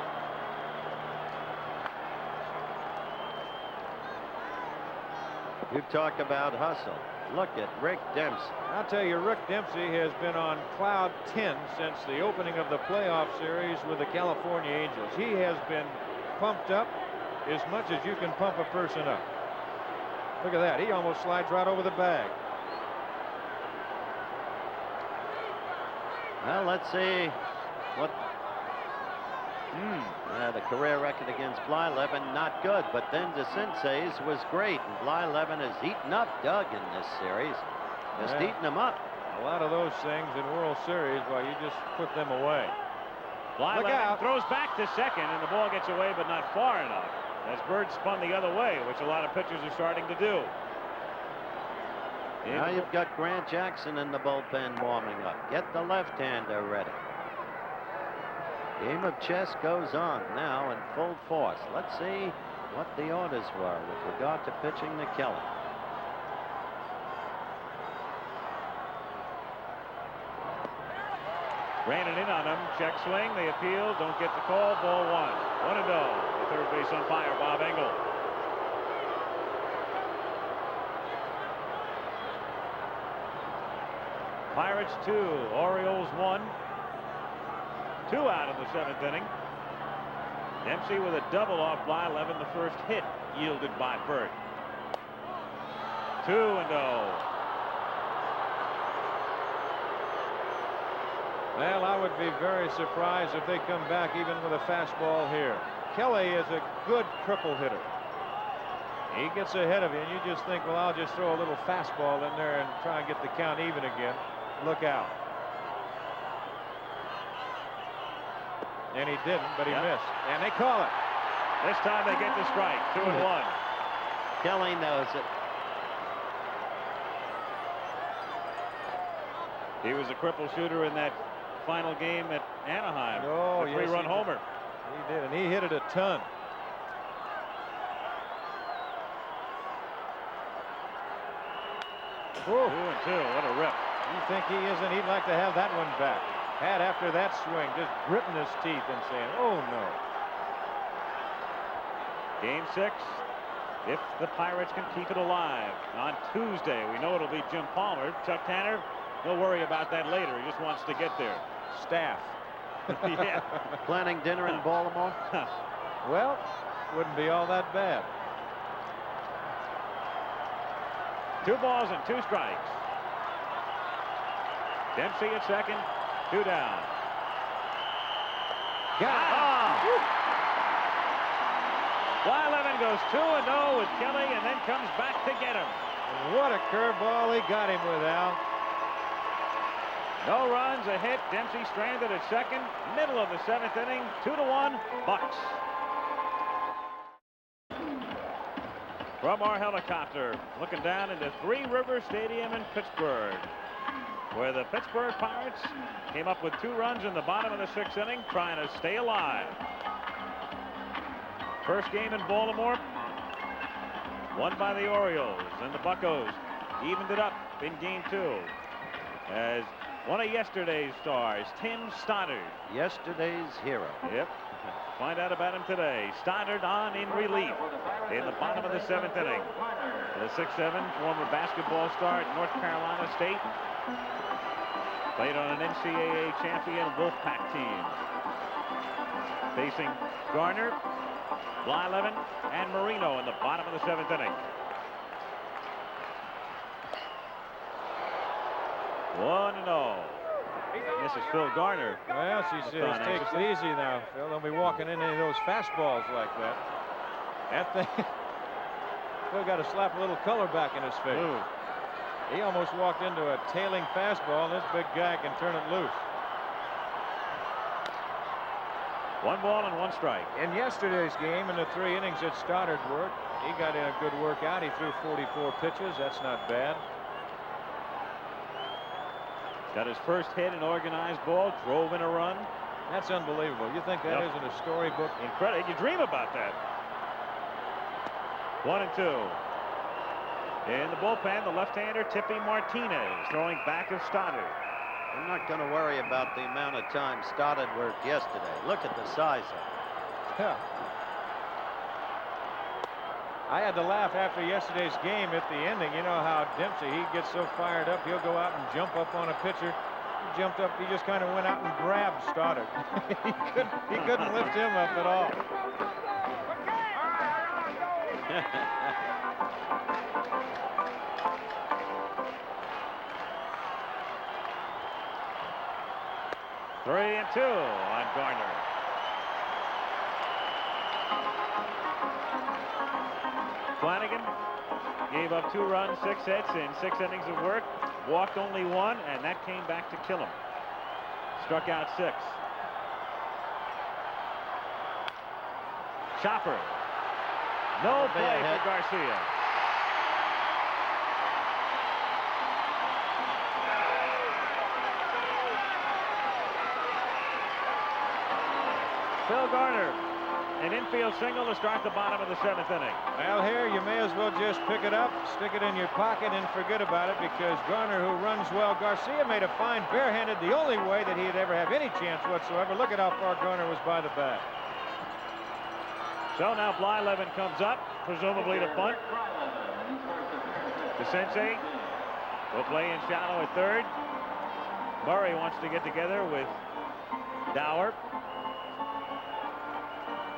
You talk about hustle. Look at Rick Dempsey. I'll tell you, Rick Dempsey has been on cloud 10 since the opening of the playoff series with the California Angels. He has been pumped up as much as you can pump a person up. Look at that. He almost slides right over the bag. Well, let's see what the career record against Blyleven, not good, but then DeCinces was great, and Blyleven has eaten up Doug in this series. Just eaten him up. A lot of those things in World Series, well, you just put them away. Blyleven throws back to second, and the ball gets away, but not far enough. As Bird spun the other way, which a lot of pitchers are starting to do. Now you've got Grant Jackson in the bullpen warming up. Get the left-hander ready. Game of chess goes on now in full force. Let's see what the orders were with regard to pitching to Kelly. Ran it in on him. Check swing. They appeal. Don't get the call. Ball 1. 1-0. The third base umpire, Bob Engel. Pirates 2, Orioles 1. 2 out of the 7th inning. Dempsey with a double off Blyleven, the first hit yielded by Burt. 2-0. Well, I would be very surprised if they come back even with a fastball here. Kelly is a good triple hitter. He gets ahead of you, and you just think, well, I'll just throw a little fastball in there and try and get the count even again. Look out. And he didn't, but he missed. And they call it. This time they get the strike. 2-1. Kelly knows it. He was a cripple shooter in that final game at Anaheim. Oh, the yes, three-run he homer. He did, and he hit it a ton. Whoa. 2-2. What a rip. You think he isn't? He'd like to have that one back. Had after that swing, just gritting his teeth and saying, oh no. Game 6. If the Pirates can keep it alive on Tuesday, we know it'll be Jim Palmer. Chuck Tanner, he'll worry about that later. He just wants to get there. Staff. Yeah. Planning dinner in Baltimore? Well, wouldn't be all that bad. 2 balls and 2 strikes. Dempsey at second, 2 down. Blyleven goes 2-0 with Kelly and then comes back to get him. And what a curveball he got him with, Al. No runs, a hit. Dempsey stranded at second. Middle of the 7th inning. 2-1 Bucks. From our helicopter, looking down into Three River Stadium in Pittsburgh, where the Pittsburgh Pirates came up with 2 runs in the bottom of the 6th inning, trying to stay alive. First game in Baltimore, won by the Orioles, and the Buccos evened it up in game 2 as one of yesterday's stars, Tim Stoddard. Yesterday's hero. Yep. Find out about him today. Stoddard on in relief in the bottom of the 7th inning. The 6'7", former basketball star at North Carolina State. Played on an NCAA champion Wolfpack team. Facing Garner, Blyleven, and Marino in the bottom of the 7th inning. 1-0. This is Phil Garner. Well, she says, take it easy now, Phil. Don't be walking into any of those fastballs like that. That thing, Phil got to slap a little color back in his face. Ooh. He almost walked into a tailing fastball, and this big guy can turn it loose. 1 ball and 1 strike. In yesterday's game, in the 3 innings that Stoddard worked, he got in a good workout. He threw 44 pitches. That's not bad. Got his first hit in organized ball, drove in a run. That's unbelievable. You think that isn't a storybook? Incredible. You dream about that. 1-2. In the bullpen, the left-hander Tippy Martinez throwing back of Stoddard. I'm not going to worry about the amount of time Stoddard worked yesterday. Look at the size of it. Yeah. I had to laugh after yesterday's game at the ending. You know how Dempsey, he gets so fired up, he'll go out and jump up on a pitcher. He jumped up, he just kind of went out and grabbed Stoddard. he couldn't lift him up at all. Three and 2 on Garner. Flanagan gave up 2 runs, 6 hits in 6 innings of work. Walked only 1, and that came back to kill him. Struck out 6. Chopper. No play for Garcia. Phil Garner An infield single to start the bottom of the 7th inning. Well, here you may as well just pick it up, stick it in your pocket, and forget about it, because Garner, who runs well, Garcia made a fine barehanded, the only way that he'd ever have any chance whatsoever. Look at how far Garner was by the bat. So now Blyleven comes up, presumably to punt. DeCinces will play in shallow at third. Murray wants to get together with Dower.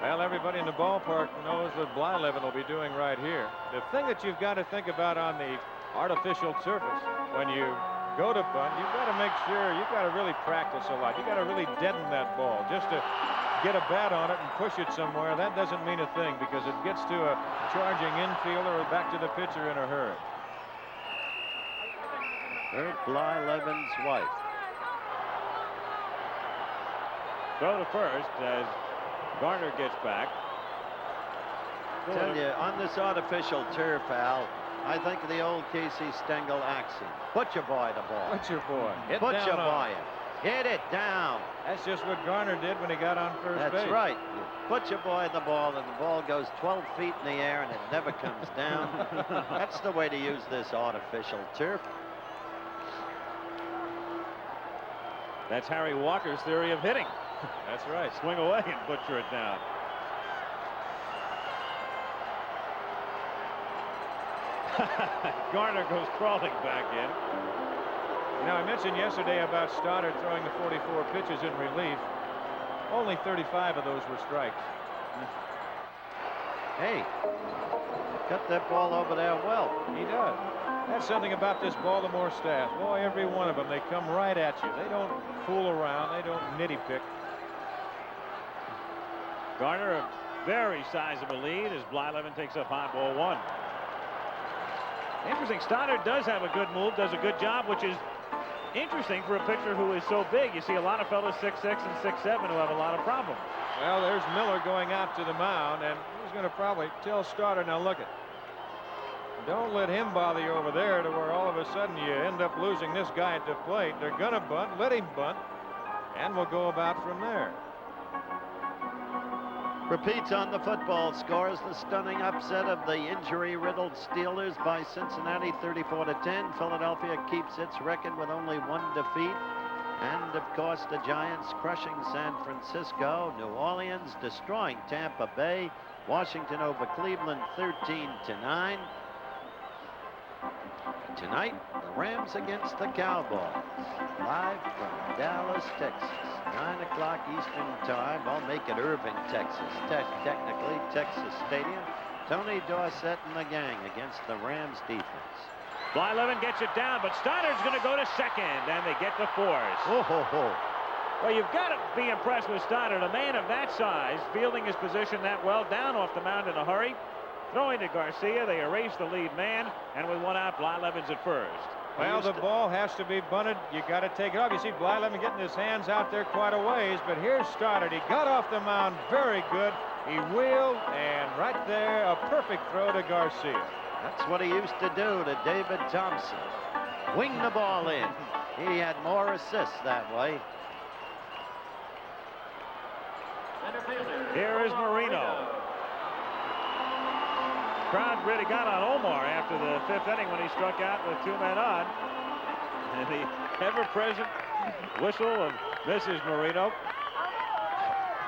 Well, everybody in the ballpark knows what Blyleven will be doing right here. The thing that you've got to think about on the artificial surface, when you go to bunt, you've got to make sure, you've got to really practice a lot. You've got to really deaden that ball. Just to get a bat on it and push it somewhere, that doesn't mean a thing, because it gets to a charging infielder or back to the pitcher in a hurry. There's Blyleven's wife. Throw to first as Garner gets back. Tell you, on this artificial turf, Al, I think of the old Casey Stengel axiom. Butcher boy the ball. Butcher boy. Hit Butcher down on boy it. Hit it down. That's just what Garner did when he got on first base. That's right. You butcher boy the ball, and the ball goes 12 feet in the air, and it never comes down. That's the way to use this artificial turf. That's Harry Walker's theory of hitting. That's right. Swing away and butcher it down. Garner goes crawling back in. You know, I mentioned yesterday about Stoddard throwing the 44 pitches in relief. Only 35 of those were strikes. Hey, cut that ball over there well. He does. That's something about this Baltimore staff. Boy, every one of them, they come right at you. They don't fool around. They don't nitty-pick. Garner a very sizable lead as Blyleven takes up hot ball 1. Interesting. Stoddard does have a good move, does a good job, which is interesting for a pitcher who is so big. You see a lot of fellas 6'6" and 6'7" who have a lot of problems. Well, there's Miller going out to the mound, and he's going to probably tell Stoddard, now look it. Don't let him bother you over there to where all of a sudden you end up losing this guy at the plate. They're going to bunt, let him bunt, and we'll go about from there. Repeats on the football scores. The stunning upset of the injury-riddled Steelers by Cincinnati 34-10. Philadelphia keeps its record with only 1 defeat. And, of course, the Giants crushing San Francisco. New Orleans destroying Tampa Bay. Washington over Cleveland 13-9. Tonight, the Rams against the Cowboys. Live from Dallas, Texas. 9 o'clock Eastern time. I'll make it Irving, Texas. Technically, Texas Stadium. Tony Dorsett and the gang against the Rams defense. Blyleven gets it down, but Stoddard's going to go to second, and they get to fours. Oh, ho, ho. Well, you've got to be impressed with Stoddard, a man of that size, fielding his position that well, down off the mound in a hurry. Throwing to Garcia, they erase the lead man, and with 1 out, Blyleven's at first. Well, the ball has to be bunted. You got to take it off. You see Blyleven getting his hands out there quite a ways, but here's Stoddard. He got off the mound very good. He wheeled, and right there, a perfect throw to Garcia. That's what he used to do to David Thompson. Wing the ball in. He had more assists that way. Here is Marino. Crowd really got on Omar after the 5th inning when he struck out with 2 men on. And the ever-present whistle of Mrs. Marino.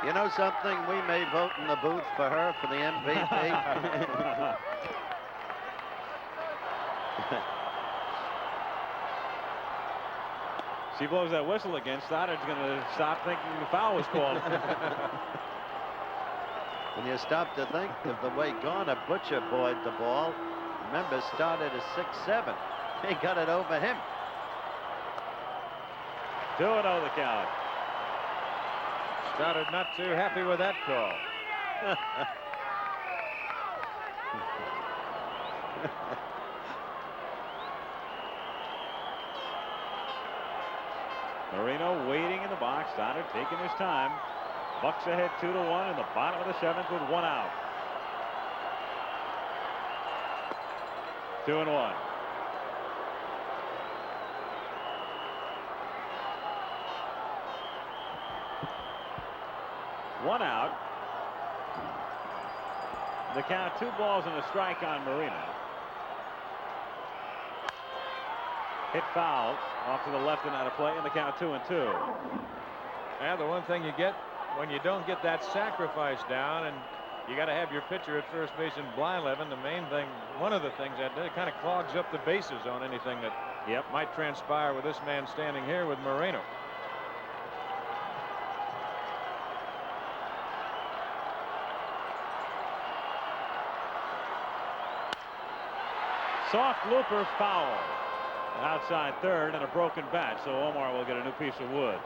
You know something? We may vote in the booth for her for the MVP. She blows that whistle again. Stoddard's going to stop thinking the foul was called. When you stop to think of the way Garner butcher boyed the ball, remember Stoddard is 6'7". He got it over him. 2-0 the count. Stoddard not too happy with that call. Marino waiting in the box. Stoddard taking his time. Bucks ahead 2-1 in the bottom of the 7th with 1 out. 2-1. One out. The count, 2 balls and a strike on Marino. Hit foul off to the left and out of play, and the count 2-2. And the one thing you get when you don't get that sacrifice down, and you got to have your pitcher at first base in blind 11. The main thing, one of the things that did, it kind of clogs up the bases on anything that might transpire with this man standing here with Marino. Soft looper, foul. Outside third, and a broken bat, so Omar will get a new piece of wood.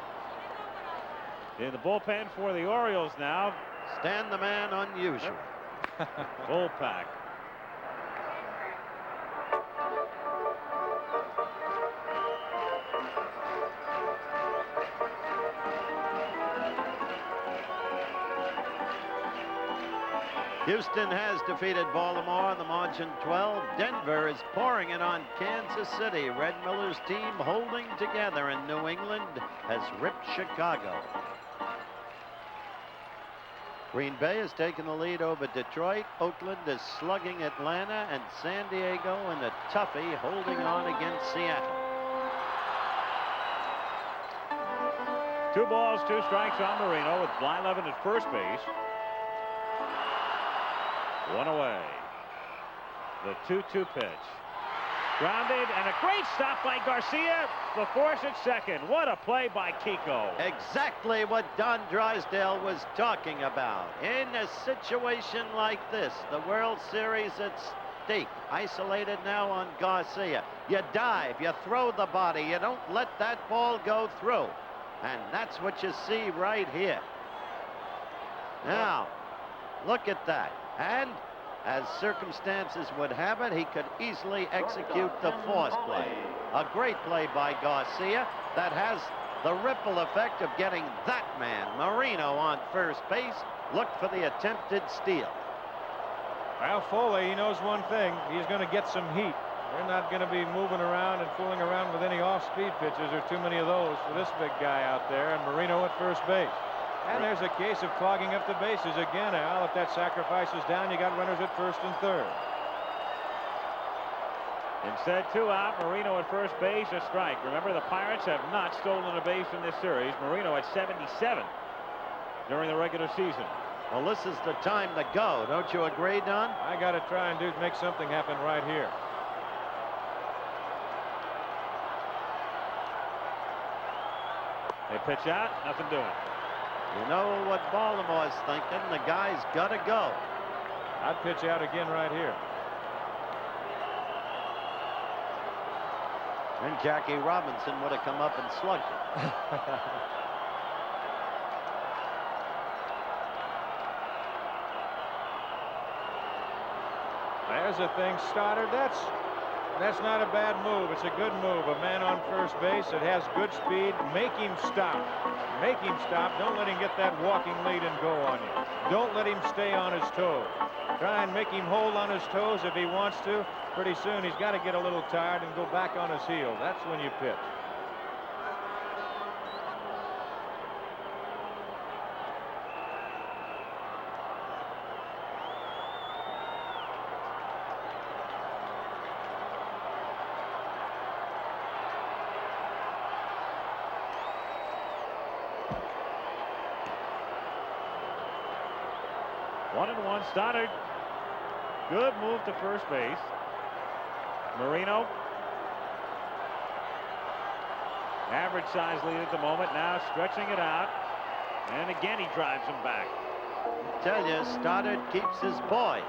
In the bullpen for the Orioles now. Stan the man unusual. Bullpack. Houston has defeated Baltimore on the margin 12. Denver is pouring it on Kansas City. Red Miller's team holding together, and New England has ripped Chicago. Green Bay has taken the lead over Detroit. Oakland is slugging Atlanta, and San Diego in a toughie holding on against Seattle. 2 balls, 2 strikes on Marino with Blyleven at first base. 1 away. The 2-2 pitch. Grounded, and a great stop by Garcia. The force at second. What a play by Kiko. Exactly what Don Drysdale was talking about. In a situation like this, the World Series at stake, isolated now on Garcia. You dive, you throw the body, you don't let that ball go through. And that's what you see right here. Now, look at that. And as circumstances would have it, he could easily execute the force play. A great play by Garcia that has the ripple effect of getting that man, Marino, on first base. Look for the attempted steal. Well, Foley, he knows one thing. He's going to get some heat. They're not going to be moving around and fooling around with any off-speed pitches. There's too many of those for this big guy out there, and Marino at first base. And there's a case of clogging up the bases again, Al. If that sacrifice is down, you got runners at first and third. Instead, 2 out. Marino at first base, a strike. Remember, the Pirates have not stolen a base in this series. Marino at 77 during the regular season. Well, this is the time to go. Don't you agree, Don? I got to try and make something happen right here. They pitch out, nothing doing. You know what Baltimore's thinking. The guy's got to go. I'd pitch out again right here. And Jackie Robinson would have come up and slugged him. There's a thing, Stoddard. That's not a bad move. It's a good move. A man on first base that has good speed. Make him stop. Make him stop. Don't let him get that walking lead and go on you. Don't let him stay on his toes. Try and make him hold on his toes if he wants to. Pretty soon he's got to get a little tired and go back on his heel. That's when you pitch. One and one. Stoddard. Good move to first base. Marino. Average size lead at the moment. Now stretching it out. And again he drives him back. I tell you, Stoddard keeps his poise.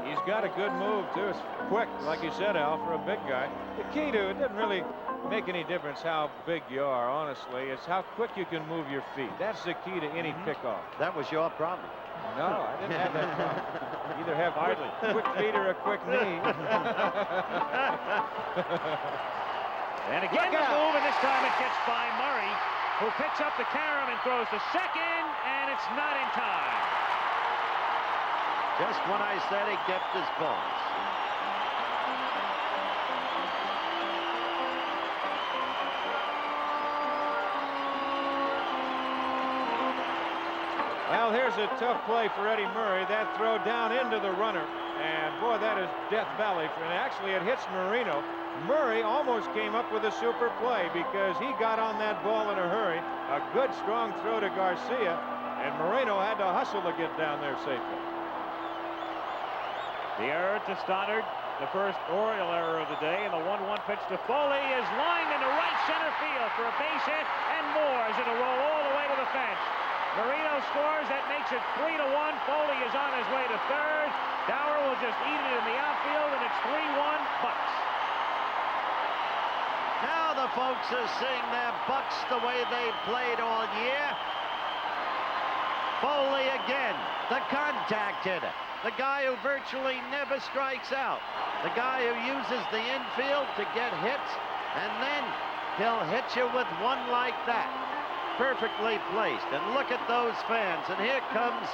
He's got a good move, too. It's quick, like you said, Al, for a big guy. The key to it doesn't really make any difference how big you are, honestly. It's how quick you can move your feet. That's the key to any pickoff. That was your problem. No, I didn't have that problem. Either have quick feet or a quick knee. And again the move, and this time it gets by Murray, who picks up the carom and throws to second, and it's not in time. Just when I said he kept his poise. Well, here's a tough play for Eddie Murray. That throw down into the runner. And, boy, that is Death Valley. And actually, it hits Marino. Murray almost came up with a super play because he got on that ball in a hurry. A good, strong throw to Garcia. And Marino had to hustle to get down there safely. The error to Stoddard, the first Oriole error of the day, and the 1-1 pitch to Foley is lined into right center field for a base hit, and Moore's it'll roll all the way to the fence. Marino scores, that makes it 3-1. Foley is on his way to third. Dower will just eat it in the outfield, and it's 3-1 Bucks. Now the folks are seeing their Bucks the way they've played all year. Foley again, the contact hitter. The guy who virtually never strikes out. The guy who uses the infield to get hits, and then he'll hit you with one like that. Perfectly placed. And look at those fans. And here comes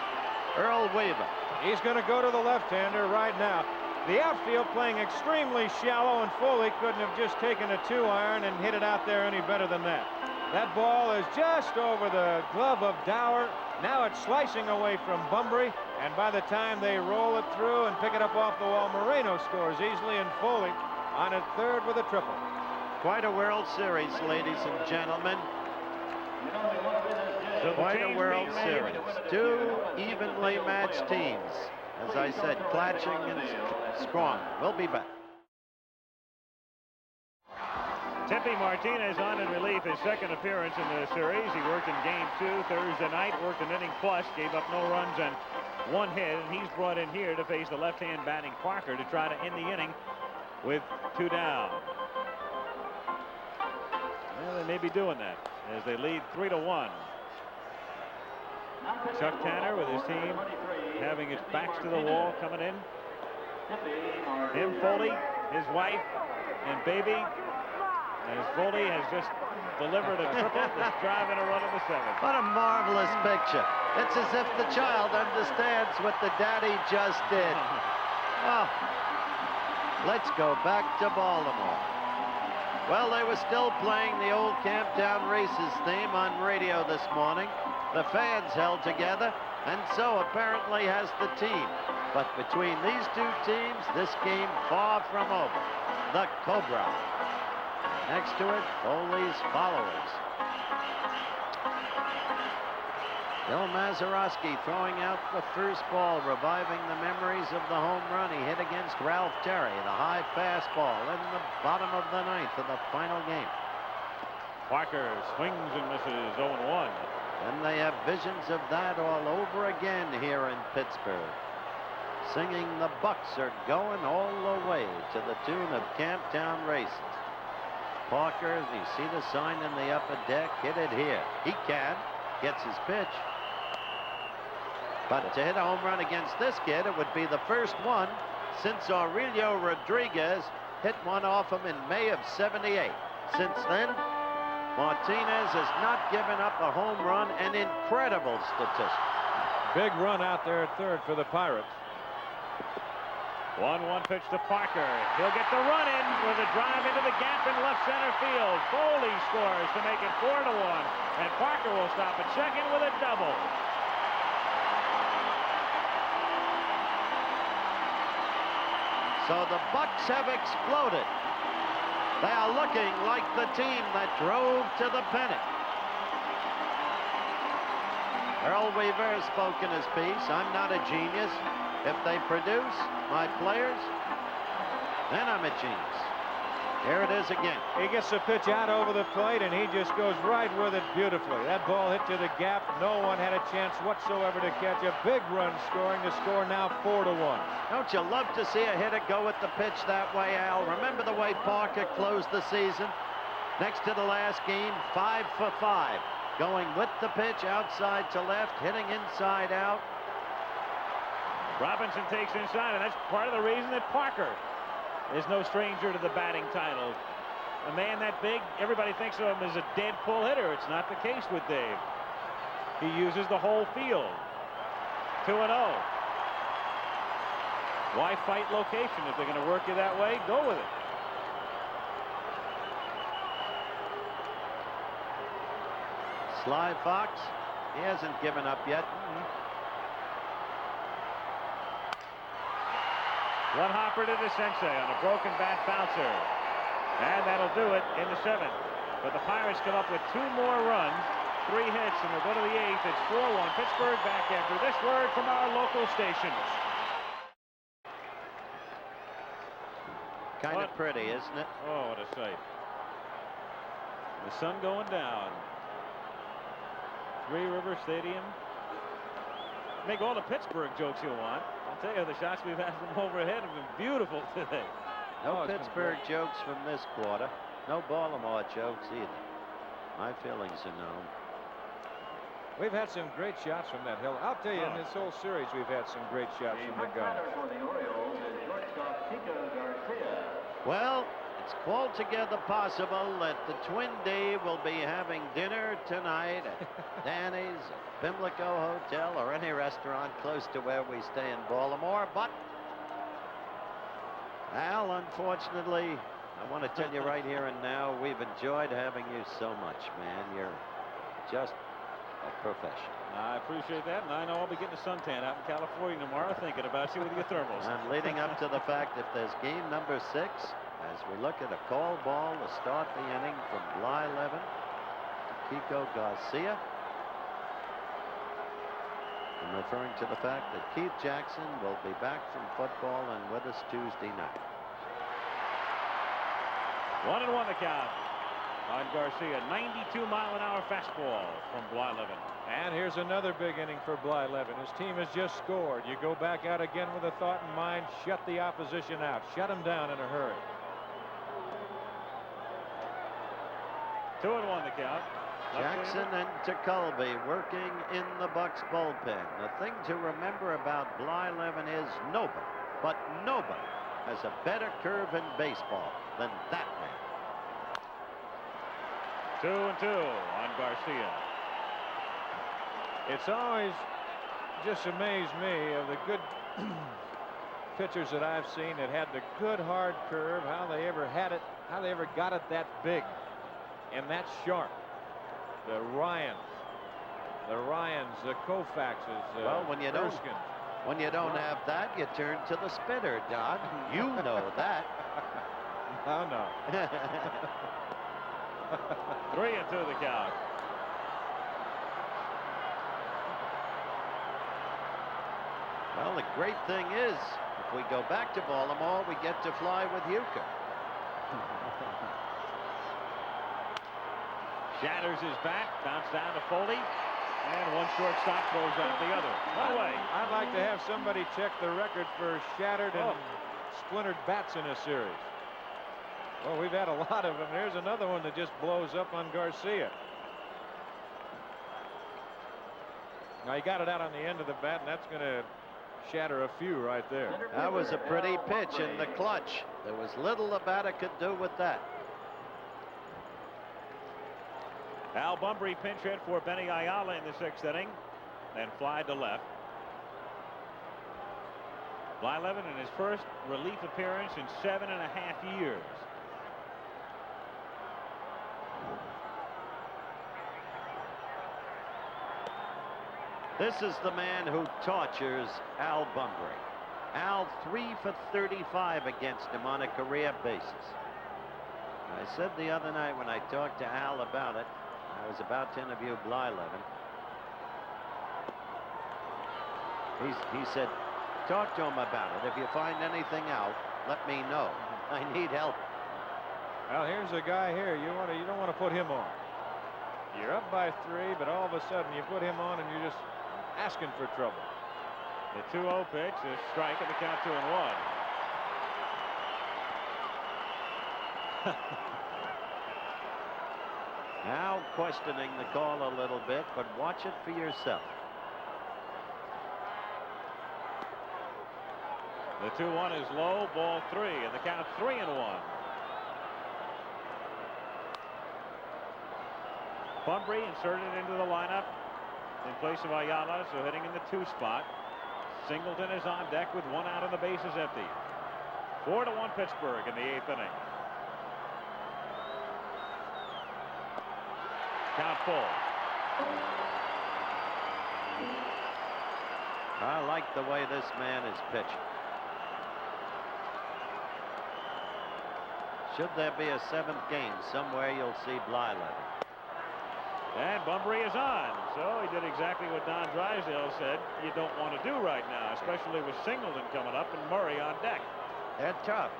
Earl Weaver. He's going to go to the left-hander right now. The outfield playing extremely shallow, and Foley couldn't have just taken a 2-iron and hit it out there any better than that. That ball is just over the glove of Dower. Now it's slicing away from Bunbury, and by the time they roll it through and pick it up off the wall, Moreno scores easily, and Foley on at third with a triple. Quite a World Series, ladies and gentlemen. So Quite a World Series. Two evenly matched teams. As I said, clatching and strong. We'll be back. Tippy Martinez on in relief, his second appearance in the series. He worked in Game 2 Thursday night, worked an inning plus, gave up no runs and one hit, and he's brought in here to face the left-hand batting Parker to try to end the inning with 2 down. Well, they may be doing that as they lead 3-1. Chuck Tanner with his team having his backs to the wall coming in. Him, Foley, his wife, and baby. As Foley has just delivered a triple, just driving a run in the 7th. What a marvelous picture. It's as if the child understands what the daddy just did. Oh, let's go back to Baltimore. Well, they were still playing the old Camptown Races theme on radio this morning. The fans held together, and so apparently has the team. But between these two teams, this game far from over. The Cobra. Next to it, Foley's followers. Bill Mazeroski throwing out the first ball, reviving the memories of the home run he hit against Ralph Terry, the high fastball in the bottom of the 9th of the final game. Parker swings and misses 0-1. And they have visions of that all over again here in Pittsburgh. Singing "The Bucks are going all the way" to the tune of Camptown Races. Parker, you see the sign in the upper deck, hit it here. He can, gets his pitch. But to hit a home run against this kid, it would be the first one since Aurelio Rodriguez hit one off him in May of '78. Since then, Martinez has not given up a home run, an incredible statistic. Big run out there at third for the Pirates. 1-1 pitch to Parker. He'll get the run in with a drive into the gap in left center field. Foley scores to make it 4-1. And Parker will stop at second with a double. So the Bucks have exploded. They are looking like the team that drove to the pennant. Earl Weaver spoke in his piece. I'm not a genius. If they produce, my players, then I'm a genius. Here it is again. He gets the pitch out over the plate, and he just goes right with it beautifully. That ball hit to the gap. No one had a chance whatsoever to catch a big run scoring. The score now 4-1. Don't you love to see a hitter go with the pitch that way, Al? Remember the way Parker closed the season? Next to the last game, 5 for 5. Going with the pitch outside to left, hitting inside out. Robinson takes inside, and that's part of the reason that Parker is no stranger to the batting title. A man that big, everybody thinks of him as a dead pull hitter. It's not the case with Dave. He uses the whole field. 2-0. Why fight location? If they're going to work you that way, go with it. Sly Fox He hasn't given up yet. One hopper to the sensei on a broken bat bouncer. And that'll do it in the 7th. But the Pirates come up with 2 more runs, 3 hits, and they'll go to the 8th. It's 4-1 Pittsburgh. Back after this word from our local stations. Kind of pretty, isn't it? Oh, what a sight. The sun going down. Three River Stadium. Make all the Pittsburgh jokes you want. I'll tell you, the shots we've had from overhead have been beautiful today. No Pittsburgh jokes from this quarter. No Baltimore jokes either. My feelings are known. We've had some great shots from that hill. I'll tell you, in this whole series, we've had some great shots from the guys. For the Orioles is shortstop Chico Garcia. Well, it's altogether possible that the Twin D will be having dinner tonight at Danny's, at Pimlico Hotel, or any restaurant close to where we stay in Baltimore. But, Al, unfortunately, I want to tell you right here and now, we've enjoyed having you so much, man. You're just a professional. I appreciate that, and I know I'll be getting a suntan out in California tomorrow thinking about you with your thermals. And leading up to the fact that there's game number 6, as we look at a call ball to start the inning from Bly Levin to Kiko Garcia. I'm referring to the fact that Keith Jackson will be back from football and with us Tuesday night. 1-1 the count on Garcia. 92-mile-an-hour fastball from Bly Levin. And here's another big inning for Bly Levin. His team has just scored. You go back out again with a thought in mind. Shut the opposition out. Shut them down in a hurry. 2-1 the count. Jackson and Colby working in the Bucks bullpen. The thing to remember about Bly Levin is nobody, but nobody, has a better curve in baseball than that man. 2-2 on Garcia. It's always just amazed me of the good pitchers that I've seen that had the good hard curve, how they ever had it, how they ever got it that big and that sharp. The Ryans, the Koufaxes, well, when you don't have that, you turn to the spitter, Don. You know that. Oh no. 3-2 the count. Well, the great thing is, if we go back to Baltimore, we get to fly with Euchre. Shatters his bat, bounce down to Foley, and one shortstop throws out the other. One away. I'd like to have somebody check the record for shattered and splintered bats in a series. Well, we've had a lot of them. Here's another one that just blows up on Garcia. Now he got it out on the end of the bat, and that's going to shatter a few right there. That was a pretty pitch in the clutch. There was little the batter could do with that. Al Bunbury pinch hit for Benny Ayala in the 6th inning, then fly to left. Bly Levin in his first relief appearance in 7.5 years. This is the man who tortures Al Bunbury. Al 3 for 35 against him on a career basis. I said the other night when I talked to Al about it, I was about to interview Bly Levin. He said, talk to him about it. If you find anything out, let me know. I need help. Well, here's a guy here. You don't want to put him on. You're up by 3, but all of a sudden you put him on and you're just asking for trouble. The 2-0 pitch, a strike, and the count 2-1. Now questioning the call a little bit, but watch it for yourself. The 2-1 is low, ball 3, and the count 3-1. Bunbury inserted into the lineup in place of Ayala, so hitting in the 2 spot. Singleton is on deck with 1 out and the base is empty. 4-1 Pittsburgh in the 8th inning. Count full. I like the way this man is pitching. Should there be a 7th game somewhere, you'll see Blyleven. And Bunbury is on. So he did exactly what Don Drysdale said you don't want to do right now, especially with Singleton coming up and Murray on deck. They're tough.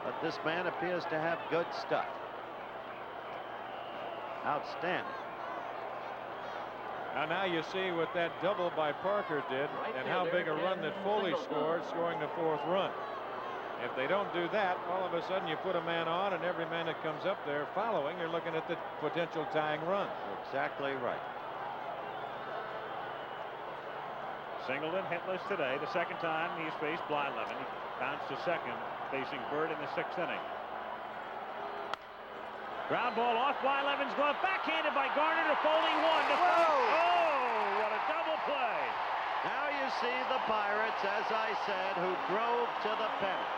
But this man appears to have good stuff. Outstanding. And now you see what that double by Parker did and how big a run that Foley scored, scoring the 4th run. If they don't do that, all of a sudden you put a man on, and every man that comes up there following, you're looking at the potential tying run. Exactly right. Singleton hitless today. The 2nd time he's faced Blyleven. He bounced to 2nd, facing Bird in the 6th inning. Ground ball off Blyleven's glove, backhanded by Garner to Foley, 1 to first. Oh, what a double play! Now you see the Pirates, as I said, who drove to the pennant.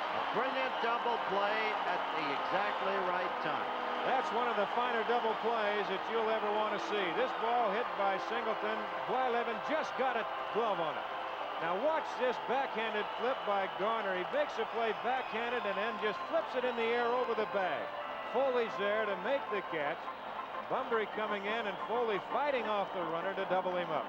A brilliant double play at the exactly right time. That's one of the finer double plays that you'll ever want to see. This ball hit by Singleton. Blyleven just got a glove on it. Now watch this backhanded flip by Garner. He makes a play backhanded and then just flips it in the air over the bag. Foley's there to make the catch. Bunbury coming in and Foley fighting off the runner to double him up.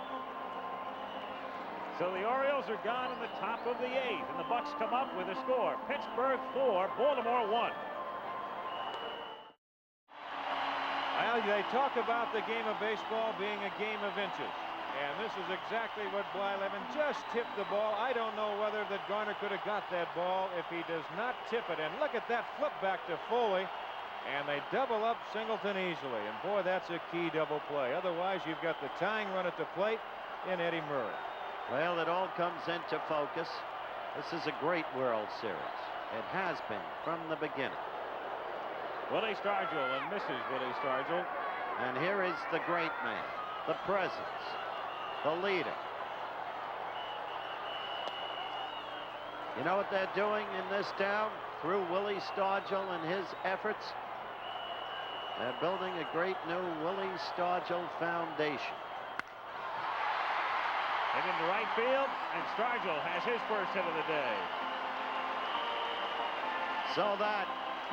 So the Orioles are gone in the top of the 8th, and the Bucks come up with a score. Pittsburgh 4, Baltimore 1. Well, they talk about the game of baseball being a game of inches. And this is exactly what Blyleven just tipped the ball. I don't know whether that Garner could have got that ball if he does not tip it. And look at that flip back to Foley. And they double up Singleton easily. And boy, that's a key double play. Otherwise, you've got the tying run at the plate in Eddie Murray. Well, it all comes into focus. This is a great World Series. It has been from the beginning. Willie Stargell and Mrs. Willie Stargell. And here is the great man, the presence, the leader. You know what they're doing in this town through Willie Stargell and his efforts? They're building a great new Willie Stargell Foundation. Hit into right field, and Stargell has his first hit of the day. So that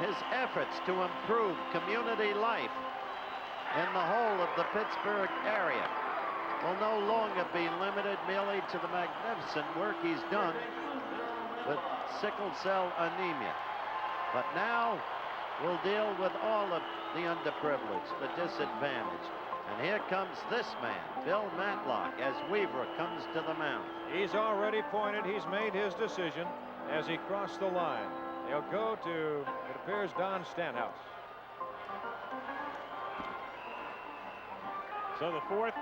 his efforts to improve community life in the whole of the Pittsburgh area will no longer be limited merely to the magnificent work he's done with sickle cell anemia. But now we'll deal with all of the underprivileged, the disadvantaged. And here comes this man, Bill Matlock, as Weaver comes to the mound. He's already pointed. He's made his decision as he crossed the line. They'll go to, it appears, Don Stanhouse. So the 4th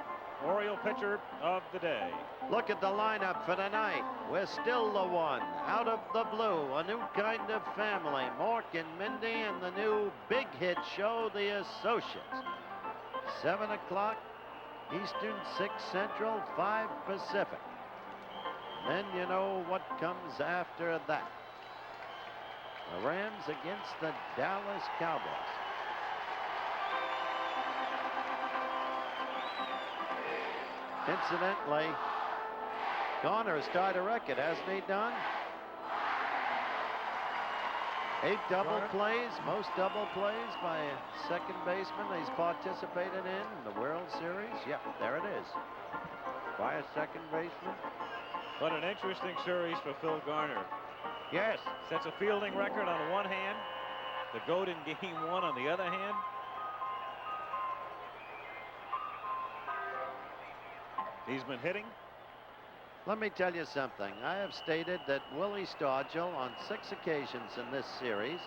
Oriole pitcher of the day. Look at the lineup for tonight. We're still the one. Out of the blue, a new kind of family. Mork and Mindy and the new big hit show, The Associates. 7 o'clock Eastern, 6 Central, 5 Pacific. Then you know what comes after that. The Rams against the Dallas Cowboys. Incidentally, Garner has tied a record, hasn't he, Don? 8 double plays, most double plays by a second baseman he's participated in the World Series. Yep, there it is. By a second baseman. But an interesting series for Phil Garner. Yes. Sets a fielding record on one hand. The GOAT in game 1 on the other hand. He's been hitting. Let me tell you something. I have stated that Willie Stargell on 6 occasions in this series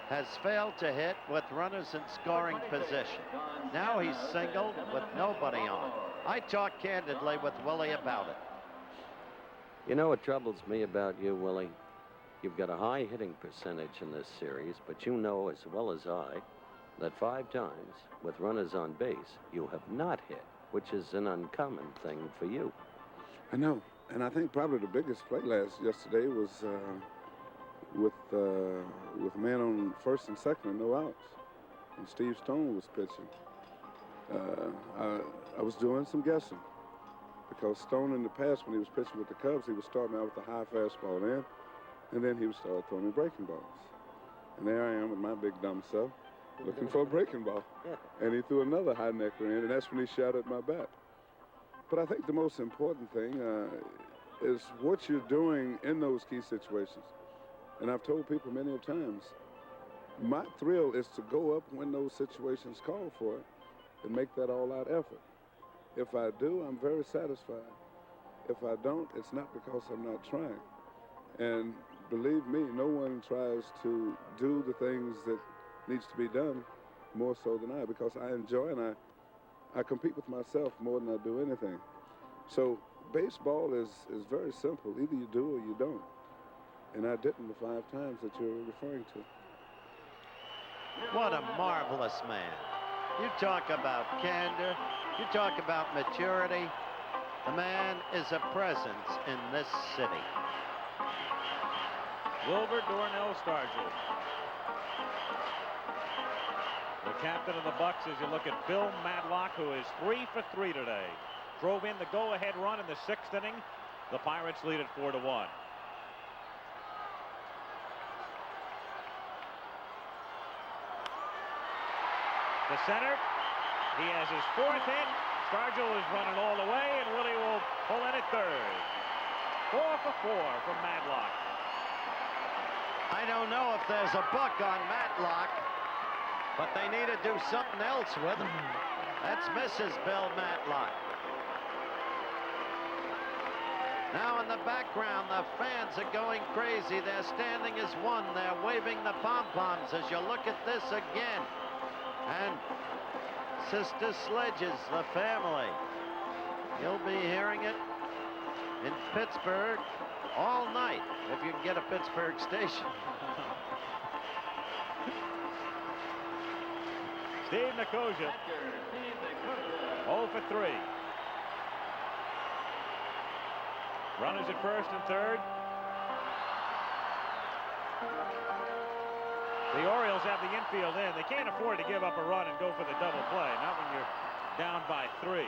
has failed to hit with runners in scoring position. Now he's singled with nobody on. I talked candidly with Willie about it. You know what troubles me about you, Willie? You've got a high hitting percentage in this series, but you know as well as I that 5 times with runners on base you have not hit, which is an uncommon thing for you. I know, and I think probably the biggest play yesterday was with man on first and second and no outs, and Steve Stone was pitching. I was doing some guessing because Stone in the past, when he was pitching with the Cubs, he would start me out with a high fastball in, and then he would start throwing me breaking balls. And there I am with my big dumb self looking for a breaking ball. And he threw another high necker in, and that's when he shot at my bat. But I think the most important thing is what you're doing in those key situations. And I've told people many times, my thrill is to go up when those situations call for it and make that all-out effort. If I do, I'm very satisfied. If I don't, it's not because I'm not trying. And believe me, no one tries to do the things that needs to be done more so than I, because I enjoy and I compete with myself more than I do anything. So baseball is very simple. Either you do or you don't. And I didn't the 5 times that you're referring to. What a marvelous man. You talk about candor. You talk about maturity. The man is a presence in this city. Wilbur Darnell Stargell, the captain of the Bucks, as you look at Bill Madlock, who is 3 for 3 today. Drove in the go-ahead run in the 6th inning. The Pirates lead it 4-1. To center. He has his 4th hit. Stargell is running all the way, and Willie will pull in at 3rd. 4 for 4 from Madlock. I don't know if there's a buck on Matlock, but they need to do something else with him. That's Mrs. Bill Matlock. Now in the background, the fans are going crazy. They're standing as one. They're waving the pom-poms as you look at this again. And Sister Sledges, the family. You'll be hearing it in Pittsburgh all night if you can get a Pittsburgh station. Steve Nicosia, 0 for 3. Runners at 1st and 3rd. The Orioles have the infield in. They can't afford to give up a run and go for the double play, not when you're down by 3.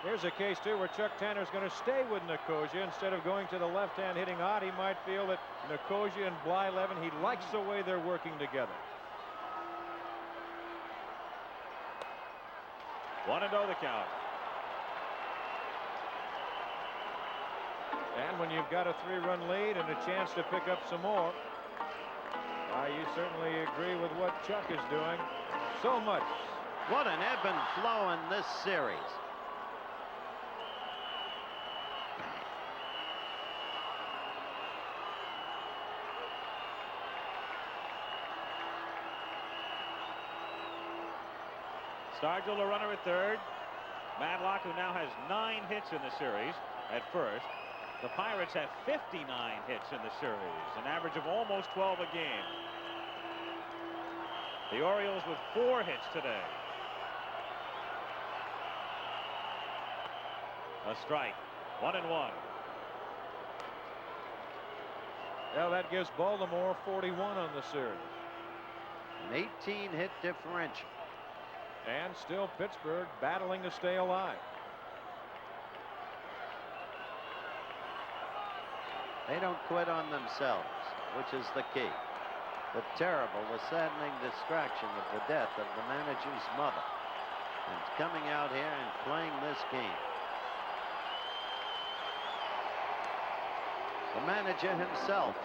Here's a case, too, where Chuck Tanner's going to stay with Nicosia instead of going to the left hand hitting odd. He might feel that Nicosia and Blyleven, he likes the way they're working together. 1-0 the count. And when you've got a 3-run lead and a chance to pick up some more, you certainly agree with what Chuck is doing so much. What an ebb and flow in this series. Stargell, the runner at 3rd. Madlock, who now has 9 hits in the series, at 1st. The Pirates have 59 hits in the series, an average of almost 12 a game. The Orioles with 4 hits today. A strike. 1-1. Well, that gives Baltimore 41 on the series. An 18-hit differential. And still Pittsburgh battling to stay alive. They don't quit on themselves, which is the key. The terrible, the saddening distraction of the death of the manager's mother. And coming out here and playing this game. The manager himself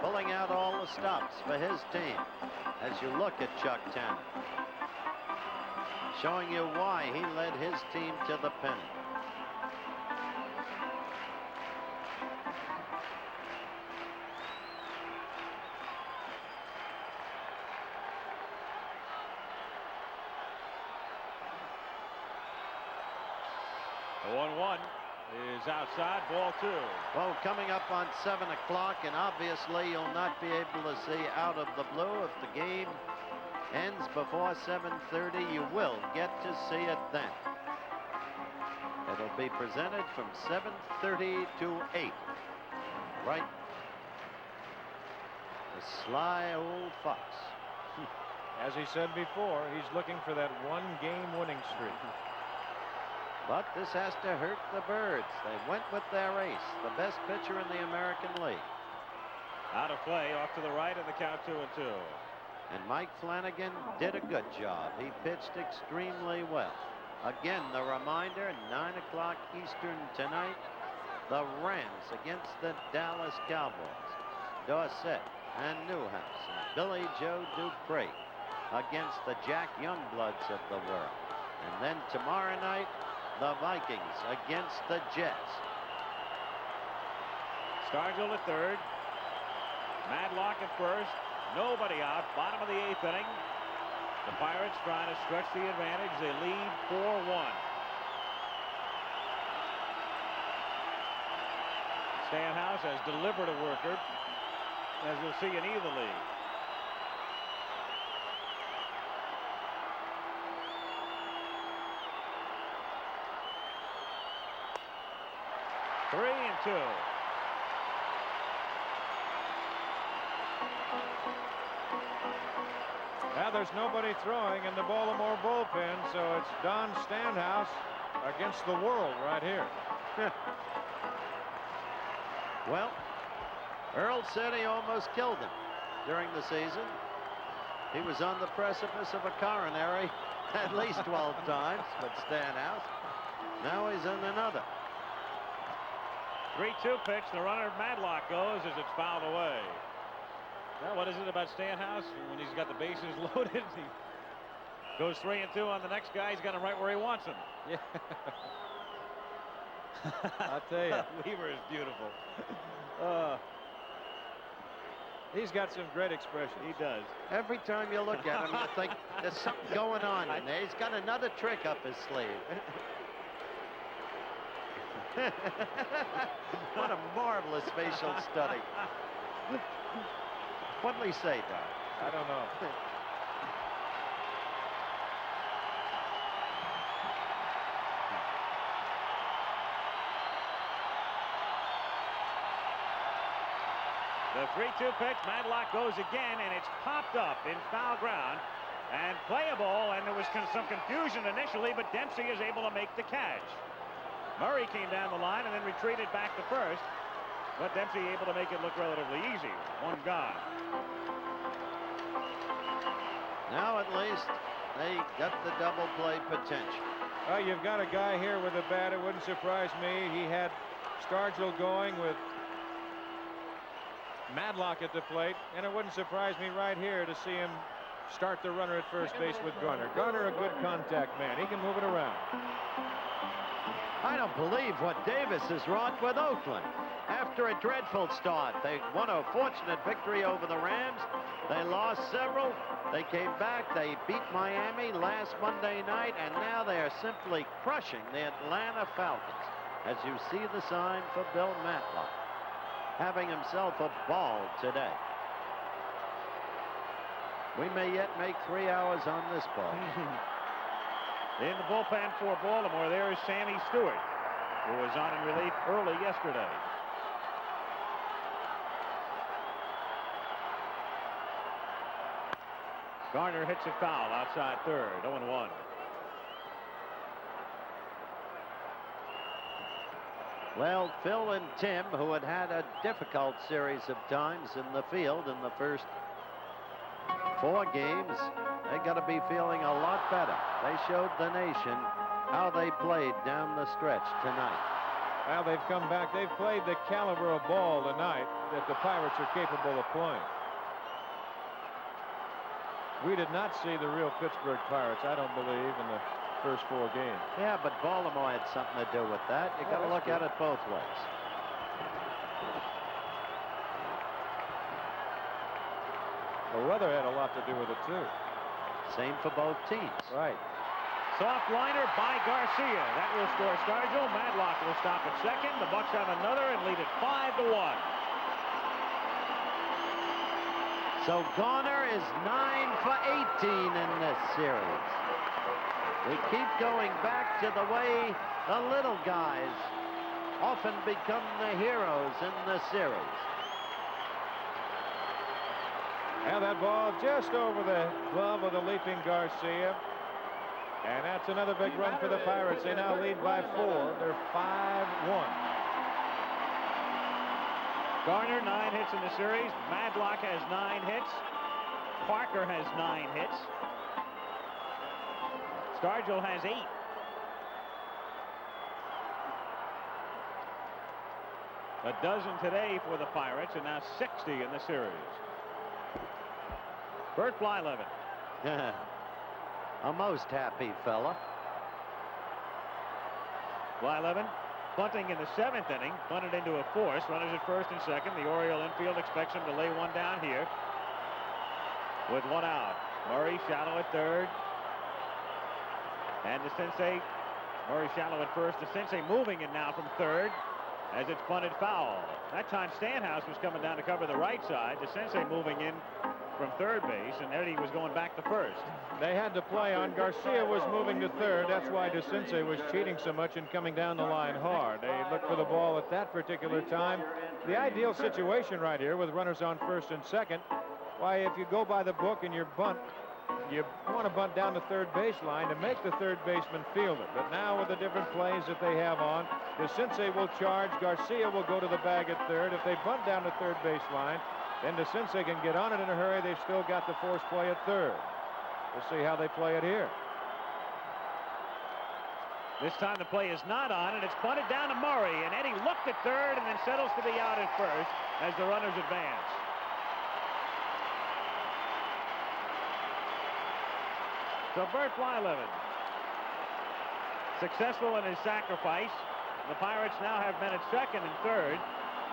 pulling out all the stops for his team. As you look at Chuck Tanner, showing you why he led his team to the pennant. The 1-1 is outside, ball 2. Well, coming up on 7 o'clock, and obviously you'll not be able to see out of the blue if the game ends before 7:30. You will get to see it then. It'll be presented from 7:30 to 8. Right. The sly old fox. As he said before, he's looking for that one-game winning streak. But this has to hurt the Birds. They went with their ace, the best pitcher in the American League. Out of play, off to the right, and the count 2-2. And Mike Flanagan did a good job. He pitched extremely well. Again, the reminder, 9 o'clock Eastern tonight, the Rams against the Dallas Cowboys. Dorsett and Newhouse and Billy Joe Dupree against the Jack Youngbloods of the world. And then tomorrow night, the Vikings against the Jets. Stargell at third. Madlock at first. Nobody out. Bottom of the 8th inning. The Pirates trying to stretch the advantage. They lead 4-1. Stanhouse has delivered a worker, as you'll see in either league. Three and two. Now there's nobody throwing in the Baltimore bullpen, so it's Don Stanhouse against the world right here. Well, Earl said he almost killed him during the season. He was on the precipice of a coronary at least 12 times, but Stanhouse, now he's in another. 3-2 pitch. The runner Madlock goes as it's fouled away. Well, what is it about Stanhouse? When he's got the bases loaded, he goes 3-2 on the next guy. He's got him right where he wants him. Yeah. I'll tell you. Weaver is beautiful. He's got some great expression. He does. Every time you look at him, you think there's something going on in there. He's got another trick up his sleeve. What a marvelous facial study. What'll he say, Doc? I don't know. The 3-2 pitch. Madlock goes again, and it's popped up in foul ground and playable, and there was some confusion initially, but Dempsey is able to make the catch. Murray came down the line and then retreated back to first, but Dempsey able to make it look relatively easy. One gone. Now at least they got the double play potential. Well, you've got a guy here with a bat. It wouldn't surprise me. He had Stargell going with Madlock at the plate, and it wouldn't surprise me right here to see him start the runner at first base with Garner. Garner, a good contact man. He can move it around. I don't believe what Davis has wrought with Oakland. After a dreadful start, they won a fortunate victory over the Rams. They lost several. They came back. They beat Miami last Monday night, and now they are simply crushing the Atlanta Falcons. As you see the sign for Bill Matlock, having himself a ball today. We may yet make 3 hours on this ball. In the bullpen for Baltimore, there is Sammy Stewart, who was on in relief early yesterday. Garner hits it foul outside third, 0-1. Well, Phil and Tim, who had had a difficult series of times in the field in the first 4 games, they got to be feeling a lot better. They showed the nation how they played down the stretch tonight. Well, they've come back. They've played the caliber of ball tonight that the Pirates are capable of playing. We did not see the real Pittsburgh Pirates, I don't believe, in the first 4 games. Yeah, but Baltimore had something to do with that. You got to look at it both ways. The weather had a lot to do with it, too. Same for both teams. Right. Soft liner by Garcia. That will score Stargell. Madlock will stop at second. The Bucks have another and lead it 5-1. So Garner is 9 for 18 in this series. We keep going back to the way the little guys often become the heroes in the series. And that ball just over the glove of the leaping Garcia. And that's another big run for the Pirates. They now lead by 4. They're 5-1. Garner, 9 hits in the series. Madlock has 9 hits. Parker has 9 hits. Stargell has 8. A dozen today for the Pirates, and now 60 in the series. Bert Blyleven. A most happy fella. Blyleven bunting in the 7th inning, bunted into a force. Runners at first and second. The Oriole infield expects him to lay one down here with 1 out. Murray shallow at third. And DeCinces, Murray shallow at first. DeCinces moving in now from third as it's bunted foul. That time Stanhouse was coming down to cover the right side. DeCinces moving in from third base, and Eddie was going back to first. They had to play on. Garcia was moving to third. That's why DeCinces was cheating so much and coming down the line hard. They looked for the ball at that particular time. The ideal situation right here with runners on first and second. Why, if you go by the book and you bunt, you want to bunt down the third baseline to make the third baseman field it. But now with the different plays that they have on, DeCinces will charge. Garcia will go to the bag at third. If they bunt down the third baseline, then DeCinces can get on it in a hurry. They've still got the force play at third. We'll see how they play it here. This time the play is not on, and it's bunted down to Murray. And Eddie looked at third and then settles to be out at first as the runners advance. So Bert Blyleven, successful in his sacrifice. The Pirates now have men at second and third.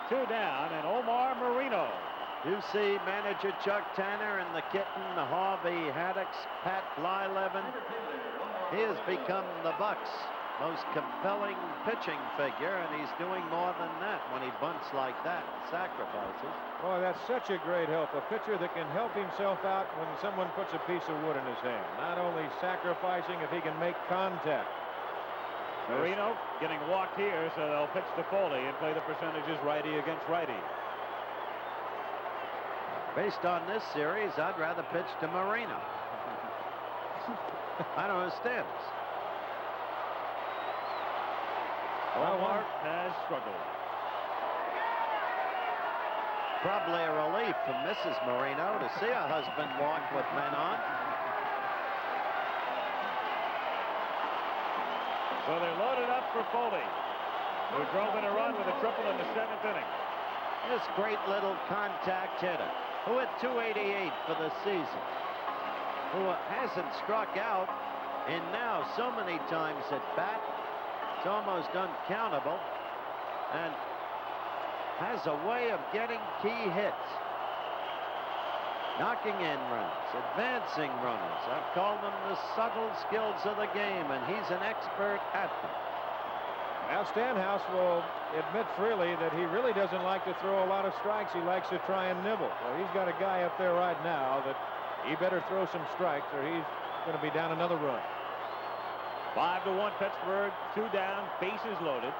2 down, and Omar Marino. You see manager Chuck Tanner and the kitten, Harvey Haddix, Pat Blyleven. He has become the Bucks' most compelling pitching figure, and he's doing more than that when he bunts like that, sacrifices. Boy, that's such a great help. A pitcher that can help himself out when someone puts a piece of wood in his hand. Not only sacrificing if he can make contact. Marino getting walked here, so they'll pitch to Foley and play the percentages righty against righty. Based on this series, I'd rather pitch to Marino. I don't understand this. Omar has struggled. Probably a relief for Mrs. Marino to see her husband walk with men on. So they're loaded up for Foley, who drove in a run with a triple in the 7th inning. This great little contact hitter who hit .288 for the season, who hasn't struck out in now so many times at bat, it's almost uncountable, and has a way of getting key hits, knocking in runs, advancing runners. I've called them the subtle skills of the game, and he's an expert at them. Now Stanhouse will admit freely that he really doesn't like to throw a lot of strikes. He likes to try and nibble. Well, he's got a guy up there right now that he better throw some strikes or he's going to be down another run. 5-1 Pittsburgh, 2 down, bases loaded.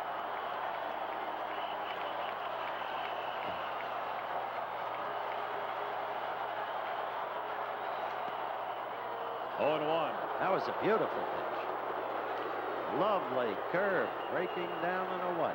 Oh, and 1. That was a beautiful pitch. Lovely curve, breaking down and away.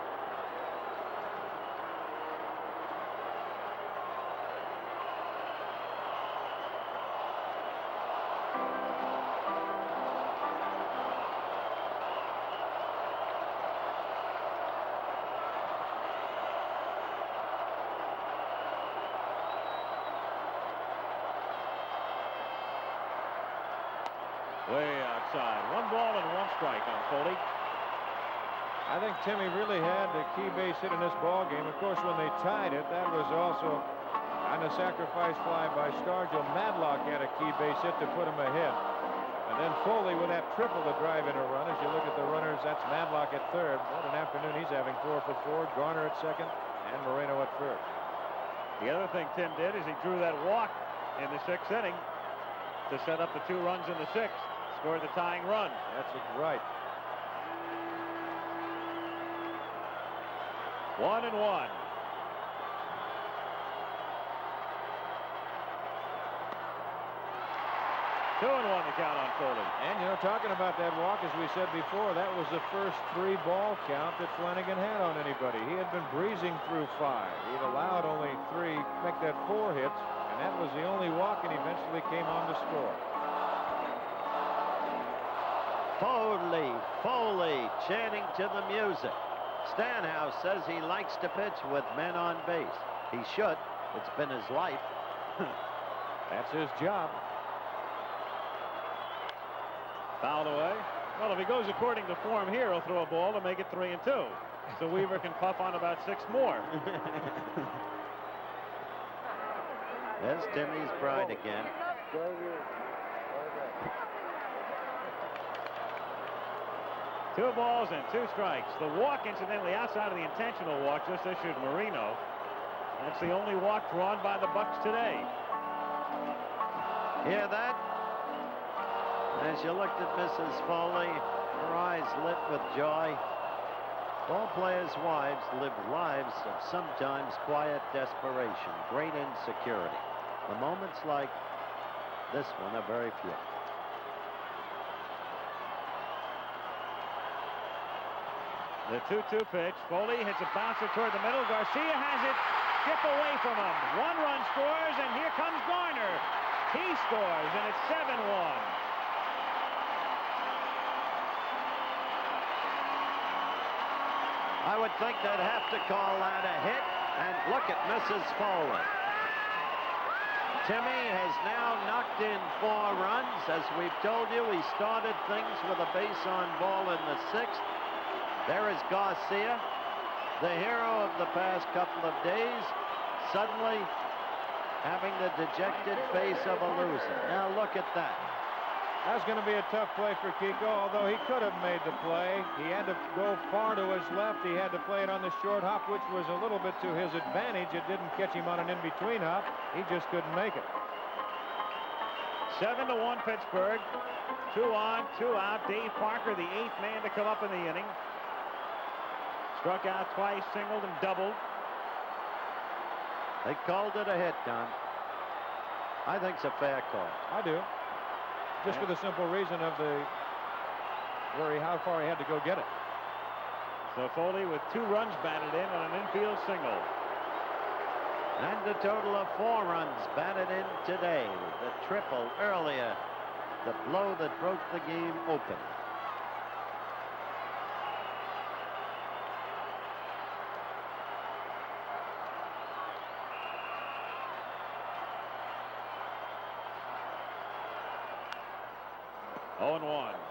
Way outside. 1 ball and 1 strike on Foley. I think Timmy really had the key base hit in this ball game. Of course, when they tied it, that was also on a sacrifice fly by Stargell. Madlock had a key base hit to put him ahead. And then Foley with that triple to drive in a run. As you look at the runners, that's Madlock at third. What an afternoon he's having. 4 for 4. Garner at second and Moreno at first. The other thing Tim did is he drew that walk in the 6th inning to set up the 2 runs in the 6th. Scored the tying run. That's right. 1-1. 2-1 the count on Foley. And, you know, talking about that walk, as we said before, that was the first 3-ball count that Flanagan had on anybody. He had been breezing through 5. He'd allowed only 3, make that 4 hits, and that was the only walk, and eventually came on to score. Foley, chanting to the music. Stanhouse says he likes to pitch with men on base. He should. It's been his life. That's his job. Fouled away. Well, if he goes according to form here, he'll throw a ball to make it 3-2. So Weaver can puff on about 6 more. There's Timmy's pride again. Two balls and 2 strikes. The walk, incidentally, outside of the intentional walk, just issued Marino. That's the only walk drawn by the Bucks today. Hear that? As you looked at Mrs. Foley, her eyes lit with joy. Ball players' wives live lives of sometimes quiet desperation, great insecurity. The moments like this one are very few. The 2-2 pitch. Foley hits a bouncer toward the middle. Garcia has it. Chip away from him. 1 run scores, and here comes Garner. He scores, and it's 7-1. I would think they'd have to call that a hit. And look at Mrs. Foley. Timmy has now knocked in 4 runs. As we've told you, he started things with a base on ball in the 6th. There is Garcia, the hero of the past couple of days, suddenly having the dejected face of a loser. Now look at that. That's going to be a tough play for Kiko, although he could have made the play. He had to go far to his left. He had to play it on the short hop, which was a little bit to his advantage. It didn't catch him on an in-between hop. He just couldn't make it. 7-1 Pittsburgh. 2 on, 2 out. Dave Parker, the 8th man to come up in the inning. Struck out twice, singled and doubled. They called it a hit, Don. I think it's a fair call. I do. Just for the simple reason of how far he had to go get it. So Foley with 2 runs batted in on an infield single. And a total of 4 runs batted in today. The triple earlier, the blow that broke the game open.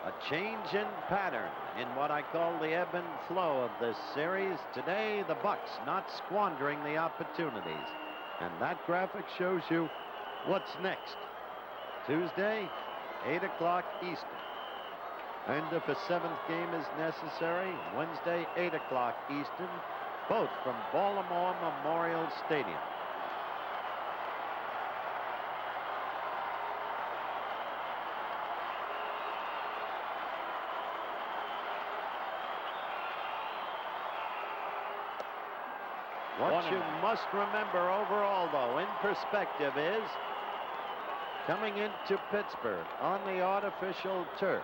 A change in pattern in what I call the ebb and flow of this series. Today, the Bucks not squandering the opportunities. And that graphic shows you what's next. Tuesday, 8 o'clock Eastern. And if a 7th game is necessary, Wednesday, 8 o'clock Eastern, both from Baltimore Memorial Stadium. What you must remember overall, though, in perspective, is coming into Pittsburgh on the artificial turf.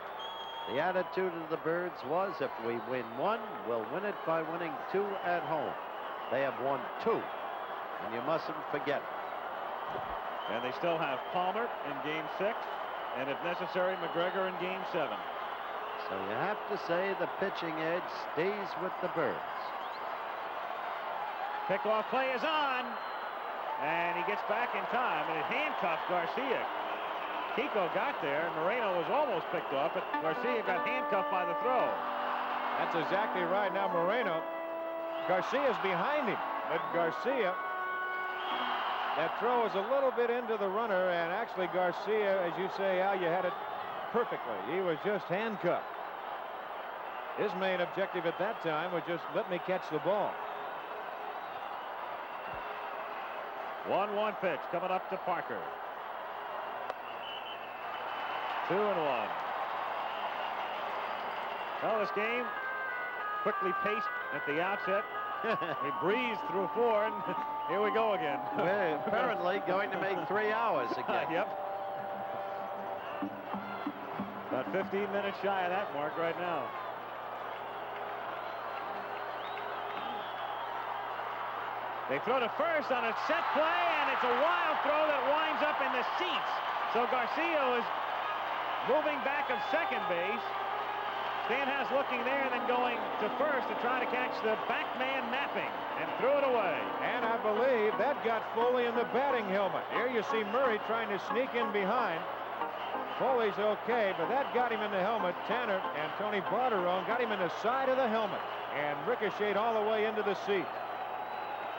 The attitude of the Birds was, if we win 1, we'll win it by winning 2 at home. They have won 2, and you mustn't forget it. And they still have Palmer in Game 6, and if necessary, McGregor in Game 7. So you have to say the pitching edge stays with the Birds. Pickoff play is on, and he gets back in time, and it handcuffed Garcia. Kiko got there, and Moreno was almost picked off, but Garcia got handcuffed by the throw. That's exactly right. Now Moreno, Garcia's behind him, but Garcia, that throw is a little bit into the runner, and actually Garcia, as you say, Al, you had it perfectly. He was just handcuffed. His main objective at that time was just let me catch the ball. 1-1 pitch coming up to Parker. 2-1. Well, this game quickly paced at the outset. We breezed through 4, and here we go again. We're apparently going to make 3 hours again. Yep. 15 minutes shy of that mark right now. They throw to first on a set play, and it's a wild throw that winds up in the seats. So Garcia is moving back of second base. Stanhouse looking there and then going to first to try to catch the back man napping and threw it away. And I believe that got Foley in the batting helmet. Here you see Murray trying to sneak in behind. Foley's okay, but that got him in the helmet. Tanner and Tony Barterone got him in the side of the helmet and ricocheted all the way into the seat.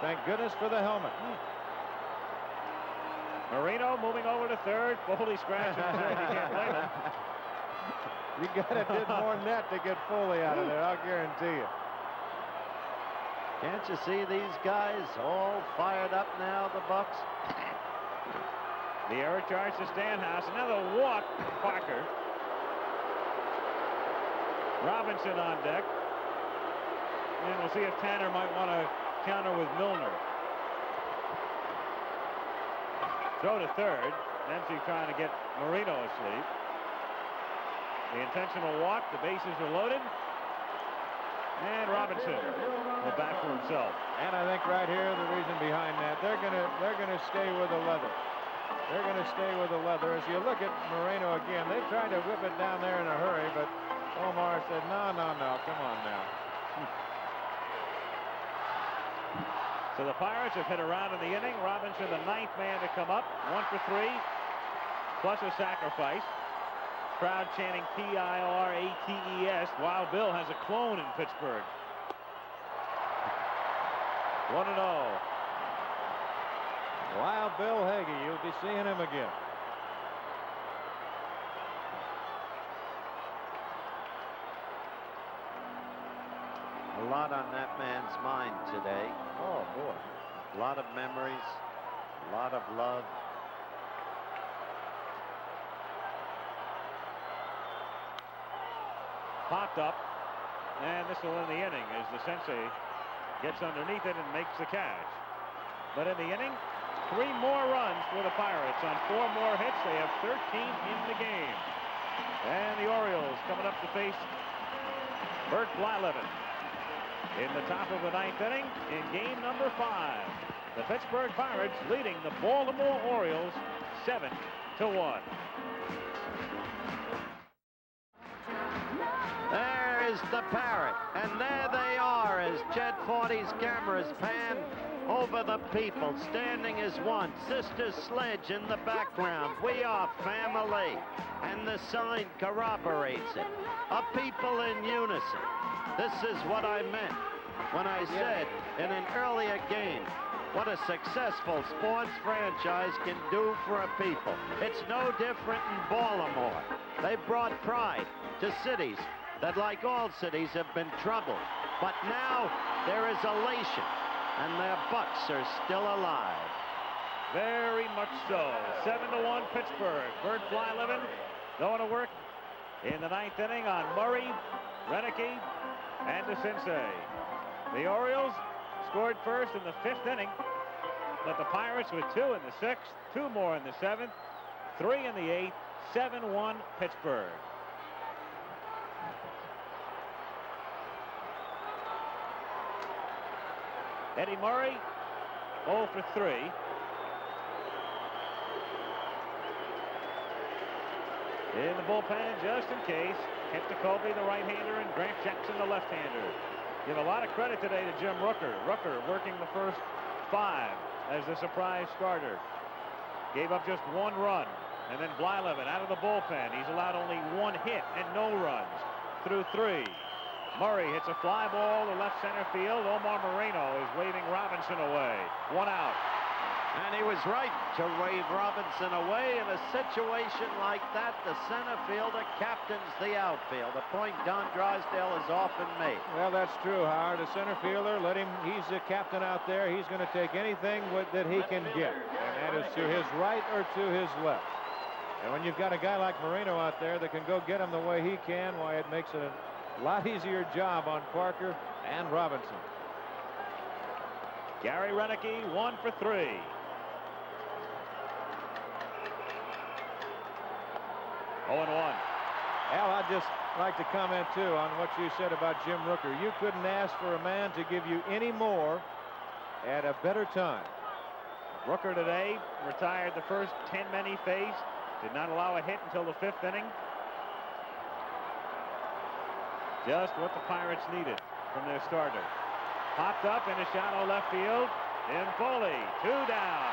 Thank goodness for the helmet. Marino moving over to third. Foley scratching his head. You can't blame him. You gotta did more net to get Foley out of there, I'll guarantee you. Can't you see these guys all fired up now, the Bucks? The error charge to Stanhouse. Another walk, Parker. Robinson on deck. And we'll see if Tanner might want to counter with Milner. Throw to third. Dempsey trying to get Marino asleep. The intentional walk. The bases are loaded. And Robinson will bat for himself. And I think right here the reason behind that, they're gonna stay with the leather. They're gonna stay with the leather. As you look at Moreno again, they tried to whip it down there in a hurry, but Omar said, no, come on now. So the Pirates have hit around in the inning. Robinson, the ninth man to come up. 1 for 3, plus a sacrifice. Crowd chanting P-I-R-A-T-E-S. Wild Bill has a clone in Pittsburgh. 1-0. Wild Bill Hagee, you'll be seeing him again. A lot on that man's mind today. Oh, boy. A lot of memories, a lot of love. Popped up, and this will end the inning as the Sensei gets underneath it and makes the catch. But in the inning, 3 more runs for the Pirates on 4 more hits. They have 13 in the game. And the Orioles coming up to face Bert Blyleven in the top of the 9th inning in game number 5. The Pittsburgh Pirates leading the Baltimore Orioles 7-1. There is the Parrot, and there they are as Chet Forty's cameras pan over the people, standing as one. Sister Sledge in the background. We are family, and the sign corroborates it. A people in unison. This is what I meant when I said in an earlier game what a successful sports franchise can do for a people. It's no different in Baltimore. They brought pride to cities that, like all cities, have been troubled. But now there is elation, and their Bucks are still alive. Very much so. 7-1 Pittsburgh. Bert Blyleven going to work in the 9th inning on Murray, Renicky, and DeCinces. The Orioles scored first in the 5th inning, but the Pirates with 2 in the 6th, 2 more in the 7th, 3 in the 8th, 7-1 Pittsburgh. Eddie Murray, 0 for 3. In the bullpen, just in case, Kent Jacoby, the right-hander, and Grant Jackson, the left-hander. Give a lot of credit today to Jim Rooker. Rooker working the first 5 as the surprise starter. Gave up just 1 run. And then Blyleven out of the bullpen. He's allowed only 1 hit and no runs through 3. Murray hits a fly ball to left center field. Omar Moreno is waving Robinson away. 1 out. And he was right to wave Robinson away. In a situation like that, the center fielder captains the outfield, a point Don Drysdale has often made. Well, that's true, Howard. The center fielder, let him, he's the captain out there. He's going to take anything that he can get, and that is to his right or to his left. And when you've got a guy like Moreno out there that can go get him the way he can, why, it makes it a lot easier job on Parker and Robinson. Gary Renicky, 1 for 3. Oh, 0-1. Al, I'd just like to comment, too, on what you said about Jim Rooker. You couldn't ask for a man to give you any more at a better time. Rooker today retired the first 10 men he faced. Did not allow a hit until the 5th inning. Just what the Pirates needed from their starter. Popped up in a shallow left field. In Foley, 2 down.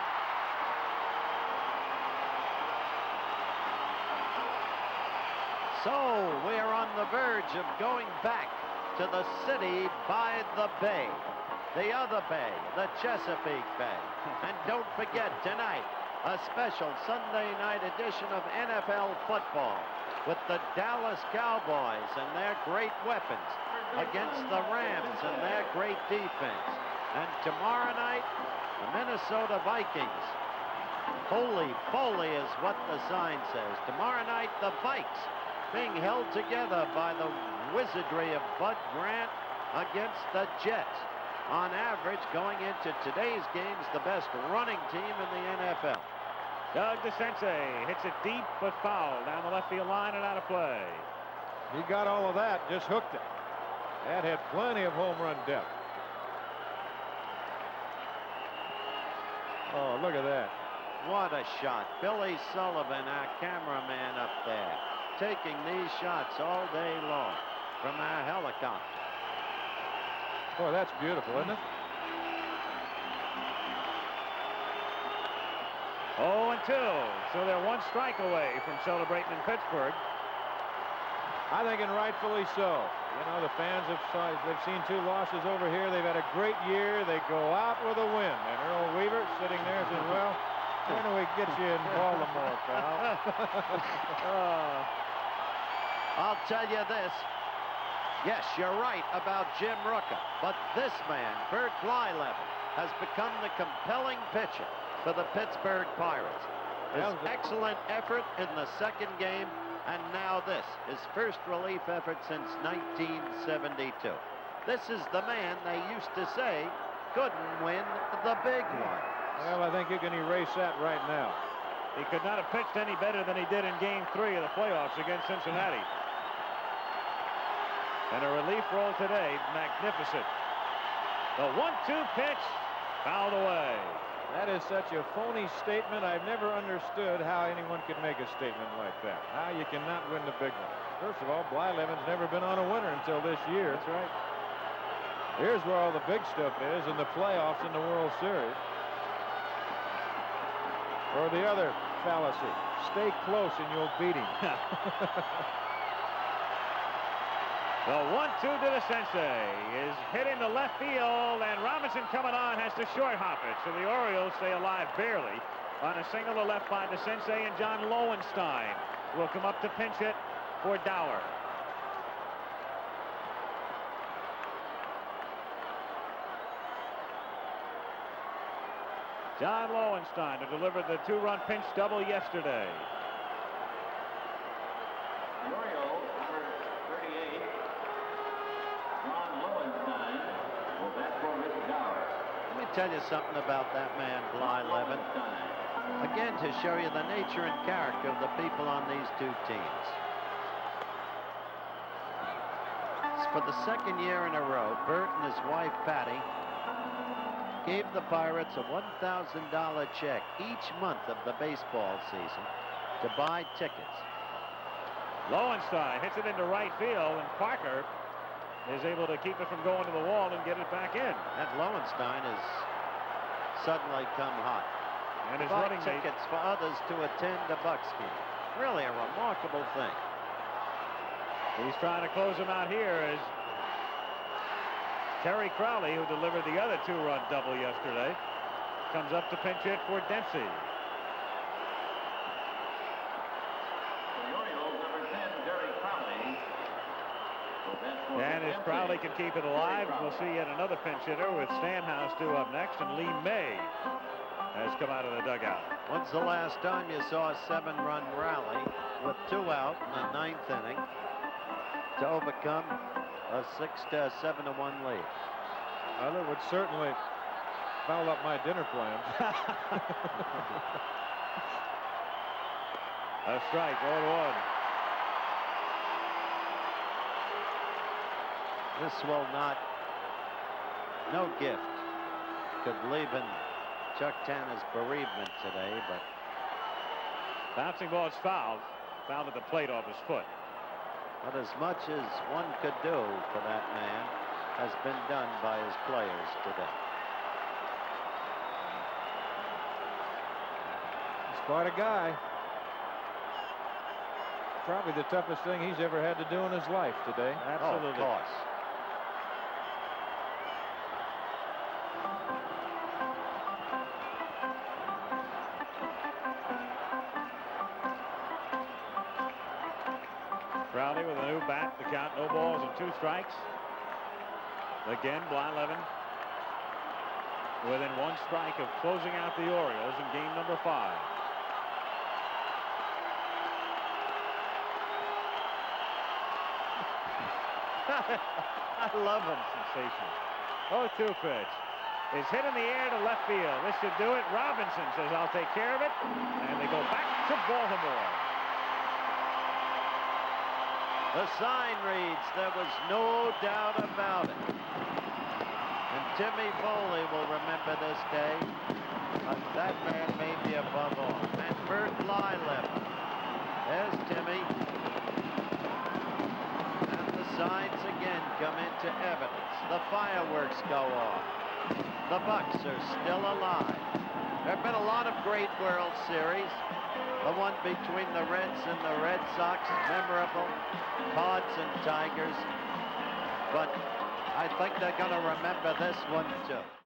So we are on the verge of going back to the city by the bay. The other bay, the Chesapeake Bay. And don't forget tonight, a special Sunday night edition of NFL football with the Dallas Cowboys and their great weapons against the Rams and their great defense. And tomorrow night, the Minnesota Vikings. Holy Foley is what the sign says. Tomorrow night, the Vikes being held together by the wizardry of Bud Grant against the Jets. On average, going into today's games, the best running team in the NFL. Doug DeCense hits it deep but foul down the left field line and out of play. He got all of that, just hooked it. That had plenty of home run depth. Oh, look at that. What a shot. Billy Sullivan, our cameraman up there, taking these shots all day long from our helicopter. Boy, that's beautiful, isn't it? 0-2. So they're 1 strike away from celebrating in Pittsburgh. I think, and rightfully so. You know, the fans they've seen 2 losses over here. They've had a great year. They go out with a win. And Earl Weaver sitting there says, well, when do we get you in Baltimore, pal? I'll tell you this. Yes, you're right about Jim Rooker, but this man, Bert Blyleven, has become the compelling pitcher for the Pittsburgh Pirates. His excellent effort in the 2nd game, and now this, his first relief effort since 1972. This is the man they used to say couldn't win the big one. Well, I think you can erase that right now. He could not have pitched any better than he did in Game 3 of the playoffs against Cincinnati. And a relief roll today, magnificent. The 1-2 pitch, fouled away. That is such a phony statement. I've never understood how anyone could make a statement like that. How you cannot win the big one. First of all, Blyleven's never been on a winner until this year. That's right. Here's where all the big stuff is in the playoffs in the World Series. Or the other fallacy, stay close and you'll beat him. The 1-2 to the Sensei is hit into left field, and Robinson coming on has to short hop it. So the Orioles stay alive barely on a single to left by the Sensei, and John Lowenstein will come up to pinch hit for Dower. John Lowenstein, who delivered the 2-run pinch double yesterday. The Orioles, number 38, John Lowenstein, will bat for Rich Dower. Let me tell you something about that man, Blyleven. Again, to show you the nature and character of the people on these 2 teams. For the 2nd year in a row, Bert and his wife, Patty, gave the Pirates a $1,000 check each month of the baseball season to buy tickets. Lowenstein hits it into right field, and Parker is able to keep it from going to the wall and get it back in. That Lowenstein has suddenly come hot. And his Buy running mate, tickets for others to attend a Bucks game. Really a remarkable thing. he's trying to close him out here as Terry Crowley, who delivered the other 2-run double yesterday, comes up to pinch hit for Dempsey. The Orioles, number 10, Terry Crowley. And if Crowley can keep it alive, we'll see yet another pinch hitter with Stanhouse due up next, and Lee May has come out of the dugout. When's the last time you saw a 7-run rally with 2 out in the 9th inning to overcome a 6-7-1 lead? Well, it would certainly foul up my dinner plans. A strike, 0-1. This will not, no gift could leave in Chuck Tanner's bereavement today, but Bouncing ball is fouled. Fouled at the plate off his foot. but as much as one could do for that man has been done by his players today. He's quite a guy. Probably the toughest thing he's ever had to do in his life today. Absolutely. Oh, of course. Crowley with a new bat to count no balls and 2 strikes. Again, Blyleven within 1 strike of closing out the Orioles in game number 5. I love him. Sensational. 0-2 pitch is hit in the air to left field. This should do it. Robinson says, I'll take care of it. And they go back to Baltimore. The sign reads, there was no doubt about it. And Timmy Foley will remember this day. But that man may be above all. And Bert Blyleven. There's Timmy. And the signs again come into evidence. The fireworks go off. The Bucks are still alive. There have been a lot of great World Series. The one between the Reds and the Red Sox, memorable. Cards and Tigers. But I think they're going to remember this one too.